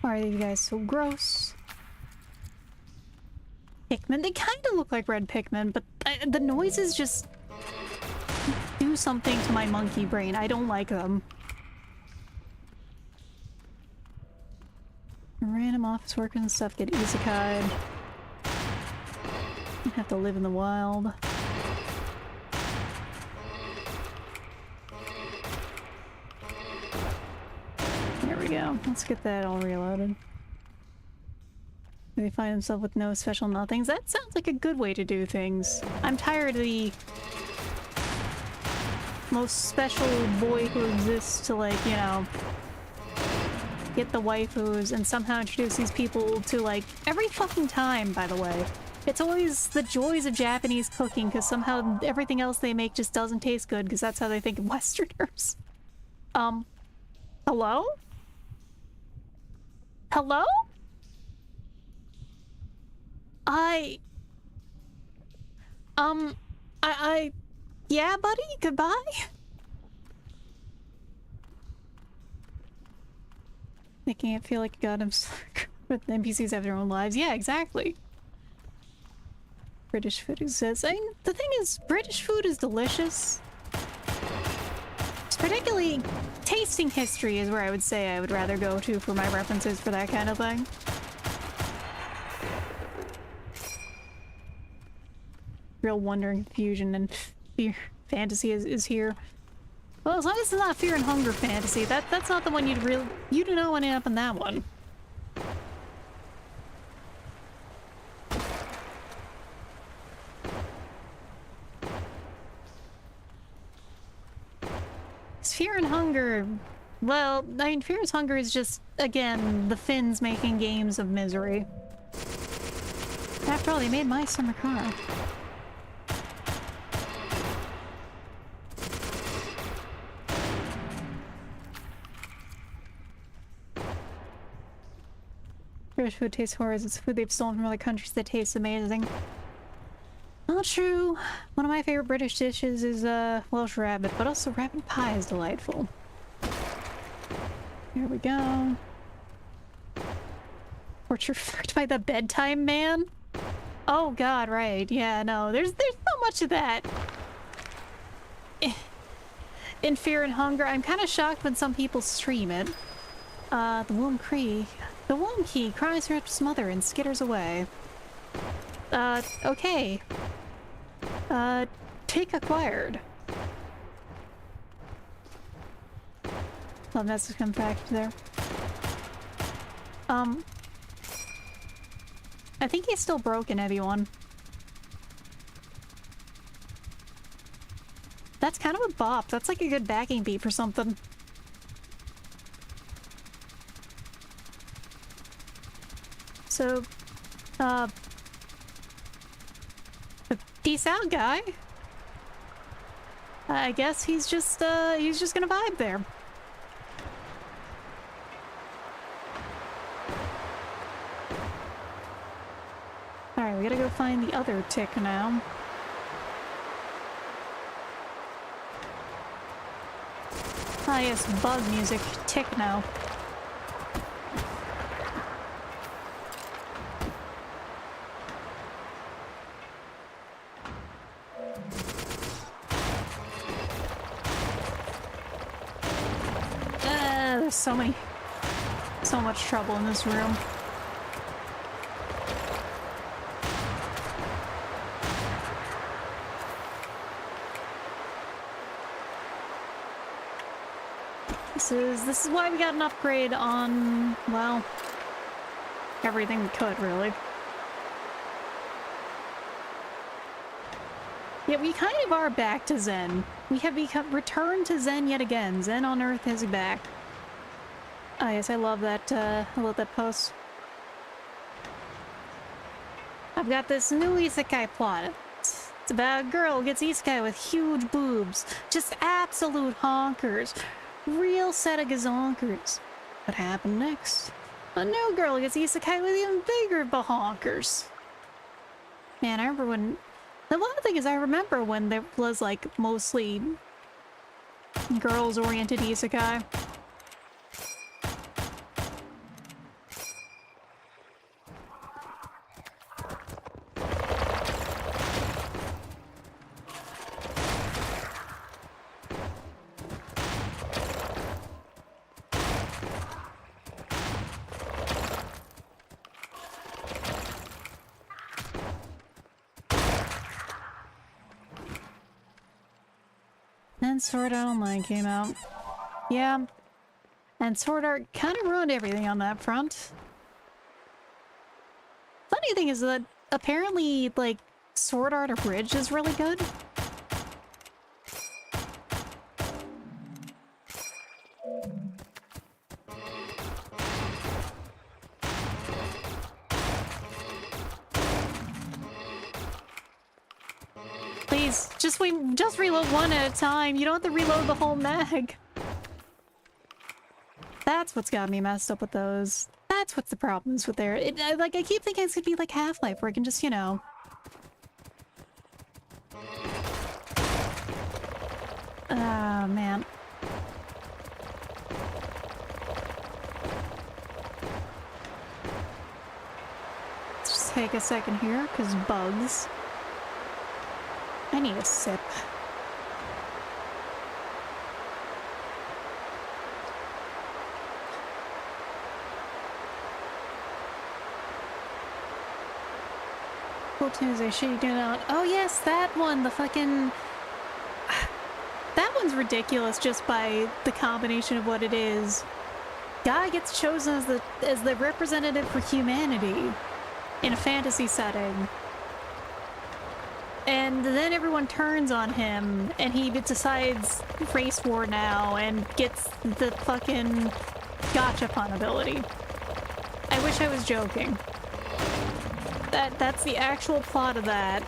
Why are these guys so gross? Pikmin? They kind of look like red Pikmin, but the noises just do something to my monkey brain. I don't like them. Random office workers and stuff get isekai'd. Have to live in the wild. There we go. Let's get that all reloaded. They find themselves with no special nothings. That sounds like a good way to do things. I'm tired of the most special boy who exists to, like, you know, get the waifus and somehow introduce these people to, like, every fucking time, by the way. It's always the joys of Japanese cooking, because somehow everything else they make just doesn't taste good, because that's how they think of Westerners. Hello? Hello? Yeah, buddy? Goodbye? Making it feel like a goddamn but the NPCs have their own lives. Yeah, exactly. British food exists. I mean, the thing is, British food is delicious. It's particularly tasting history is where I would say I would rather go to for my references for that kind of thing. Real wonder and confusion and fear fantasy is here. Well, as long as it's not fear and hunger fantasy, that's not the one you'd do not want to end up in that one. Fear and hunger, well, I mean, fear and hunger is just, again, the Finns making games of misery. After all, they made my summer car. British food tastes horrors. It's food they've stolen from other countries that tastes amazing. Not true. One of my favorite British dishes is Welsh rabbit, but also rabbit pie is delightful. Here we go. Torture fucked by the bedtime man? Oh god, right. Yeah, no. There's so much of that. In Fear and Hunger, I'm kind of shocked when some people stream it. The womb key cries for its mother and skitters away. Okay. Take acquired. Love message come back there. I think he's still broken, everyone. That's kind of a bop. That's like a good backing beat for something. So, peace out, guy. I guess he's just gonna vibe there. Alright, we gotta go find the other tick now. Ah yes, bug music. Tick now. There's so much trouble in this room. This is why we got an upgrade on, well, everything we could, really. Yeah, we kind of are back to Zen. We have returned to Zen yet again. Zen on Earth is back. Oh yes, I love that post. I've got this new isekai plot. It's about a girl who gets isekai with huge boobs. Just absolute honkers. Real set of gazonkers. What happened next? A new girl gets isekai with even bigger bahonkers. Man, I remember when... The one thing is, I remember when there was, like, mostly girls-oriented isekai. Then Sword Art Online came out. Yeah. And Sword Art kind of ruined everything on that front. Funny thing is that apparently, like, Sword Art Abridged is really good. Please, just reload one at a time. You don't have to reload the whole mag. That's what's got me messed up with those. That's what's the problems with there. Like, I keep thinking it's gonna be like Half-Life, where I can just, you know... Oh, man. Let's just take a second here, because bugs. I need a sip. Cool Tuesday, shit you get out. Oh yes, that one, the fucking... That one's ridiculous just by the combination of what it is. Guy gets chosen as the representative for humanity in a fantasy setting. And then everyone turns on him, and he decides race war now, and gets the fucking gachapon ability. I wish I was joking. That's the actual plot of that.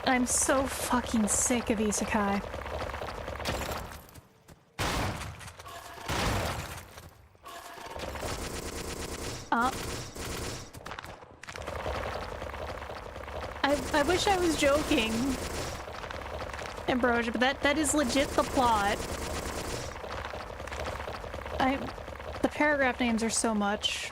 I'm so fucking sick of isekai. I wish I was joking, Ambrosia, but that is legit the plot. The paragraph names are so much.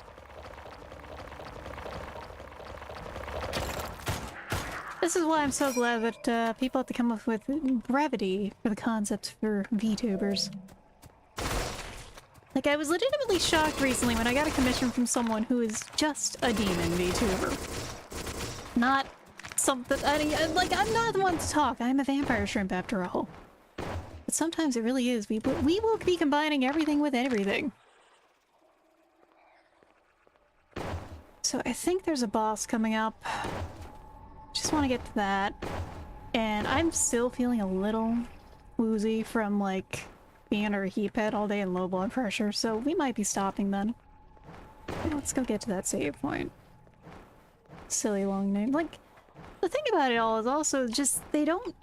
This is why I'm so glad that people have to come up with brevity for the concept for VTubers. Like, I was legitimately shocked recently when I got a commission from someone who is just a demon VTuber. Not something... like, I'm not the one to talk. I'm a vampire shrimp after all. But sometimes it really is. We will be combining everything with everything. So I think there's a boss coming up. Just want to get to that. And I'm still feeling a little woozy from, like, being under a heat pad all day and low blood pressure, so we might be stopping then. Let's go get to that save point. Silly long name. Like, the thing about it all is also just, they don't...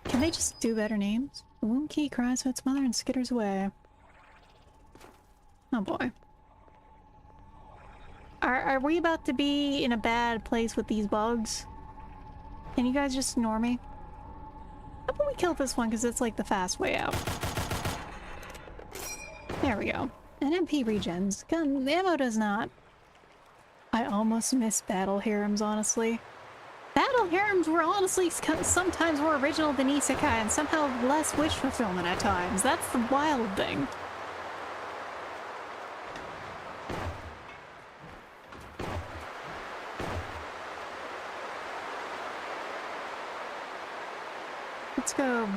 Can they just do better names? The womb key cries for its mother and skitters away. Oh boy. Are we about to be in a bad place with these bugs? Can you guys just ignore me? How about we kill this one because it's like the fast way out? There we go. And MP regens. Gun ammo does not. I almost miss battle harems, honestly. Battle harems were honestly sometimes more original than isekai and somehow less wish fulfillment at times. That's the wild thing. Let's go.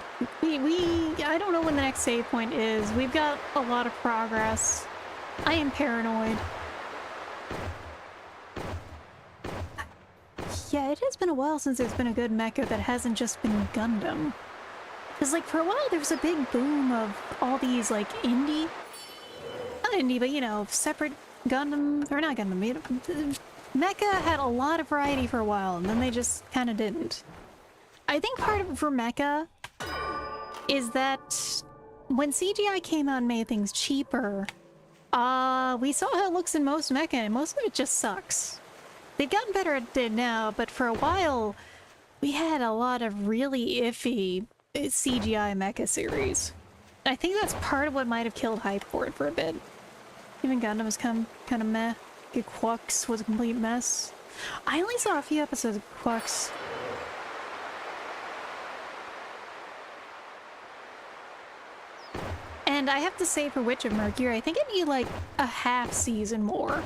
I don't know when the next save point is. We've got a lot of progress. I am paranoid. Yeah, it has been a while since there's been a good mecha that hasn't just been Gundam. Because, like, for a while there was a big boom of all these, like, indie... Not indie, but, you know, separate Gundam... Or not Gundam, mecha had a lot of variety for a while, and then they just kind of didn't. I think part of it for mecha is that when CGI came out and made things cheaper, we saw how it looks in most mecha, and most of it just sucks. They've gotten better at it now, but for a while, we had a lot of really iffy CGI mecha series. I think that's part of what might have killed hype for it for a bit. Even Gundam was kind of meh. Quux was a complete mess. I only saw a few episodes of Quux. And I have to say for Witch of Mercury, I think it needed like a half season more.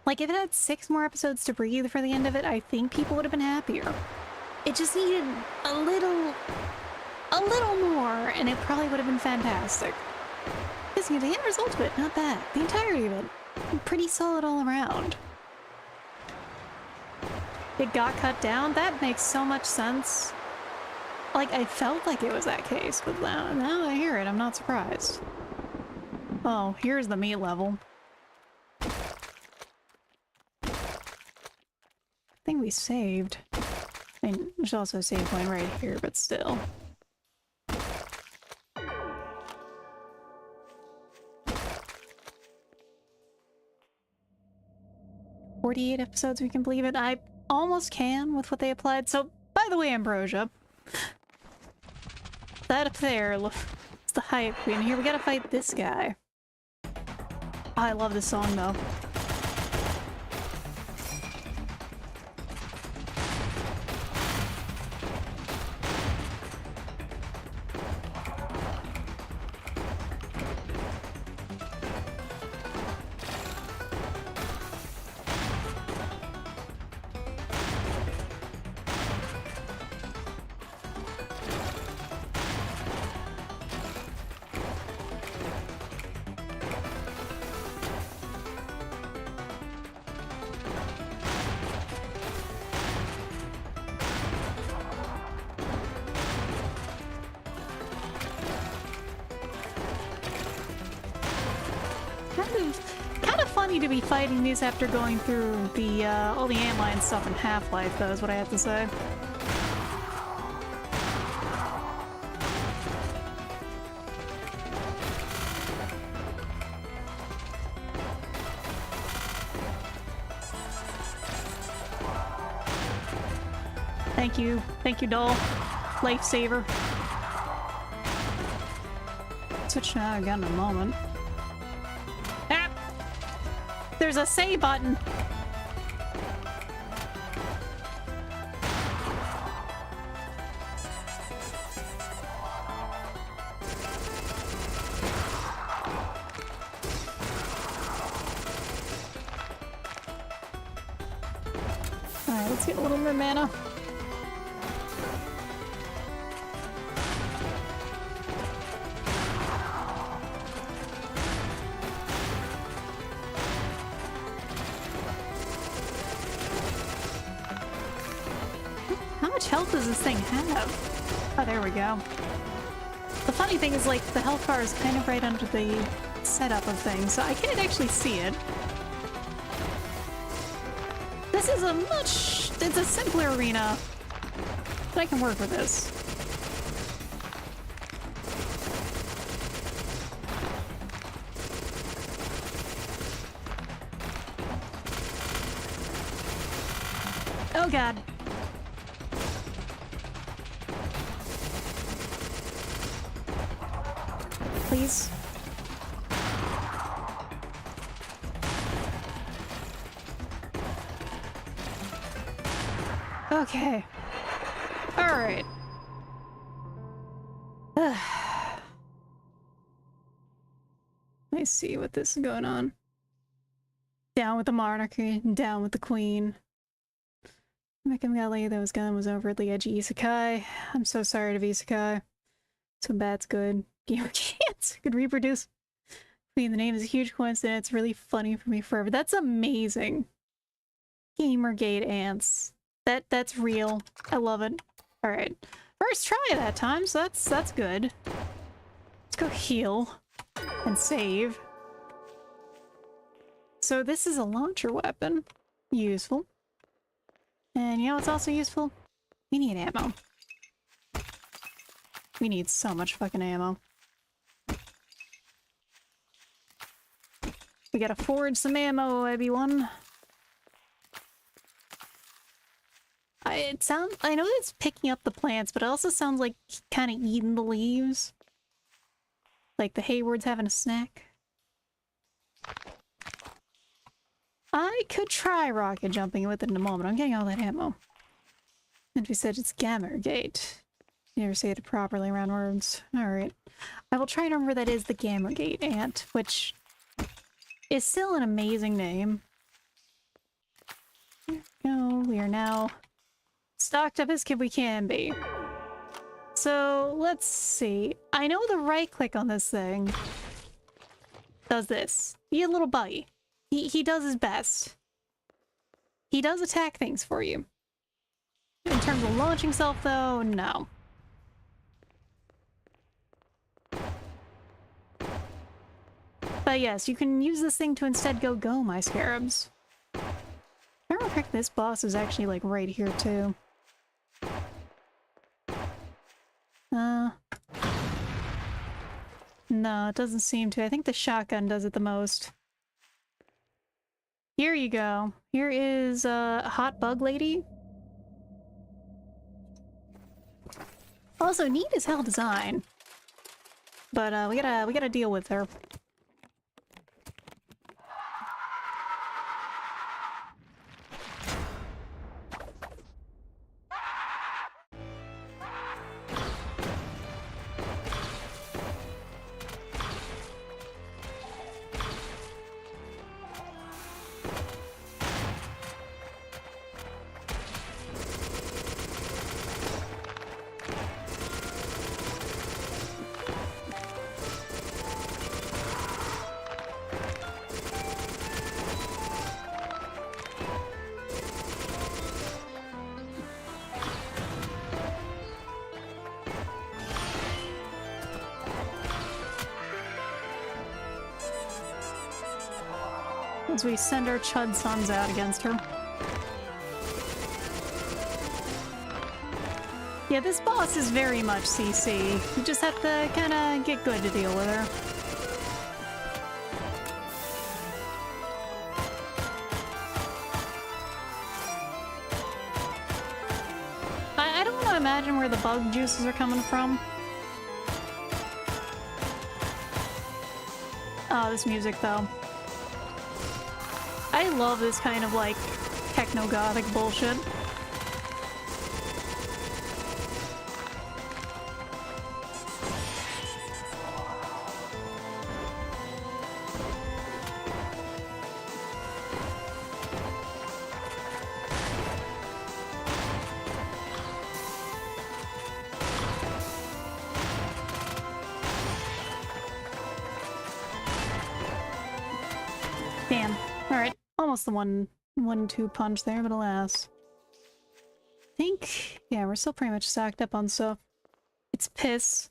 Like if it had 6 more episodes to breathe for the end of it, I think people would have been happier. It just needed a little more, and it probably would have been fantastic. Because the end result of it, not bad. The entirety of it, pretty solid all around. It got cut down? That makes so much sense. Like, I felt like it was that case, but now I hear it, I'm not surprised. Oh, here's the meat level. I think we saved. I mean, there's also a save point right here, but still. "48 episodes, we can believe it." I almost can with what they applied. So, by the way, Ambrosia. That up there, it's the hype queen. Here, we gotta fight this guy. Oh, I love this song, though. Kind of funny to be fighting these after going through the all the antlion stuff in Half-Life, though, is what I have to say. Thank you, doll. Lifesaver. Switch now again in a moment. There's a say button. Alright, let's get a little more mana. much health does this thing have? Oh, there we go. The funny thing is, like, the health bar is kind of right under the setup of things, so I can't actually see it. This is it's a simpler arena, but I can work with this. Oh god. Please. Okay. Alright. Let me see what this is going on. Down with the monarchy, down with the queen. Mekamgali, that was gun was overtly edgy isekai. I'm so sorry to isekai. So bad's good. Gamer can't could reproduce. Queen, the name is a huge coincidence. It's really funny for me forever. That's amazing. Gamergate ants. That's real. I love it. Alright. First try that time, so that's good. Let's go heal. And save. So this is a launcher weapon. Useful. And you know what's also useful? We need ammo. We need so much fucking ammo. We gotta forge some ammo, everyone. I know it's picking up the plants, but it also sounds like kind of eating the leaves. Like the Hayward's having a snack. I could try rocket jumping with it in a moment. I'm getting all that ammo. And we said it's Gamergate. You never say it properly around words. Alright. I will try to remember that is the Gamergate ant, which is still an amazing name. There we go. We are now stocked up as we can be. So, let's see. I know the right click on this thing does this. Be a little buggy. He does his best. He does attack things for you. In terms of launching self, though, no. But yes, you can use this thing to instead go, my scarabs. If I remember correctly, this boss is actually, like, right here, too. No, it doesn't seem to. I think the shotgun does it the most. Here you go. Here is a hot bug lady. Also, neat as hell design. But we gotta deal with her. As we send our chud sons out against her. Yeah, this boss is very much CC. You just have to kinda get good to deal with her. I don't want to imagine where the bug juices are coming from. Oh, this music though. I love this kind of, like, techno-gothic bullshit. Damn. Alright. Almost the one-two punch there, but alas. think... Yeah, we're still pretty much stacked up on stuff. It's piss.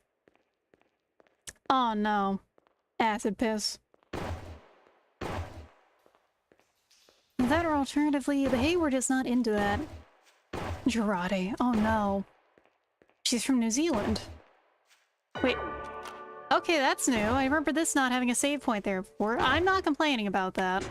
Oh no. Acid piss. That or alternatively, the Hayward is not into that. Girardi. Oh no. She's from New Zealand. Wait. Okay, that's new. I remember this not having a save point there before. I'm not complaining about that.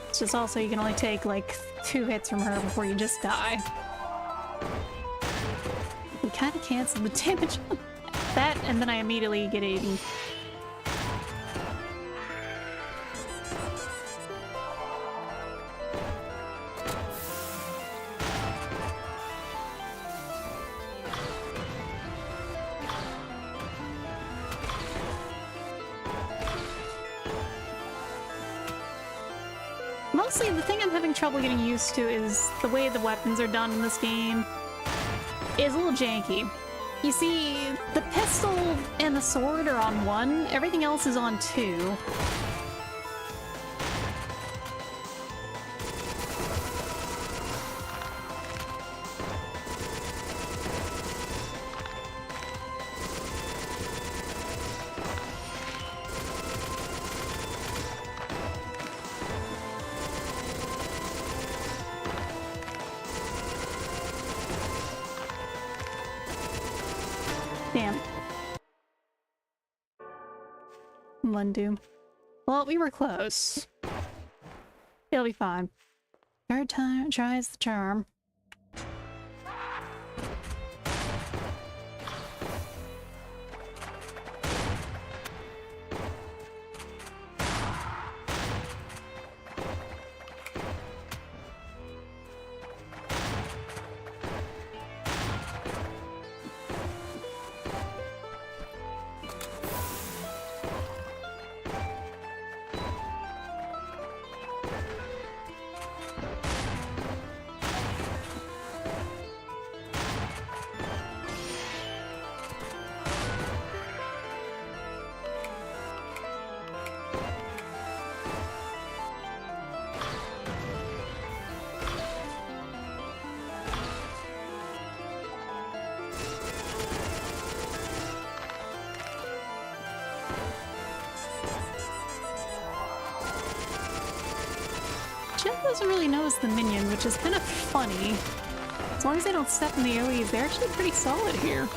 It's just also you can only take like 2 hits from her before you just die. We kind of canceled the damage on that, and then I immediately get eaten. Mostly, the thing I'm having trouble getting used to is the way the weapons are done in this game is a little janky. You see, the pistol and the sword are on 1, everything else is on 2. Damn. Lundu. Well, we were close. It'll be fine. Third time tries the charm. Jeff doesn't really notice the minion, which is kind of funny. As long as they don't step in the AoEs, they're actually pretty solid here.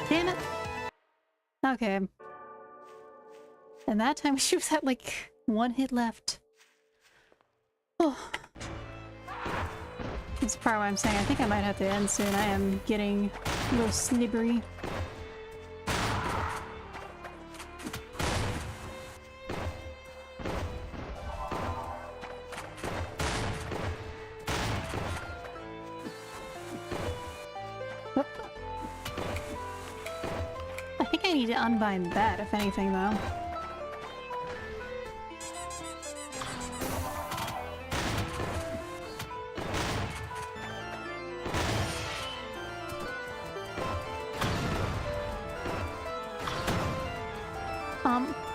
Damn it. Okay. And that time she was at like 1 hit left. Oh. That's part why I'm saying I think I might have to end soon. I am getting a little snibbery. I need to unbind that, if anything, though.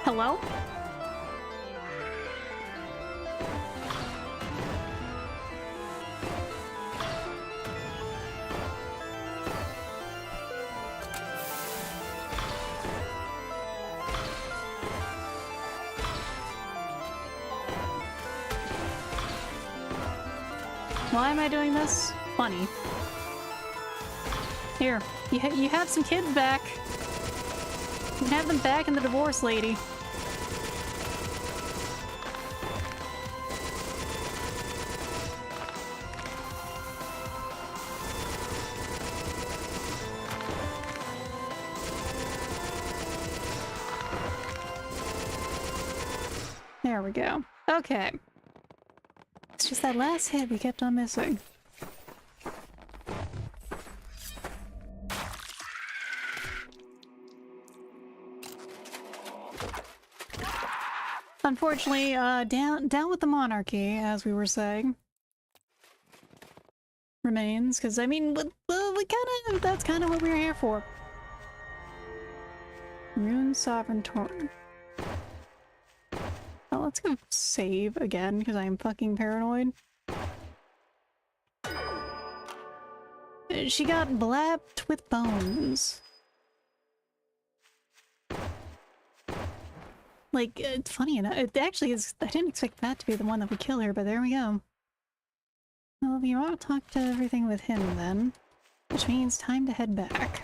Hello? Why am I doing this? Funny. Here, you have some kids back. You can have them back in the divorce, lady. There we go. Okay. It's just that last hit we kept on missing. Unfortunately, down with the monarchy, as we were saying. Remains, because I mean, that's kind of what we were here for. Rune Sovereign Torn. Oh, let's go save again, because I am fucking paranoid. She got blapped with bones. Like, it's funny enough, it actually is, I didn't expect that to be the one that would kill her, but there we go. Well, we want to talk to everything with him then, which means time to head back.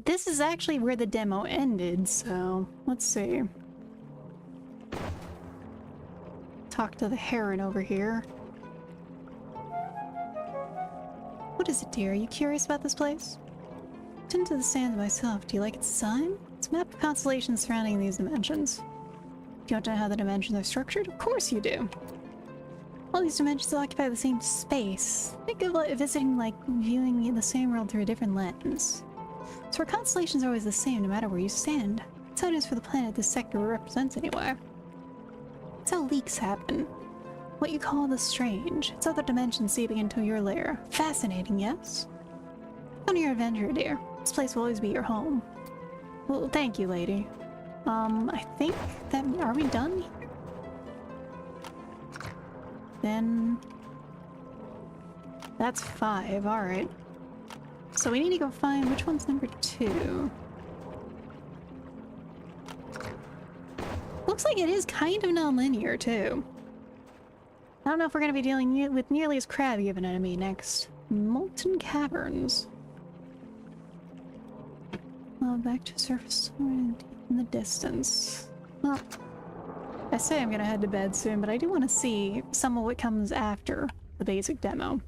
This is actually where the demo ended, so let's see. Talk to the heron over here. What is it, dear? Are you curious about this place? Looked into the sands myself. Do you like its design? It's a map of constellations surrounding these dimensions. Do you want to know how the dimensions are structured? Of course you do. All these dimensions occupy the same space. Think of visiting like viewing the same world through a different lens. So our constellations are always the same no matter where you stand. That's how it is for the planet this sector represents anyway. That's how leaks happen. What you call the strange. It's other dimensions seeping into your lair. Fascinating, yes? On your adventure, dear. This place will always be your home. Well, thank you, lady. I think that... Are we done here? Then... That's 5, alright. So we need to go find... Which one's number 2? Looks like it is kind of non-linear, too. I don't know if we're going to be dealing with nearly as crabby of an enemy next. Molten Caverns. Well, back to surface in the distance. Well, I say I'm going to head to bed soon, but I do want to see some of what comes after the basic demo.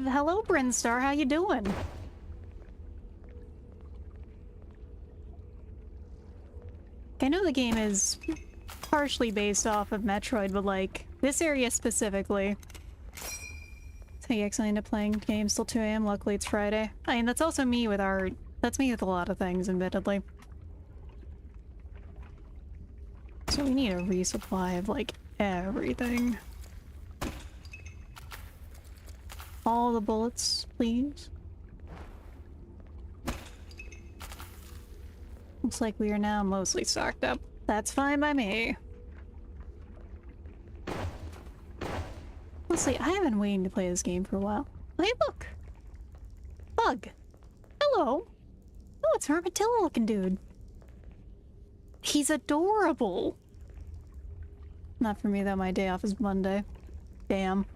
Hello, Brinstar, how you doing? I know the game is partially based off of Metroid, but like, this area specifically. So you actually end up playing games till 2 AM, luckily it's Friday. I mean, that's also me with art. That's me with a lot of things, admittedly. So we need a resupply of, like, everything. All the bullets, please. Looks like we are now mostly stocked up. That's fine by me. Honestly, I have been waiting to play this game for a while. Hey, look! Bug! Hello! Oh, it's an armadillo-looking dude. He's adorable! Not for me, though. My day off is Monday. Damn.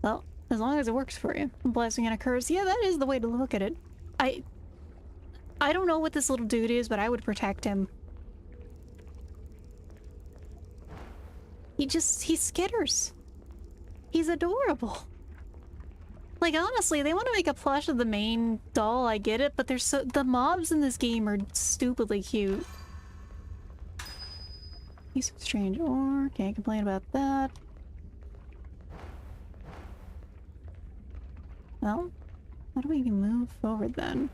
Well, as long as it works for you. A blessing and a curse. Yeah, that is the way to look at it. I don't know what this little dude is, but I would protect him. He skitters. He's adorable. Like, honestly, they want to make a plush of the main doll, I get it, but the mobs in this game are stupidly cute. He's strange ore, can't complain about that. Well, how do we move forward then?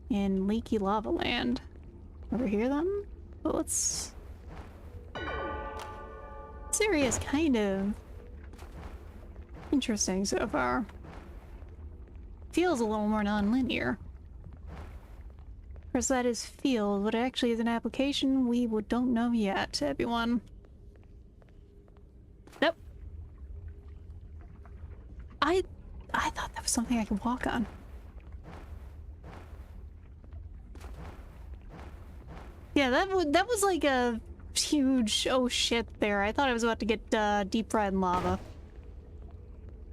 In Leaky Lava Land. Over here then? But let's... This area is kind of interesting so far. Feels a little more non-linear. Of course, that is feel. What actually is an application, we don't know yet, everyone. Nope. I thought that was something I could walk on. Yeah, that was like a huge oh shit there. I thought I was about to get deep fried in lava.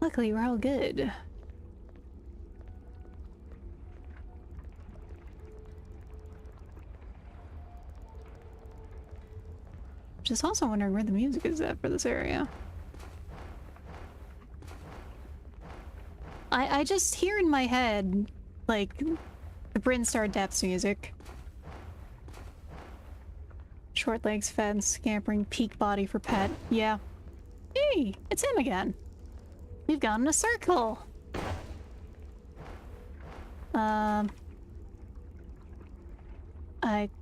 Luckily, we're all good. Just also wondering where the music is at for this area. I just hear in my head, like, the Brinstar Depths music. Short legs, fed, scampering, peak body for pet. Yeah. Hey, it's him again. We've gone in a circle. I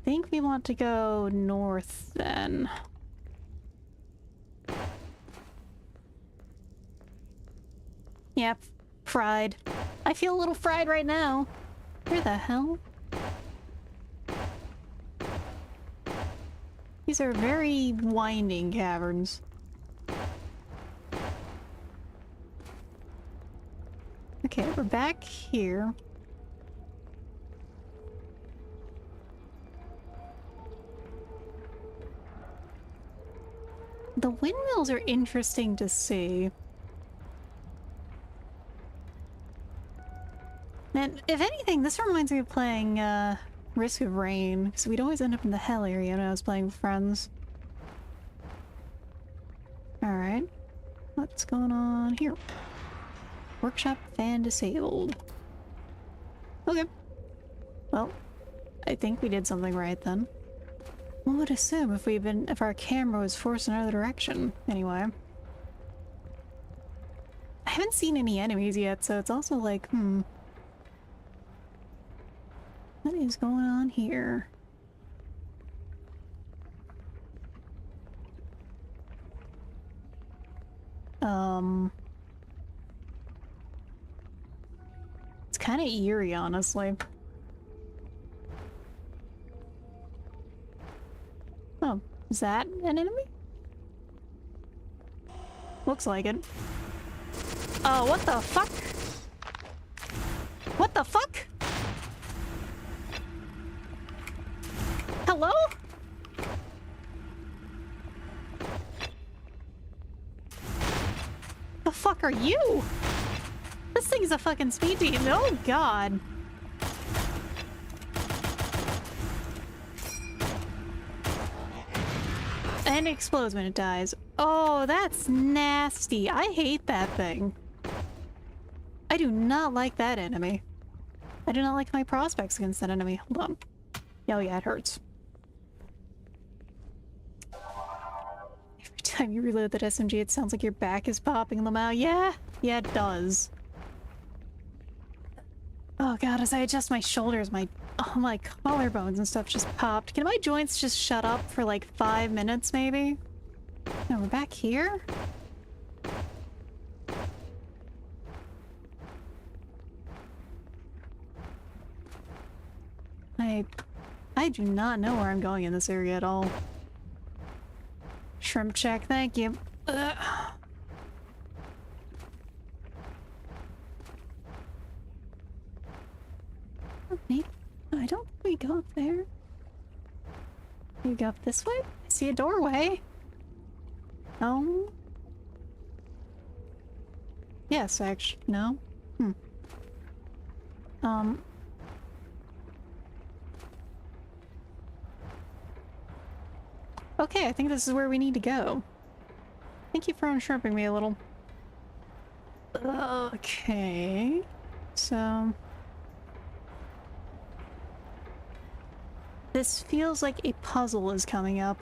think we want to go north then. Yep, fried. I feel a little fried right now. Where the hell? These are very winding caverns. Okay, we're back here. The windmills are interesting to see. And if anything, this reminds me of playing Risk of Rain, because we'd always end up in the hell area when I was playing with friends. Alright. What's going on here? Workshop fan disabled. Okay. Well, I think we did something right then. One would assume if our camera was forced in another direction. Anyway. I haven't seen any enemies yet, so it's also like, what is going on here? It's kind of eerie, honestly. Oh, is that an enemy? Looks like it. Oh, what the fuck? What the fuck? Hello? The fuck are you? This thing's a fucking speed demon. Oh god. And it explodes when it dies. Oh, that's nasty. I hate that thing. I do not like that enemy. I do not like my prospects against that enemy. Hold on. Oh yeah, it hurts. Every time you reload that SMG, it sounds like your back is popping, Lamau. Yeah, it does. Oh god, as I adjust my shoulders, my collarbones and stuff just popped. Can my joints just shut up for like 5 minutes, maybe? No, we're back here? I do not know where I'm going in this area at all. Shrimp check, thank you. Ugh. Maybe, I don't think we go up there. We go up this way? I see a doorway. Oh. Yes, actually, no. Okay, I think this is where we need to go. Thank you for unshrimping me a little. Okay. So... this feels like a puzzle is coming up.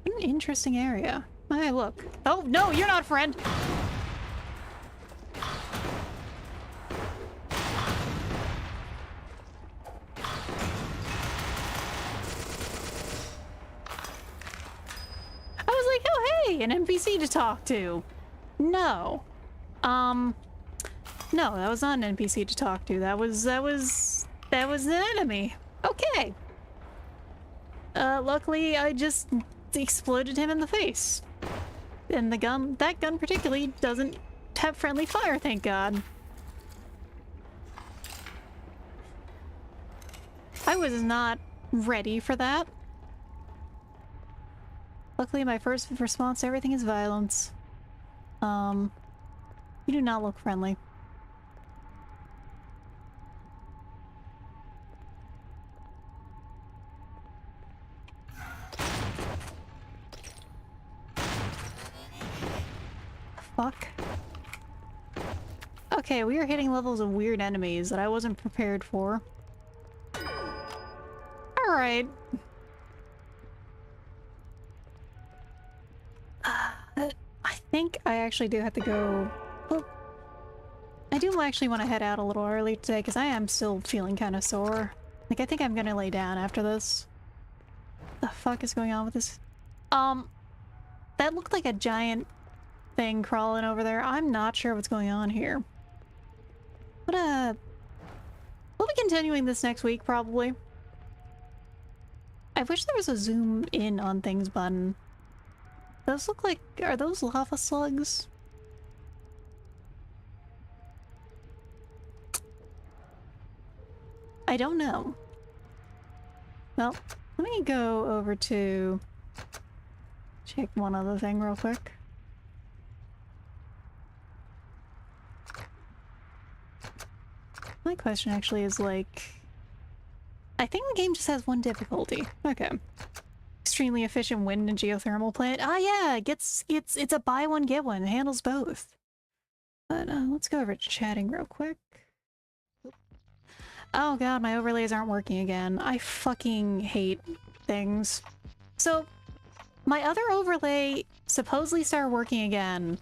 What an interesting area. Hey, look. Oh, no, you're not a friend! An NPC to talk to. No. No, that was not an NPC to talk to. That was an enemy. Okay. Luckily I just exploded him in the face. And that gun particularly doesn't have friendly fire, thank God. I was not ready for that. Luckily, my first response to everything is violence. You do not look friendly. Fuck. Okay, we are hitting levels of weird enemies that I wasn't prepared for. Alright. I think I actually do have to go... Well, I do actually want to head out a little early today because I am still feeling kind of sore. Like, I think I'm gonna lay down after this. The fuck is going on with this? That looked like a giant thing crawling over there. I'm not sure what's going on here. But, we'll be continuing this next week, probably. I wish there was a zoom in on things button. Those look like... Are those lava slugs? I don't know. Well, let me go over to... check one other thing real quick. My question actually is like... I think the game just has one difficulty. Okay. Extremely efficient wind and geothermal plant. Ah yeah, it's a buy one get one. It handles both. But let's go over to chatting real quick. Oh god, my overlays aren't working again. I fucking hate things. So, my other overlay supposedly started working again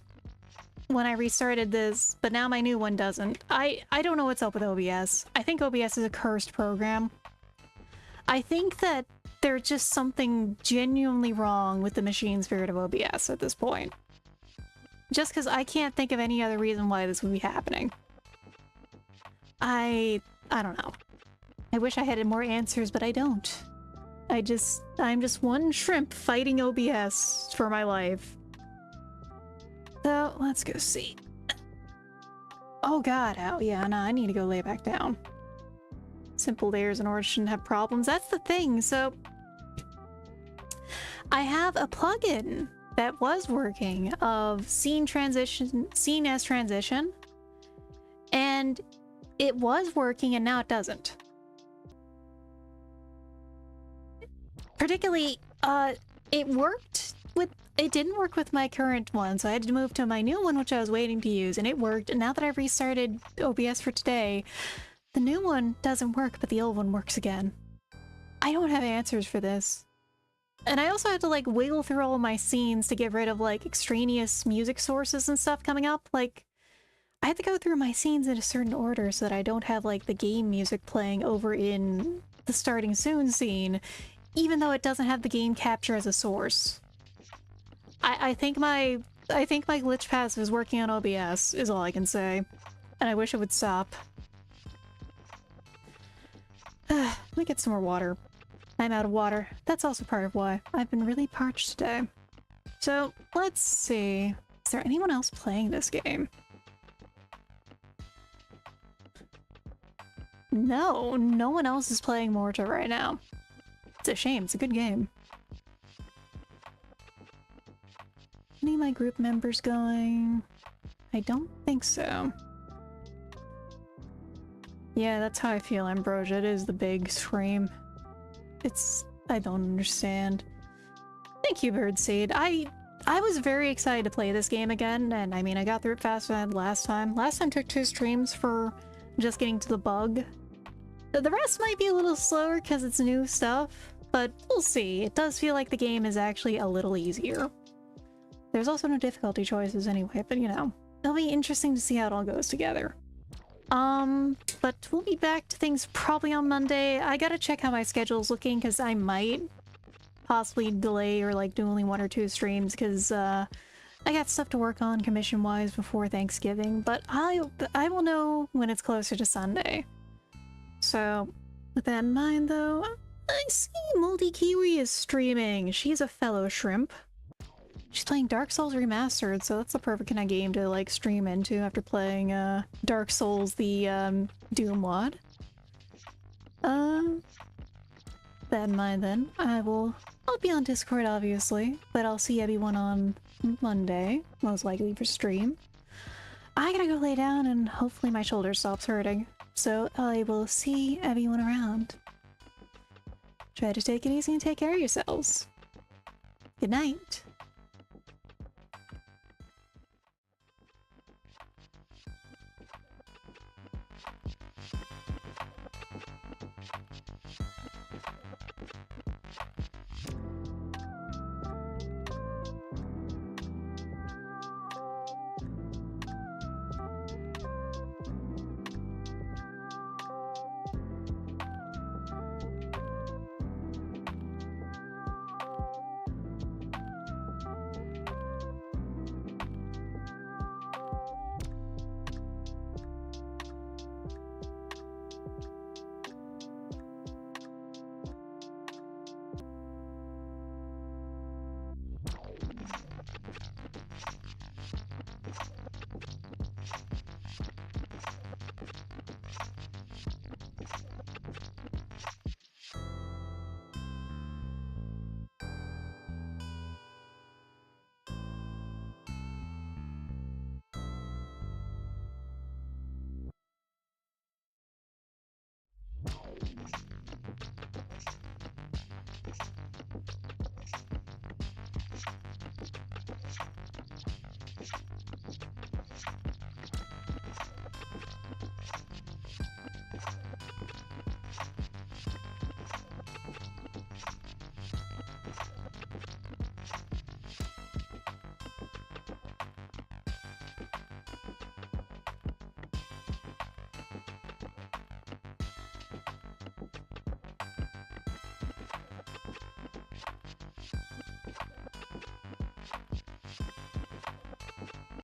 when I restarted this, but now my new one doesn't. I don't know what's up with OBS. I think OBS is a cursed program. I think that there's just something genuinely wrong with the machine spirit of OBS at this point. Just because I can't think of any other reason why this would be happening. I don't know. I wish I had more answers, but I don't. I'm just one shrimp fighting OBS for my life. So, let's go see. Oh god, oh yeah, no, I need to go lay back down. Simple layers in order shouldn't have problems. That's the thing, so... I have a plugin that was working of scene as transition, and it was working and now it doesn't. Particularly, it didn't work with my current one, so I had to move to my new one, which I was waiting to use, and it worked. And now that I've restarted OBS for today, the new one doesn't work, but the old one works again. I don't have answers for this. And I also had to, like, wiggle through all of my scenes to get rid of, like, extraneous music sources and stuff coming up. Like, I had to go through my scenes in a certain order so that I don't have, like, the game music playing over in the starting soon scene, even though it doesn't have the game capture as a source. I think my glitch pass is working on OBS, is all I can say. And I wish it would stop. Let me get some more water. I'm out of water. That's also part of why I've been really parched today. So, let's see. Is there anyone else playing this game? No, no one else is playing Mohrta right now. It's a shame, it's a good game. Any of my group members going? I don't think so. Yeah, that's how I feel, Ambrosia. It is the big scream. I don't understand. Thank you, Birdseed. I was very excited to play this game again, and I mean, I got through it faster than last time. Last time took 2 streams for just getting to the bug. The rest might be a little slower because it's new stuff, but we'll see. It does feel like the game is actually a little easier. There's also no difficulty choices anyway, but you know, it'll be interesting to see how it all goes together. But we'll be back to things probably on Monday. I gotta check how my schedule's looking because I might possibly delay or like do only 1 or 2 streams because I got stuff to work on commission-wise before Thanksgiving, but I will know when it's closer to Sunday. So, with that in mind though, I see Moldy Kiwi is streaming. She's a fellow shrimp. She's playing Dark Souls Remastered, so that's the perfect kind of game to like stream into after playing Dark Souls, the Doom mod. that in mind then, I'll be on Discord obviously, but I'll see everyone on Monday, most likely for stream. I gotta go lay down and hopefully my shoulder stops hurting. So I will see everyone around. Try to take it easy and take care of yourselves. Good night.